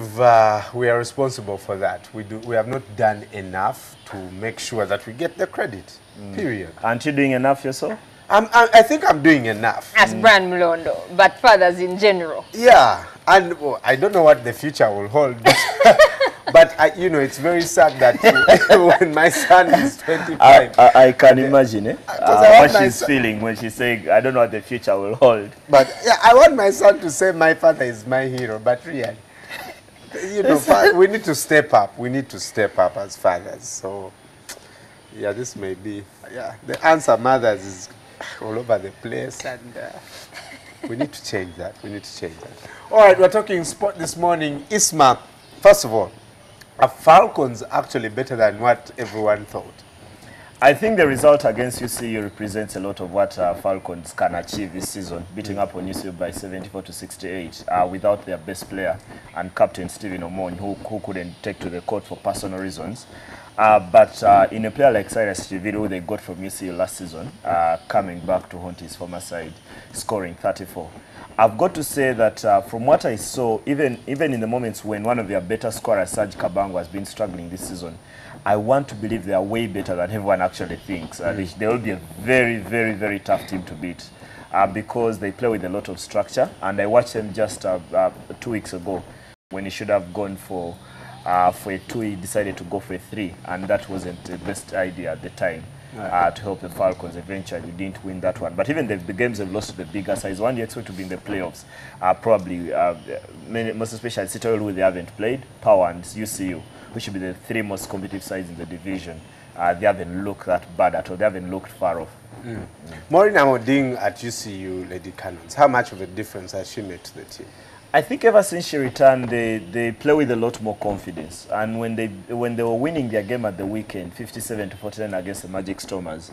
are responsible for that. We have not done enough to make sure that we get the credit. Period. Aren't you doing enough yourself? I think I'm doing enough. As Brian Mulondo, but fathers in general. Yeah, and well, I don't know what the future will hold, but you know, it's very sad that when my son is 25. I can imagine what she's feeling when she's saying, I don't know what the future will hold. But yeah, I want my son to say my father is my hero, but really, you know, we need to step up. We need to step up as fathers. So, yeah, this may be, the answer mothers is all over the place, and we need to change that. We need to change that. All right, we're talking sport this morning. Isma, first of all, are Falcons actually better than what everyone thought? I think the result against UCU represents a lot of what Falcons can achieve this season, beating up on UCU by 74 to 68 without their best player and captain Stephen Omon, who couldn't take to the court for personal reasons. But in a player like Cyrus Chivido, who they got from UCU last season, coming back to haunt his former side, scoring 34. I've got to say that from what I saw, even in the moments when one of their better scorers, Serge Kabango, has been struggling this season, I want to believe they are way better than everyone actually thinks. They will be a very, very, very tough team to beat because they play with a lot of structure. And I watched them just 2 weeks ago when he should have gone for a 2, he decided to go for a 3, and that wasn't the best idea at the time. To help the Falcons. Eventually didn't win that one. But even the games they've lost to the bigger size, one you expect to be in the playoffs, probably, most especially Citadel, who they haven't played, Power and UCU, which should be the 3 most competitive sides in the division. They haven't looked that bad at all. They haven't looked far off. Maureen Amoding at UCU, Lady Cannons, how much of a difference has she made to the team? I think ever since she returned, they play with a lot more confidence. And when they were winning their game at the weekend, 57 to 49 against the Magic Stormers,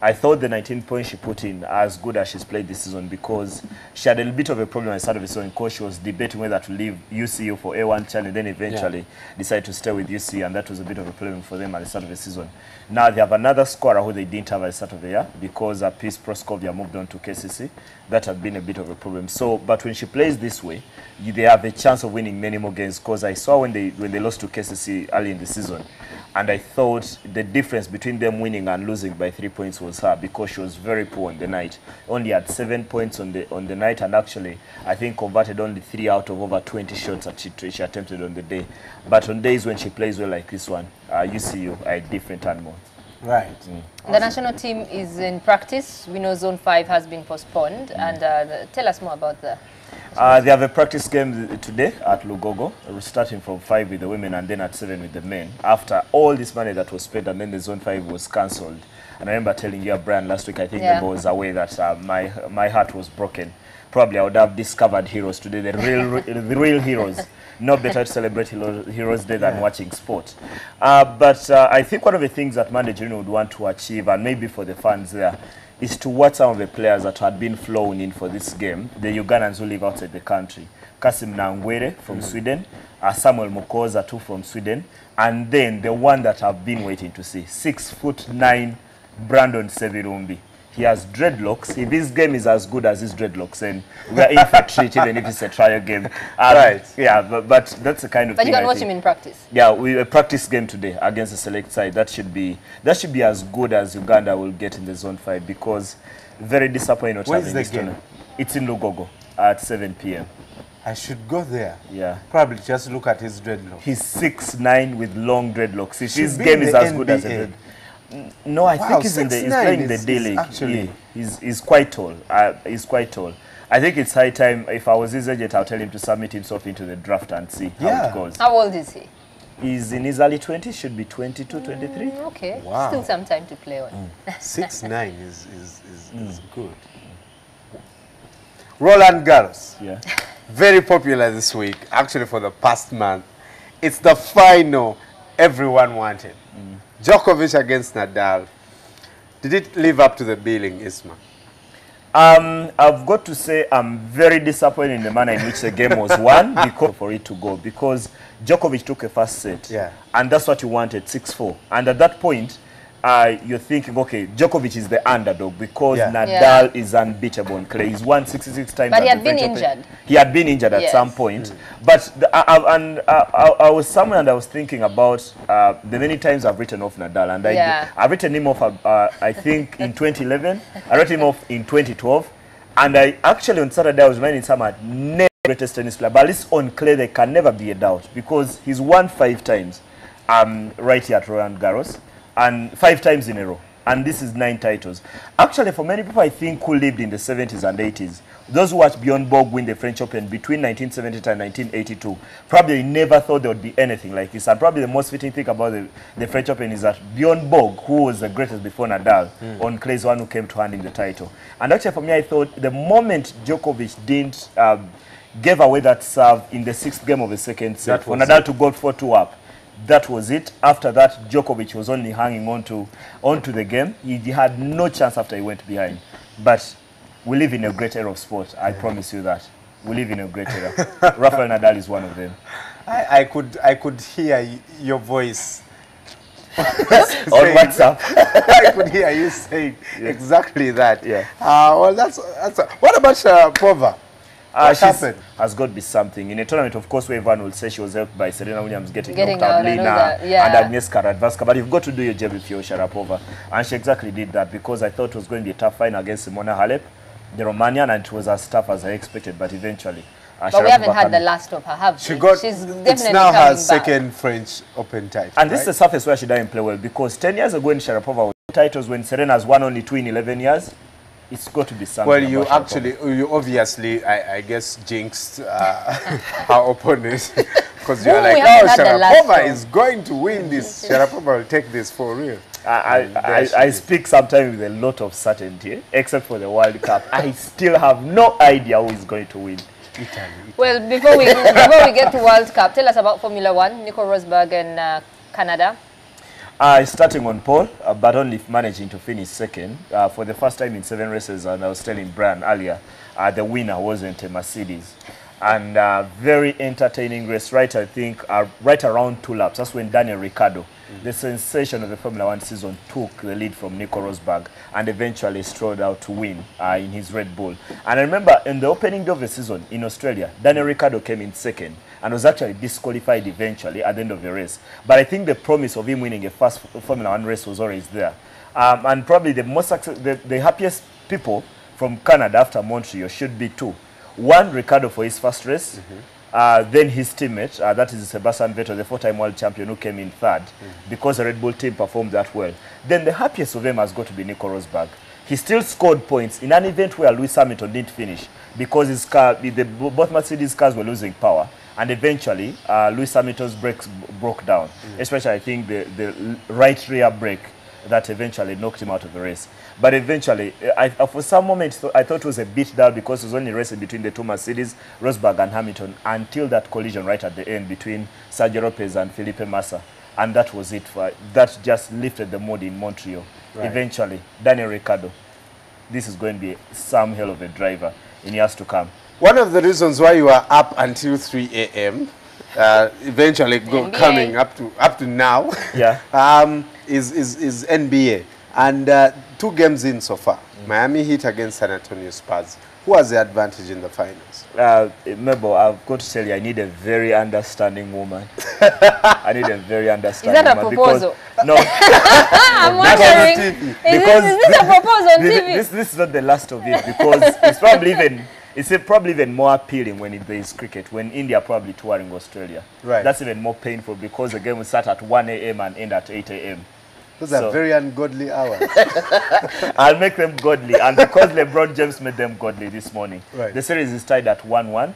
I thought the 19 points she put in are as good as she's played this season, because she had a bit of a problem at the start of the season because she was debating whether to leave UCU for A1 challenge, then eventually decided to stay with UC, and that was a bit of a problem for them at the start of the season. Now they have another scorer who they didn't have at the start of the year because Peace Proskovia moved on to KCC. That had been a bit of a problem. So, but when she plays this way, they have a chance of winning many more games, because I saw when they lost to KCC early in the season, and I thought the difference between them winning and losing by 3 points was her, because she was very poor on the night. Only had 7 points on the night, and actually I think converted only 3 out of over 20 shots that she attempted on the day. But on days when she plays well like this one, UCU are a different animal. Right. The national team is in practice. We know Zone 5 has been postponed, and tell us more about that. They have a practice game today at Lugogo, starting from 5 with the women and then at 7 with the men. After all this money that was spent, and then the Zone 5 was cancelled. And I remember telling you, Brian, last week, I think the was away, that my heart was broken. Probably I would have discovered heroes today, the real heroes. No better to celebrate Heroes Day than watching sport. But I think one of the things that Mandatory would want to achieve, and maybe for the fans there, is to watch some of the players that had been flown in for this game, the Ugandans who live outside the country. Kasim Nangwere from Sweden, Samuel Mukoza too from Sweden, and then the one that I've been waiting to see, 6'9", Brandon Sevirumbi. He has dreadlocks. If his game is as good as his dreadlocks, then we are in for a treat, even if it's a trial game. Right. Yeah, but that's the kind of thing. But you can watch him in practice. Yeah, we a practice game today against the select side. That should be as good as Uganda will get in the Zone 5, because very disappointing not having this game. It's in Lugogo at 7 p.m. I should go there. Yeah. Probably just look at his dreadlocks. He's 6'9" with long dreadlocks. If his game is as good as a no, I think he's playing in the D-League. Actually, he's quite tall. He's quite tall. I think it's high time. If I was his agent, I'll tell him to submit himself into the draft and see how it goes. How old is he? He's in his early 20s, should be 22, 23. Okay, wow. Still some time to play on. 6'9" is good. Roland Garros. Yeah. Very popular this week, actually for the past month. It's the final everyone wanted. Djokovic against Nadal. Did it live up to the billing, Isma? I've got to say I'm very disappointed in the manner in which the game was won for it to go, because Djokovic took a first set, and that's what you wanted, 6-4. And at that point, you're thinking, okay, Djokovic is the underdog because Nadal is unbeatable on clay. He's won 66 times. But he had been injured. He had been injured at some point. But I was somewhere and I was thinking about the many times I've written off Nadal. And I've written him off, I think, in 2011. I wrote him off in 2012. And I actually, on Saturday, I was reminding someone, never greatest tennis player. But at least on clay, there can never be a doubt, because he's won 5 times right here at Roland Garros. And 5 times in a row, and this is 9 titles. Actually, for many people, I think, who lived in the 70s and 80s, those who watched Bjorn Borg win the French Open between 1970 and 1982, probably never thought there would be anything like this. And probably the most fitting thing about the French Open is that Bjorn Borg, who was the greatest before Nadal, on clay, is one who came to hand him the title. And actually, for me, I thought the moment Djokovic didn't give away that serve in the 6th game of the second set, for Nadal to go 4-2 up, that was it. After that, Djokovic was only hanging onto the game. He had no chance after he went behind. But we live in a great era of sport. I promise you that. We live in a great era. Rafael Nadal is one of them. I could hear your voice on WhatsApp. I could hear you saying exactly that. Yeah. Well, that's what about Pova? What happened? Has got to be something. In a tournament, of course, where everyone will say she was helped by Serena Williams getting knocked out, Lina and Agnieszka Radwanska. But you've got to do your job if you're Sharapova. And she exactly did that, because I thought it was going to be a tough final against Simona Halep, the Romanian, and it was as tough as I expected. But eventually, but we haven't had the last of her, have we? She's definitely it's now her second French Open title. And this is the surface where she didn't play well, because 10 years ago when Sharapova won titles, when Serena's won only 2 in 11 years, it's got to be something. Well, you obviously, I guess, jinxed her opponent, because you're like, oh, Sharapova is going to win this. Sharapova will take this for real. I speak sometimes with a lot of certainty, except for the World Cup. I still have no idea who is going to win. Italy. Well, before we get to World Cup, tell us about Formula 1, Nico Rosberg and Canada. Starting on pole, but only managing to finish second. For the first time in 7 races, and I was telling Brian earlier, the winner wasn't a Mercedes. And very entertaining race, right, I think, right around 2 laps. That's when Daniel Ricciardo, the sensation of the Formula 1 season, took the lead from Nico Rosberg and eventually strode out to win in his Red Bull. And I remember in the opening day of the season in Australia, Daniel Ricciardo came in second and was actually disqualified eventually at the end of the race. But I think the promise of him winning a first Formula 1 race was always there. And probably the most the happiest people from Canada after Montreal should be 2. 1, Ricciardo for his first race, then his teammate, that is Sebastian Vettel, the 4-time world champion, who came in 3rd, because the Red Bull team performed that well. Then the happiest of them has got to be Nico Rosberg. He still scored points in an event where Lewis Hamilton didn't finish because his car, both Mercedes cars were losing power. And eventually, Lewis Hamilton's brakes broke down, especially, I think, the right rear brake that eventually knocked him out of the race. But eventually, for some moments, I thought it was a bit dull because it was only racing between the 2 Mercedes, Rosberg and Hamilton, until that collision right at the end between Sergio Lopez and Felipe Massa. And that was it. That just lifted the mood in Montreal. Right. Eventually, Daniel Ricciardo, this is going to be some hell of a driver in years to come. One of the reasons why you are up until 3 a.m., eventually coming up to now, is NBA. And 2 games in so far. Miami Heat against San Antonio Spurs. Who has the advantage in the finals? Mabel, I've got to tell you, I need a very understanding woman. I need a very understanding woman. Is that a proposal? Because, no. I'm wondering, is this a proposal on TV? This is not the last of it, because it's probably even more appealing when there is cricket, when India are probably touring Australia. Right. That's even more painful because the game will start at 1 a.m. and end at 8 a.m. Those are very ungodly hours. I'll make them godly. And because LeBron James made them godly this morning, the series is tied at 1-1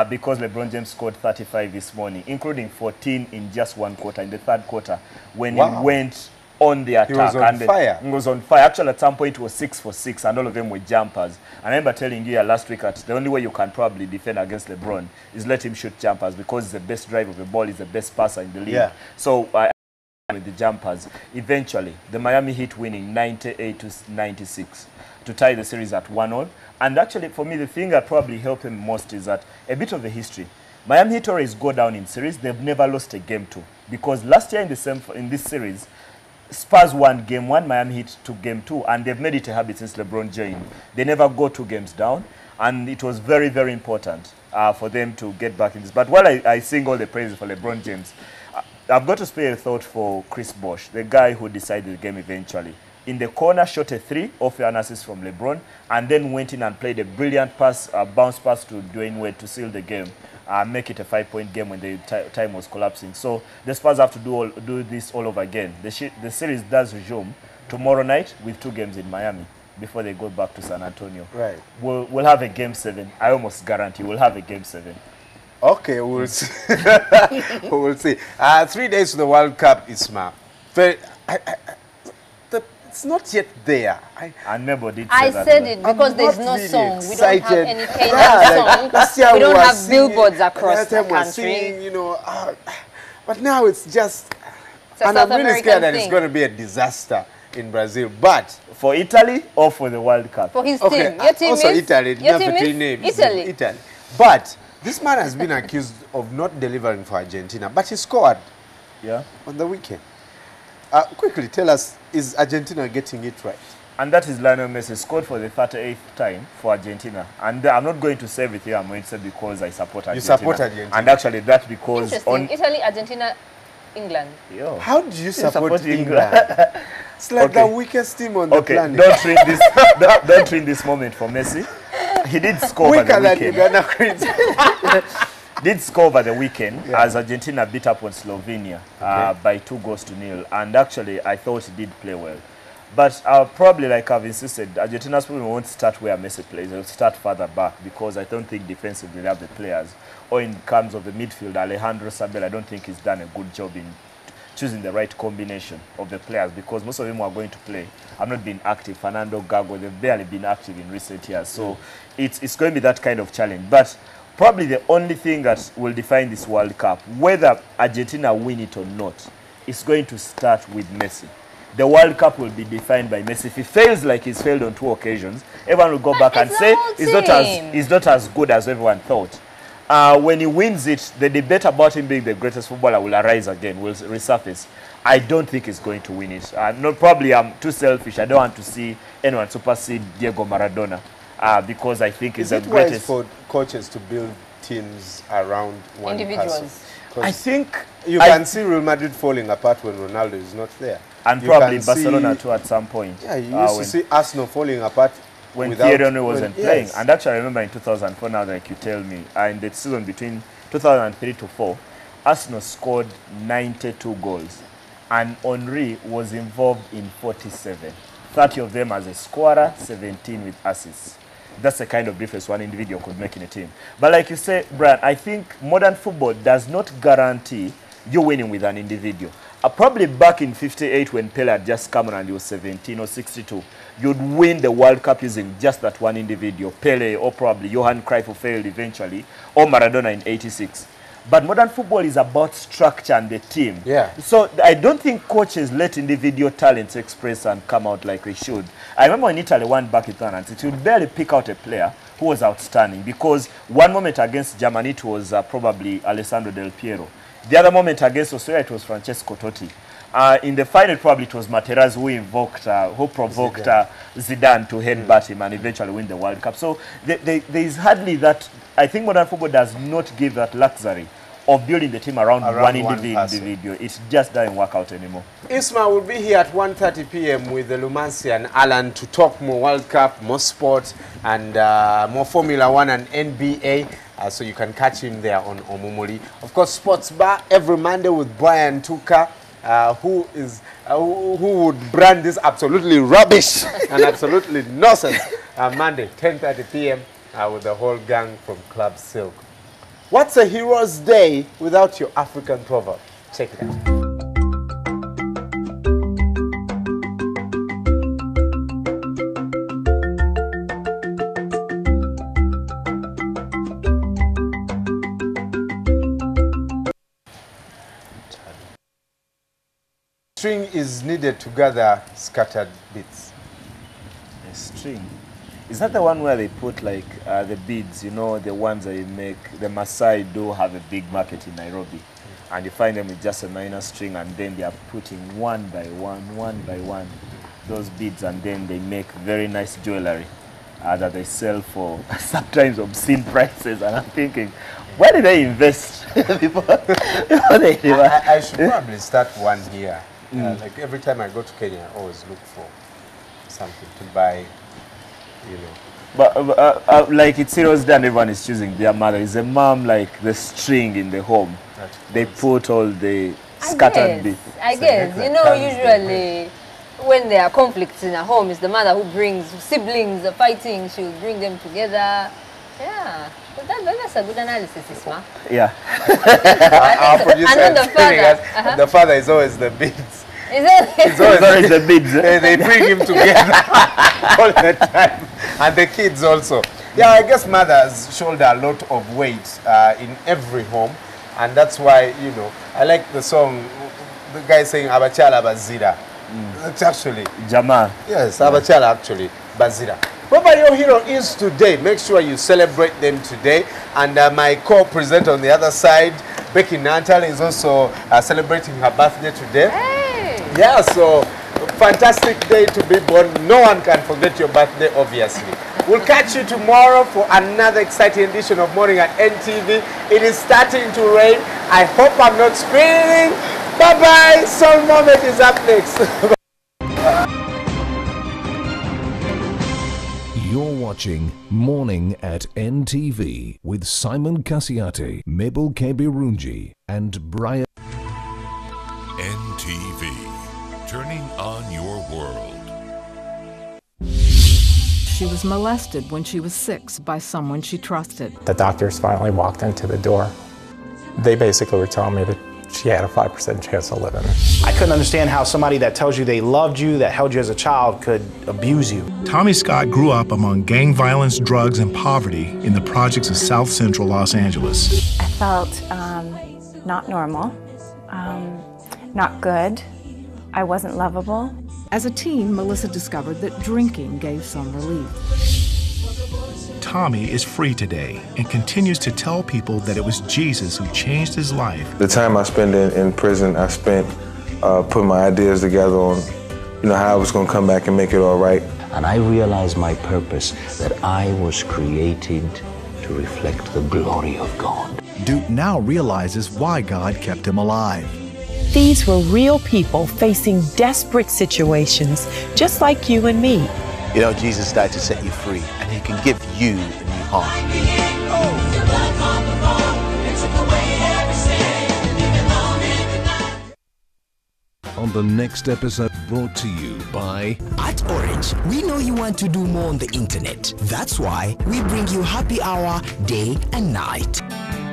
because LeBron James scored 35 this morning, including 14 in just 1 quarter, in the 3rd quarter, when he went on the attack. He was on fire. He was on fire. Actually, at some point, it was 6 for 6, and all of them were jumpers. And I remember telling you last week that the only way you can probably defend against LeBron is let him shoot jumpers, because he's the best driver of the ball, he's the best passer in the league. So with the jumpers, eventually the Miami Heat winning 98-96 to tie the series at 1-1. And actually, for me, the thing that probably helped him most is that a bit of the history. Miami Heat always go down in series. They've never lost a game 2, because last year in this series, Spurs won game 1, Miami Heat took game 2, and they've made it a habit since LeBron joined. They never go 2 games down, and it was very, very important for them to get back in this. But while I sing all the praises for LeBron James, I've got to spare a thought for Chris Bosh, the guy who decided the game eventually. In the corner, shot a 3 off an assist from LeBron, and then went in and played a brilliant pass, bounce pass to Dwayne Wade to seal the game, make it a 5-point game when the time was collapsing. So the Spurs have to do this all over again. The series does resume tomorrow night with 2 games in Miami before they go back to San Antonio. Right. We'll have a game 7. I almost guarantee we'll have a game 7. Okay, we'll see. We'll see. 3 days to the World Cup, Isma. It's not yet there. I never did say I that. said it because there's no really song. Excited. We don't have any Kenyan song. We don't have billboards across the country. Singing, you know, but now it's just... And I'm really scared that it's going to be a disaster in Brazil. But for Italy or for the World Cup? For his team. Your team also is? Italy. Your team is? Italy. But this man has been accused of not delivering for Argentina, but he scored on the weekend. Quickly, tell us, is Argentina getting it right? And that is Lionel Messi scored for the 38th time for Argentina. And I'm not going to say with you, I'm going to say because I support Argentina. You support Argentina. And actually that's because... Interesting. Italy, Argentina, England. Yo. How do you support England? It's like the weakest team on the planet. Don't treat this moment for Messi. He did score over the weekend. Did score over the weekend as Argentina beat up on Slovenia by 2-0. And actually, I thought he did play well. But probably, like I've insisted, Argentina's probably won't start where Messi plays. They'll start further back because I don't think defensively they have the players. Or in terms of the midfield, Alejandro Sabel, I don't think he's done a good job in choosing the right combination of the players because most of them are going to play. I've not been active. Fernando Gago, they've barely been active in recent years. So it's going to be that kind of challenge. But probably the only thing that will define this World Cup, whether Argentina win it or not, it's going to start with Messi. The World Cup will be defined by Messi. If he fails like he's failed on 2 occasions, everyone will go back and say he's not as good as everyone thought. When he wins it, the debate about him being the greatest footballer will arise again, will resurface. I don't think he's going to win it. Probably I'm too selfish. I don't want to see anyone supersede Diego Maradona because I think he's the greatest. Is it wise for coaches to build teams around one individuals? Person? I think you can see Real Madrid falling apart when Ronaldo is not there. And you probably Barcelona too at some point. Yeah, you used to see Arsenal falling apart when Thierry Henry wasn't playing. And actually I remember in 2004, now like you tell me, in the season between 2003 to 4, Arsenal scored 92 goals. And Henry was involved in 47. 30 of them as a scorer, 17 with assists. That's the kind of difference one individual could make in a team. But like you say, Brian, I think modern football does not guarantee you winning with an individual. Probably back in 58 when Pele had just come on and he was 17 or 62, you'd win the World Cup using just that one individual, Pele or probably Johan Cruyff who failed eventually, or Maradona in 86. But modern football is about structure and the team. Yeah. So I don't think coaches let individual talents express and come out like they should. I remember when Italy won back in 2006, you would barely pick out a player who was outstanding because one moment against Germany it was probably Alessandro Del Piero. The other moment against Australia, it was Francesco Totti. In the final, probably it was Materazzi who provoked Zidane to headbutt him and eventually win the World Cup. So there is hardly that. I think modern football does not give that luxury of building the team around one individual. It just doesn't work out anymore. Isma will be here at 1:30 p.m. with the Lumansi and Alan to talk more World Cup, more sports, and more Formula 1 and NBA. So you can catch him there on Omumuli. Of course, Sports Bar every Monday with Brian Tuka, who would brand this absolutely rubbish and absolutely nonsense. Monday, 10:30 p.m. With the whole gang from Club Silk. What's a hero's day without your African proverb? Check it out. String is needed to gather scattered bits. A string? Is that the one where they put like the beads, you know, the ones that you make? The Maasai do have a big market in Nairobi. And you find them with just a minor string and then they are putting one by one, those beads, and then they make very nice jewelry that they sell for sometimes obscene prices. And I'm thinking, where did they invest? I should probably start one here. Like every time I go to Kenya, I always look for something to buy, you know. But like it's serious that everyone is choosing their mother. Is the mom like the string in the home? They put all the scattered bits. I guess, you know, usually when there are conflicts in a home, it's the mother who brings siblings fighting. She'll bring them together. Yeah, but that's a good analysis, Isma. Yeah. Our producer the father is always the beads. It's always the beads. They bring him together all the time. And the kids also. Yeah, I guess mothers shoulder a lot of weight in every home. And that's why, you know, I like the song, the guy saying Abachala Bazira. It's actually Jamal. Yes, Abachala actually, Bazira. Whoever your hero is today, make sure you celebrate them today. And my co-presenter on the other side, Becky Nantal, is also celebrating her birthday today. Hey. Yeah, so fantastic day to be born. No one can forget your birthday, obviously. We'll catch you tomorrow for another exciting edition of Morning at NTV. It is starting to rain. I hope I'm not spinning. Bye-bye. Soul Moment is up next. You're watching Morning at NTV with Simon Kasiate, Mabel Kebirunji, and Brian. NTV, turning on your world. She was molested when she was 6 by someone she trusted. The doctors finally walked into the door. They basically were telling me that she had a 5% chance of living. I couldn't understand how somebody that tells you they loved you, that held you as a child, could abuse you. Tommy Scott grew up among gang violence, drugs, and poverty in the projects of South Central Los Angeles. I felt not normal. not good. I wasn't lovable. As a teen, Melissa discovered that drinking gave some relief. Tommy is free today and continues to tell people that it was Jesus who changed his life. The time I spent in prison, I spent putting my ideas together on, how I was going to come back and make it all right. And I realized my purpose, that I was created to reflect the glory of God. Duke now realizes why God kept him alive. These were real people facing desperate situations, just like you and me. Jesus died to set you free, and he can give you a new heart. On the next episode, brought to you by... At Orange, we know you want to do more on the internet. That's why we bring you happy hour day and night.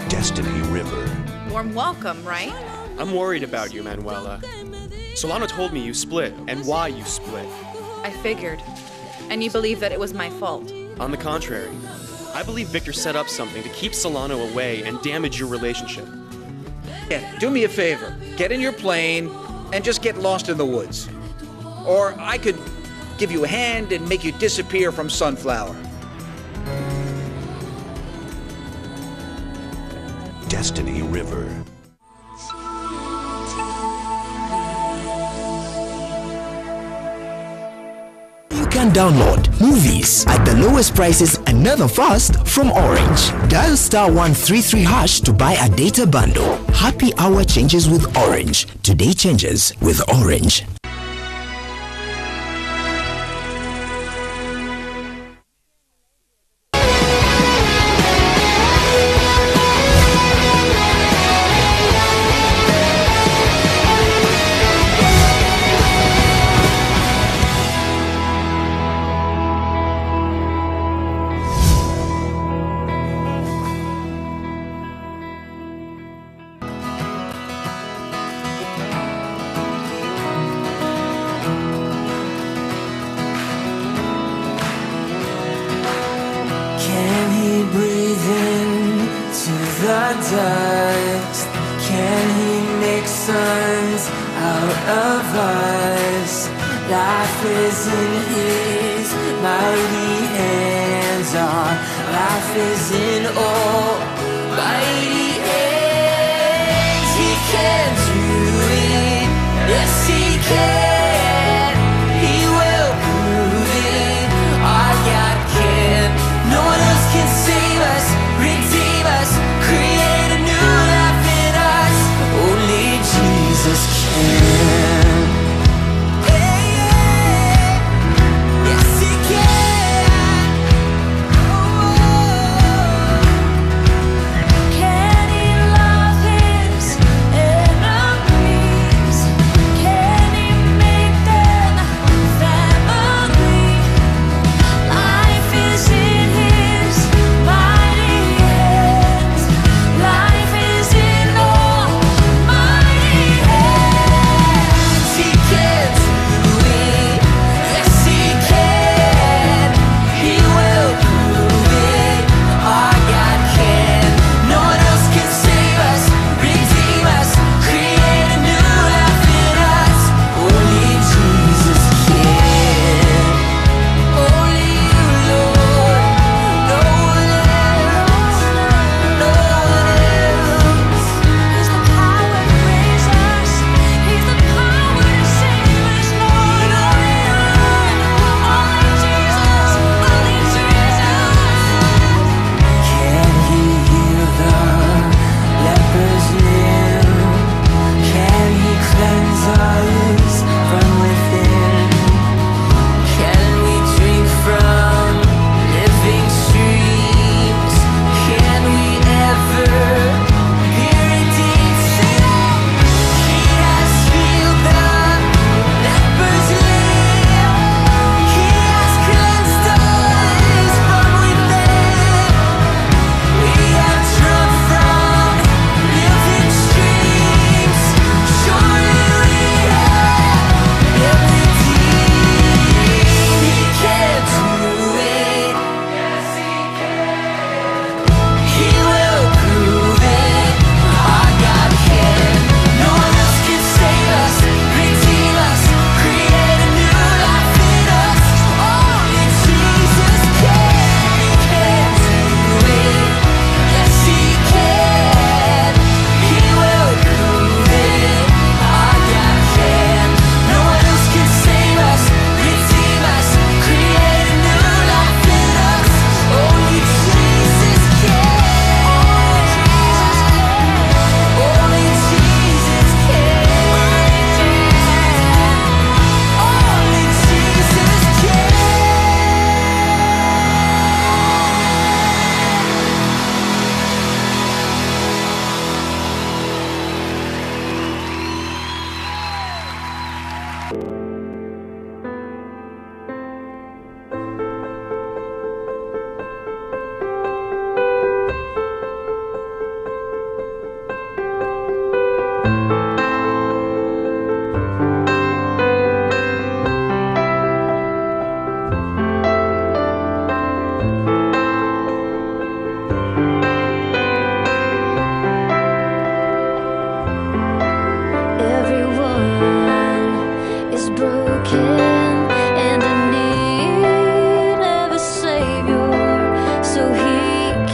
Destiny River. Warm welcome, right? I'm worried about you, Manuela. Solano told me you split, and why you split. I figured. And you believe that it was my fault? On the contrary. I believe Victor set up something to keep Solano away and damage your relationship. Yeah, do me a favor. Get in your plane and just get lost in the woods. Or I could give you a hand and make you disappear from Sunflower. Destiny River. You can download movies at the lowest prices another fast from Orange. Dial *133# to buy a data bundle. Happy hour changes with Orange. Today changes with Orange. dust. Can he make suns out of us? Life is in his mighty hands. Our life is in almighty hands. He can do it. Yes, he can. He will prove it. Our God can. No one else can save us, redeem us, create a new life in us. Only Jesus can.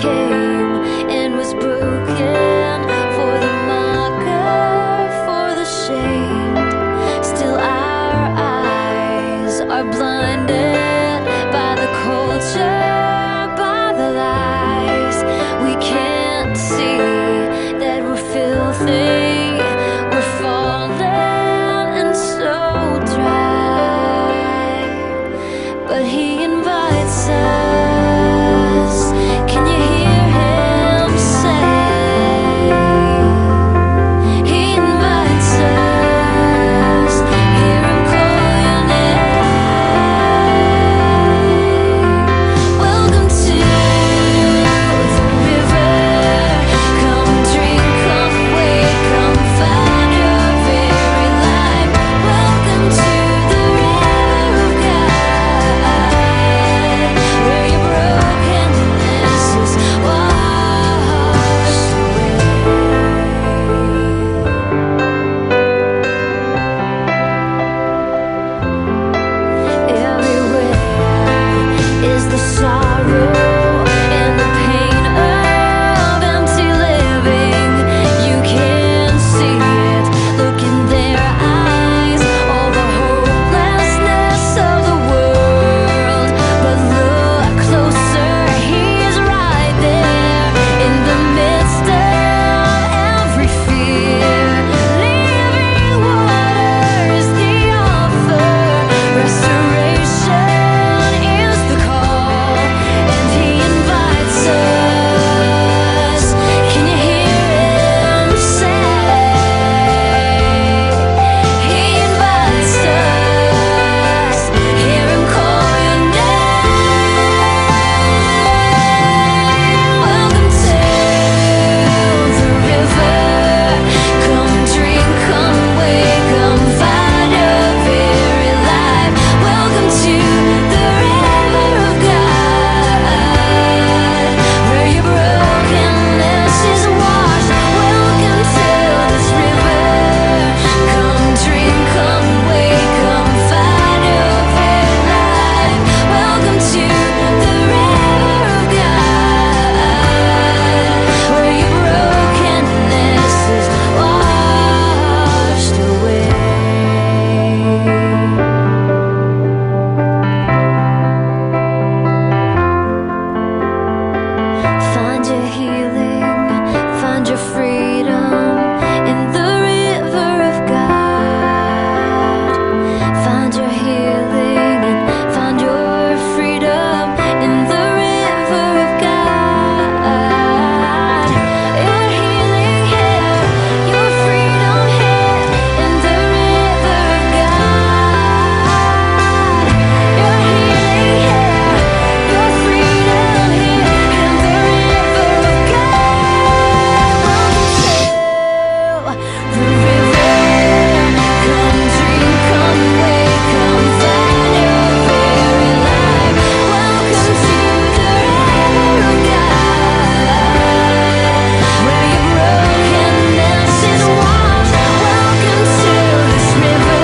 came and was broken for the mocker, for the shamed. Still our eyes are blinded by the culture, by the lies. We can't see that we're filthy, we're falling and so dry. But he invites us. Can you hear him say? He invites us. Hear him call your name. Welcome to the river. Come drink, come wake, come find your very life. Welcome to the river of God, where your brokenness is washed away. Everywhere is the sorrow and the pain of empty living. You can see it, look in their eyes, all the hopelessness of the world. But look closer, he is right there in the midst of every fear. Living water is the offer, restoration is the call, and he invites us. Can you hear him say? He invites us. Hear him call your name. Welcome to the river. Come drink, come wake, come find your very life. Welcome to the river of God, where your brokenness is washed. Welcome to this river. Come drink, come wake, come find your very life. Welcome to the river of God, where your brokenness is washed away. Find your healing, find your freedom in the river of God. Find your healing and find your freedom in the river of God. Your healing here, your freedom here in the river of God. Your healing here, your freedom here in the river of God. Welcome to the river. Come drink, come wake, come find your very life. Welcome to the river of God, where your brokenness is washed. Welcome to this river.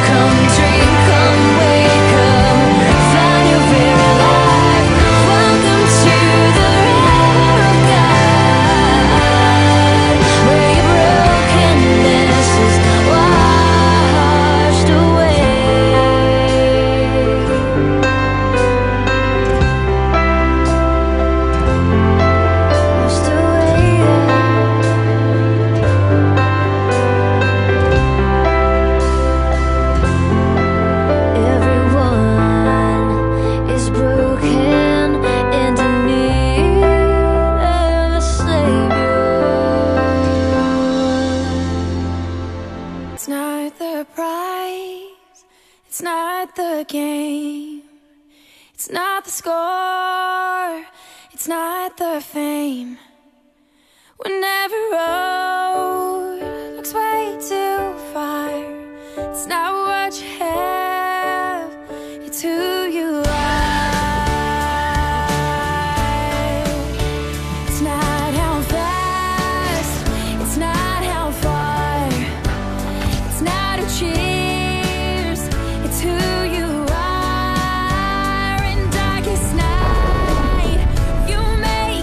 Come drink, come wake, come find your very life. Welcome to the river of God, where your brokenness is washed away. Washed away. Everyone is broken and in need of a Savior. It's not the prize, it's not the game, it's not the score, it's not the fame. When every road looks way too far, it's not what you have, it's who you are. It's not how fast, it's not how far, it's not who cheers, it's who you are. In darkest night, you may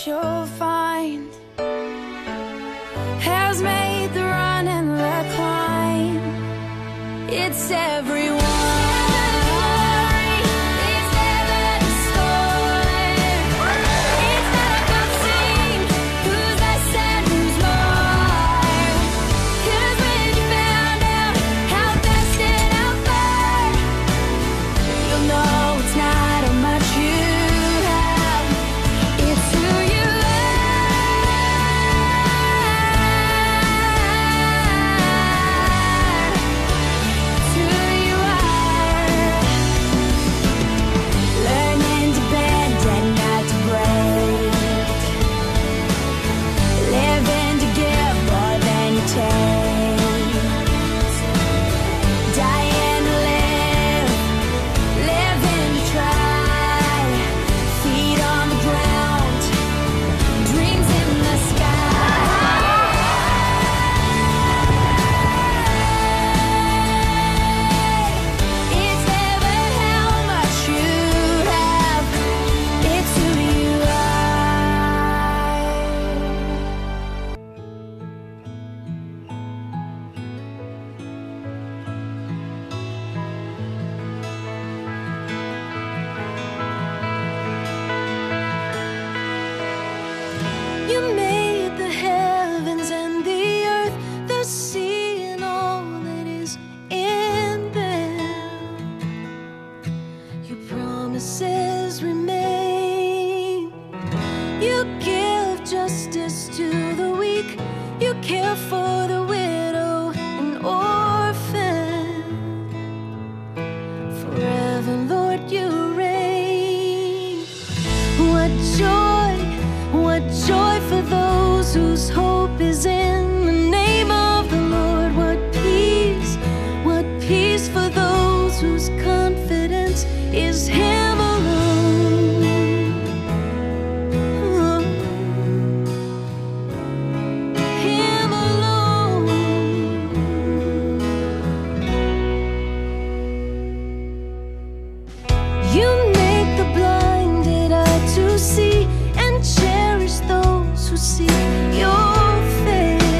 you'll find has made the run and the climb. It's everyone. You made the heavens and the earth, the sea and all that is in them. Your promises remain. You give justice to the weak. You care for the widow and orphan. Forever, Lord, you reign. What joy for those whose hope is in the name of the Lord. What peace for those whose confidence is Him alone. Him alone. You make the blinded eye to see and cherish those who seek your face.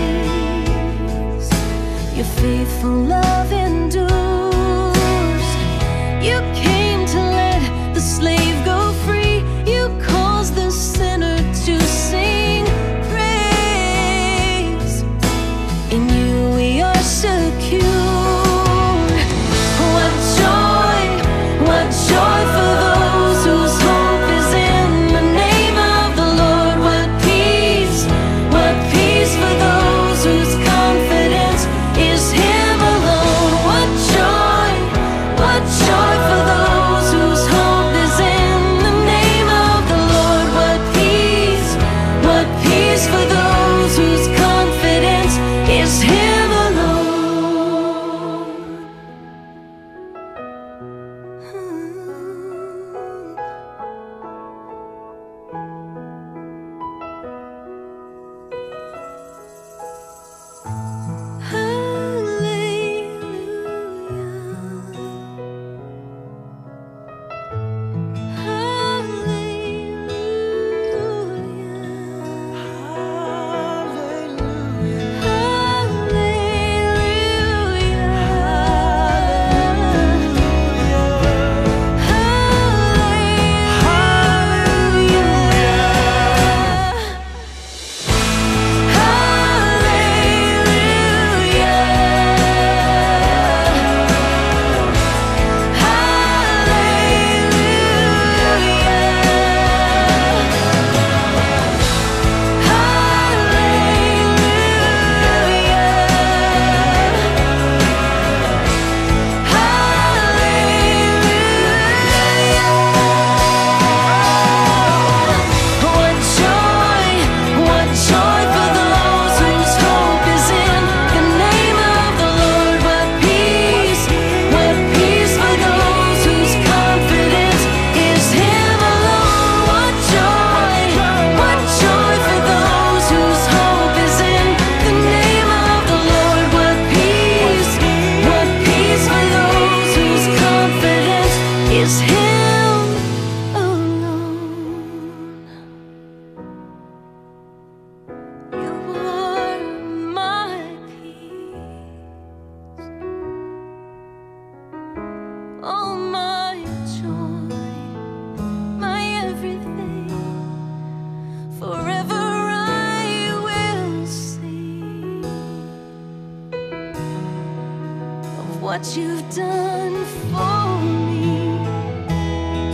what you've done for me,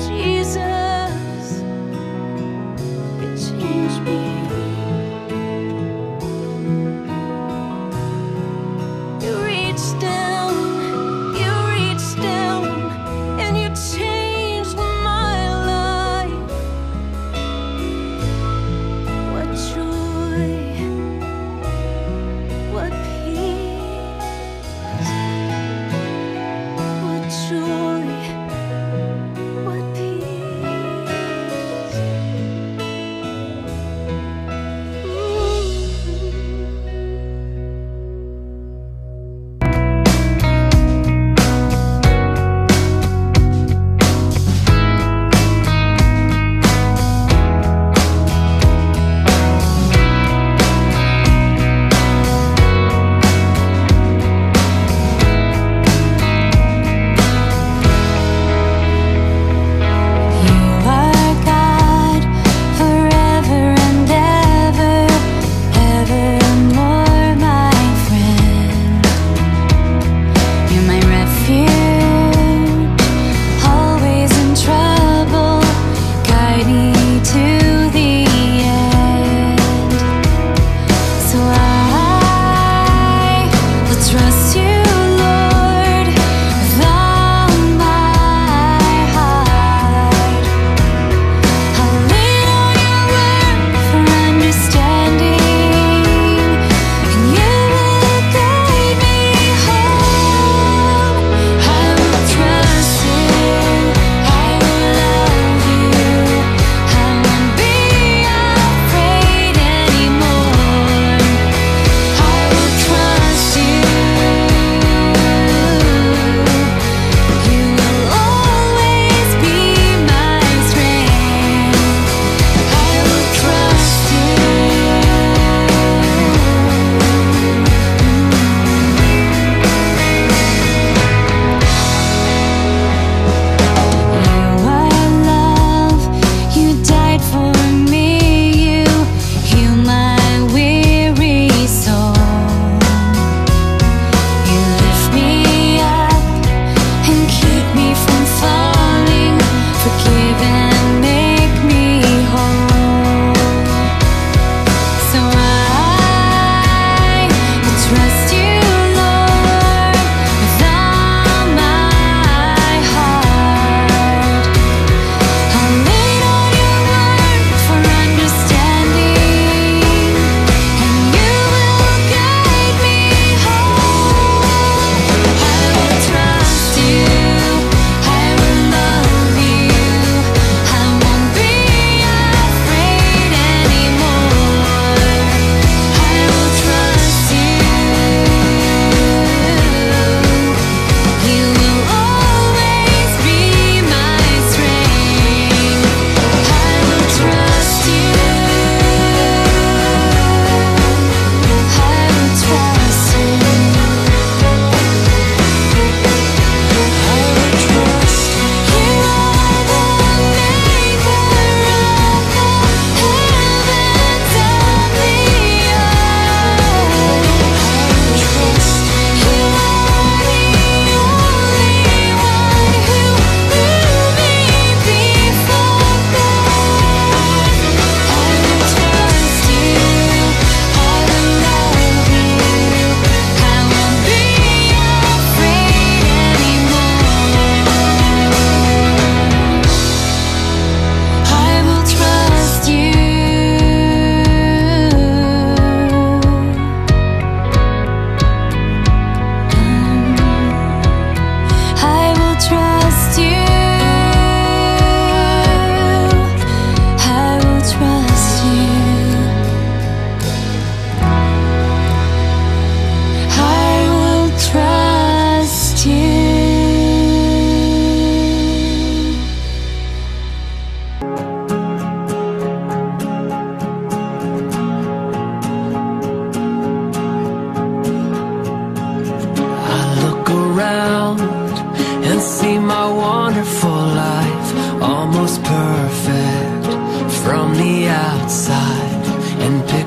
Jesus. You changed me. You reached down, and you changed my life. What joy, what peace, what joy, what peace.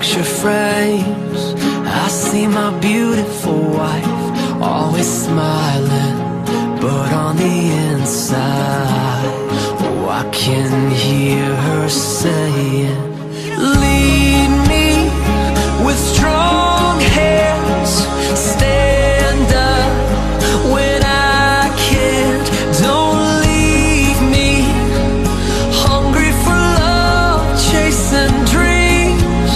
picture frames. I see my beautiful wife always smiling, but on the inside, oh, I can hear her saying, lead me with strong hands, stand up when I can't, don't leave me, hungry for love, chasing dreams,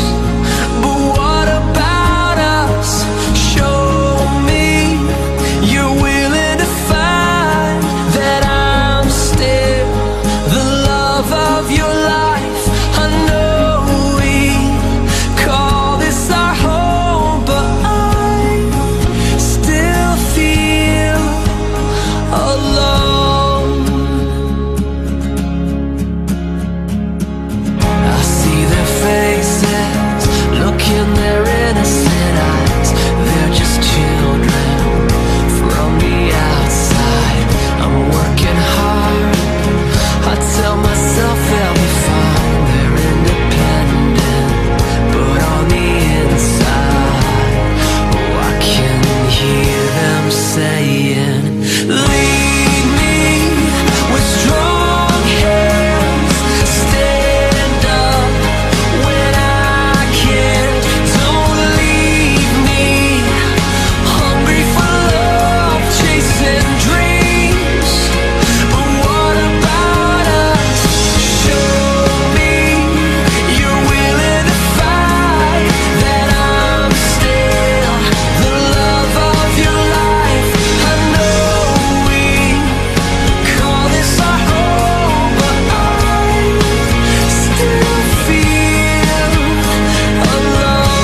but what about us? Show me you're willing to find that I'm still the love of your life. I know we call this our home, but I still feel alone. I see their faces, look in their innocent eyes. They're just children from the outside. I'm working hard, I tell myself they'll be fine. They're independent, but on the inside, oh, I can hear them saying, lead me with strong hands, stand up when I can't, don't leave me, hungry for love, chasing dreams, but what about us? Show me you're willing to fight, that I'm still the love of your life. I know we call this our home, but I still feel alone.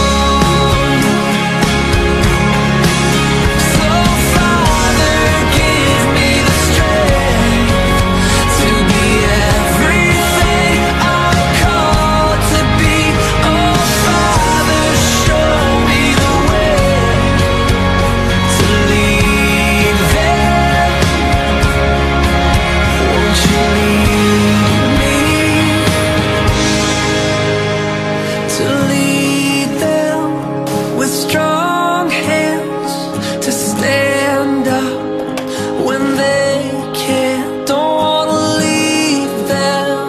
So Father, give me the strength to be everything I'm called to be. Oh Father, show me the way to lead them. Won't you lead me to lead them with strong hands, to stand up when they can't, don't wanna leave them,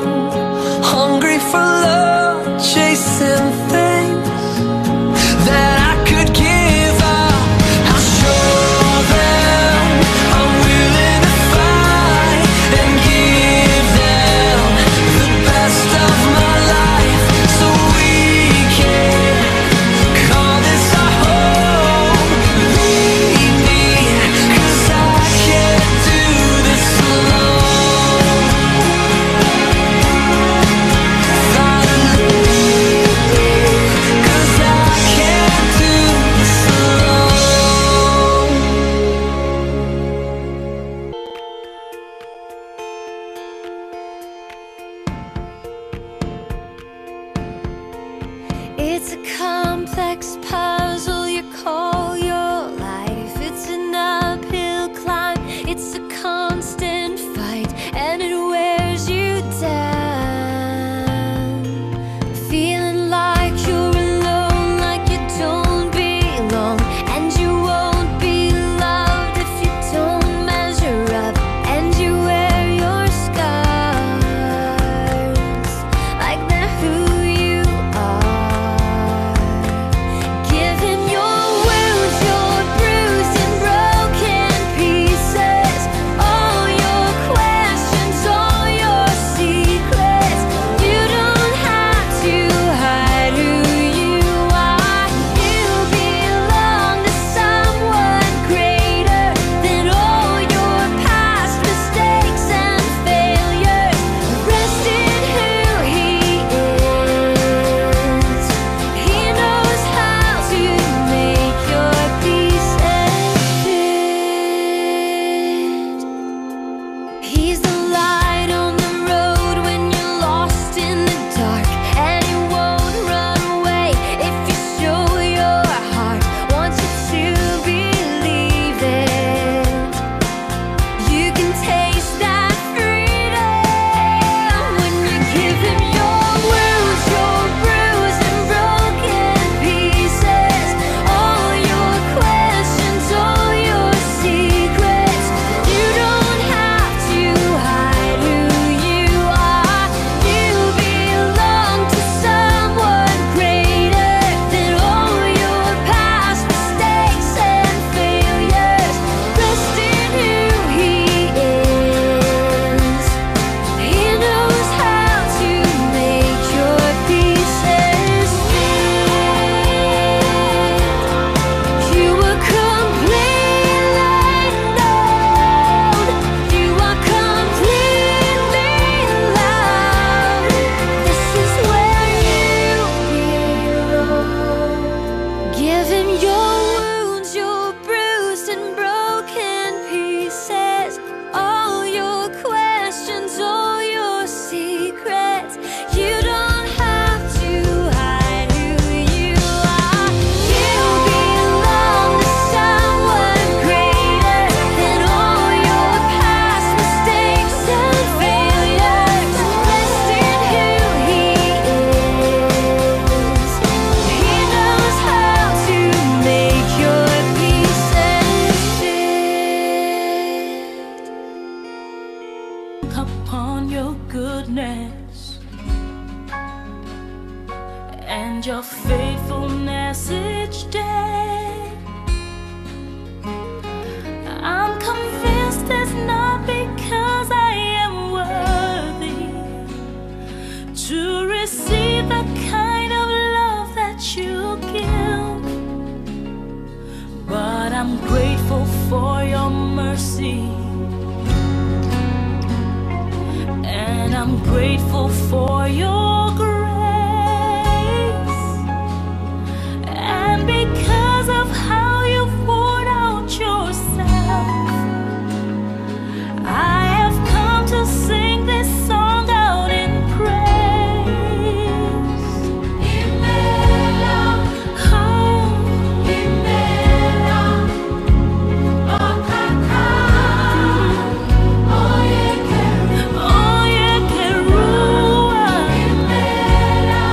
hungry for love, chasing things that I could give up. I'll show them I'm willing to fight and give them the best of my life, so we can call this our home. Lead me, 'cause I can't do this alone. Father, lead me, 'cause I can't do this alone. It's a complex puzzle you call your life. It's an uphill climb, it's a constant fight, and it wears you down. Feeling like you're alone, like you don't belong, and you won't be loved if you don't measure up, and you wear your scars like they're who you are. Give him your will. and your faithfulness each day. I'm convinced it's not because I am worthy to receive the kind of love that you give, but I'm grateful for your mercy, and I'm grateful for your grace. And because of how you poured out yourself, I have come to sing this song out in praise. Imela, oh, Imela, oh kaka, oh yekerua, Imela,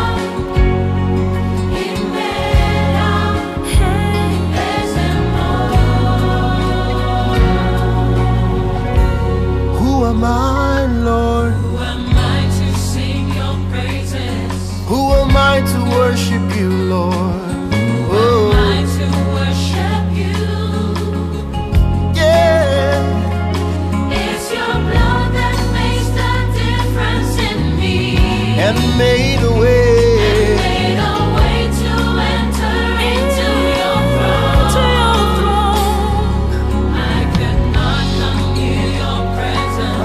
Imela, hey, Who am I, Lord? who am I to sing your praises? Who am I to worship you, Lord? Who am I to worship you? Yeah. It's your blood that makes the difference in me, And made a way. made a way to enter into your throne. I could not come near your presence.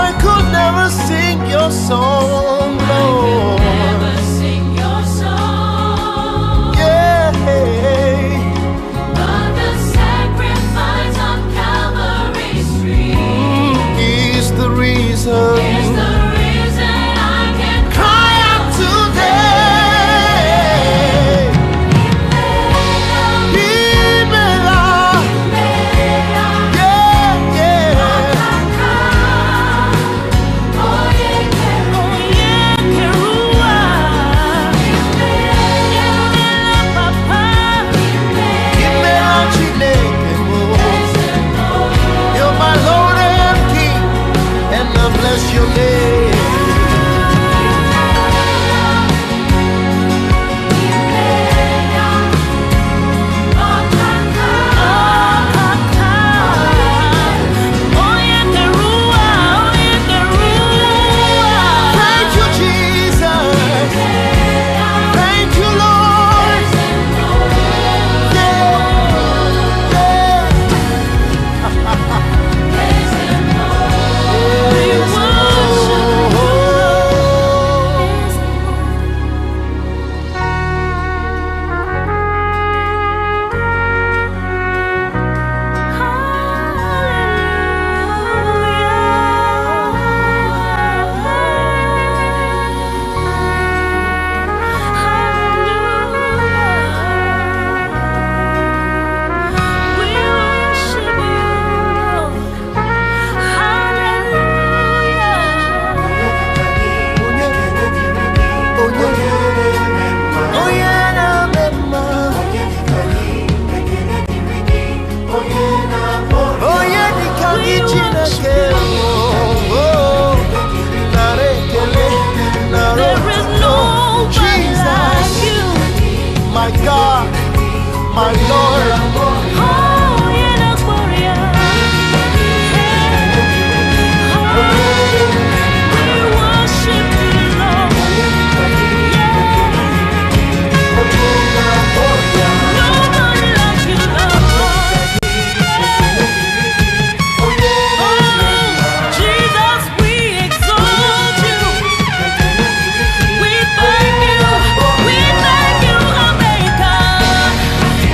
I could never sing your song, Lord. Never sing your song. Yeah. But the sacrifice on Calvary's tree Is the reason. is the reason I can Cry out today. Imela. Yeah, yeah. Imela Chineke mo. You're my Lord and King, and I bless your name. Thank you, Jesus. Thank you, Lord. My God, my Lord. We thank you, Omega.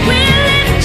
We lift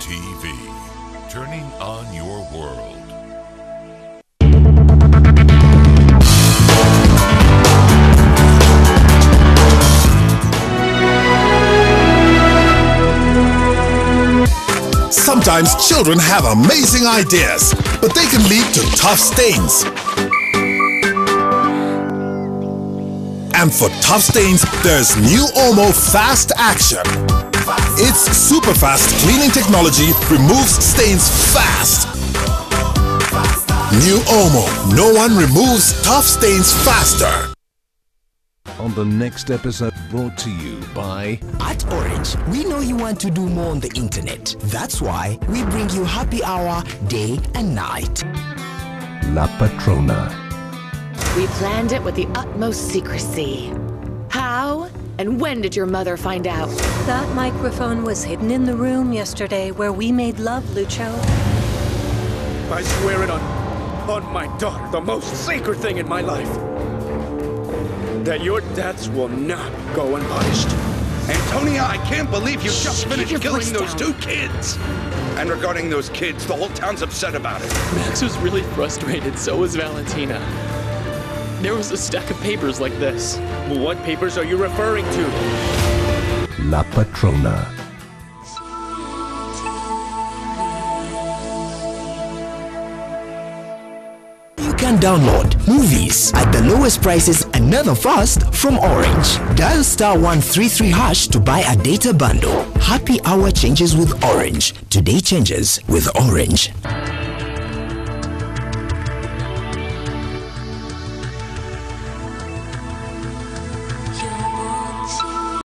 NTV, turning on your world. Sometimes children have amazing ideas, but they can lead to tough stains. And for tough stains, there's new Omo Fast Action. Its super fast cleaning technology removes stains fast. New Omo, no one removes tough stains faster. On the next episode, brought to you by... At Orange, we know you want to do more on the internet. That's why we bring you happy hour day and night. La Patrona. We planned it with the utmost secrecy. How and when did your mother find out? That microphone was hidden in the room yesterday where we made love, Lucho. I swear it on my daughter, the most sacred thing in my life, that your deaths will not go unpunished. Antonia, I can't believe you just finished killing those 2 kids. And regarding those kids, the whole town's upset about it. Max was really frustrated, so was Valentina. There was a stack of papers like this. What papers are you referring to? La Patrona. You can download movies at the lowest prices and never fast from Orange. Dial *133# to buy a data bundle. Happy hour changes with Orange. Today changes with Orange.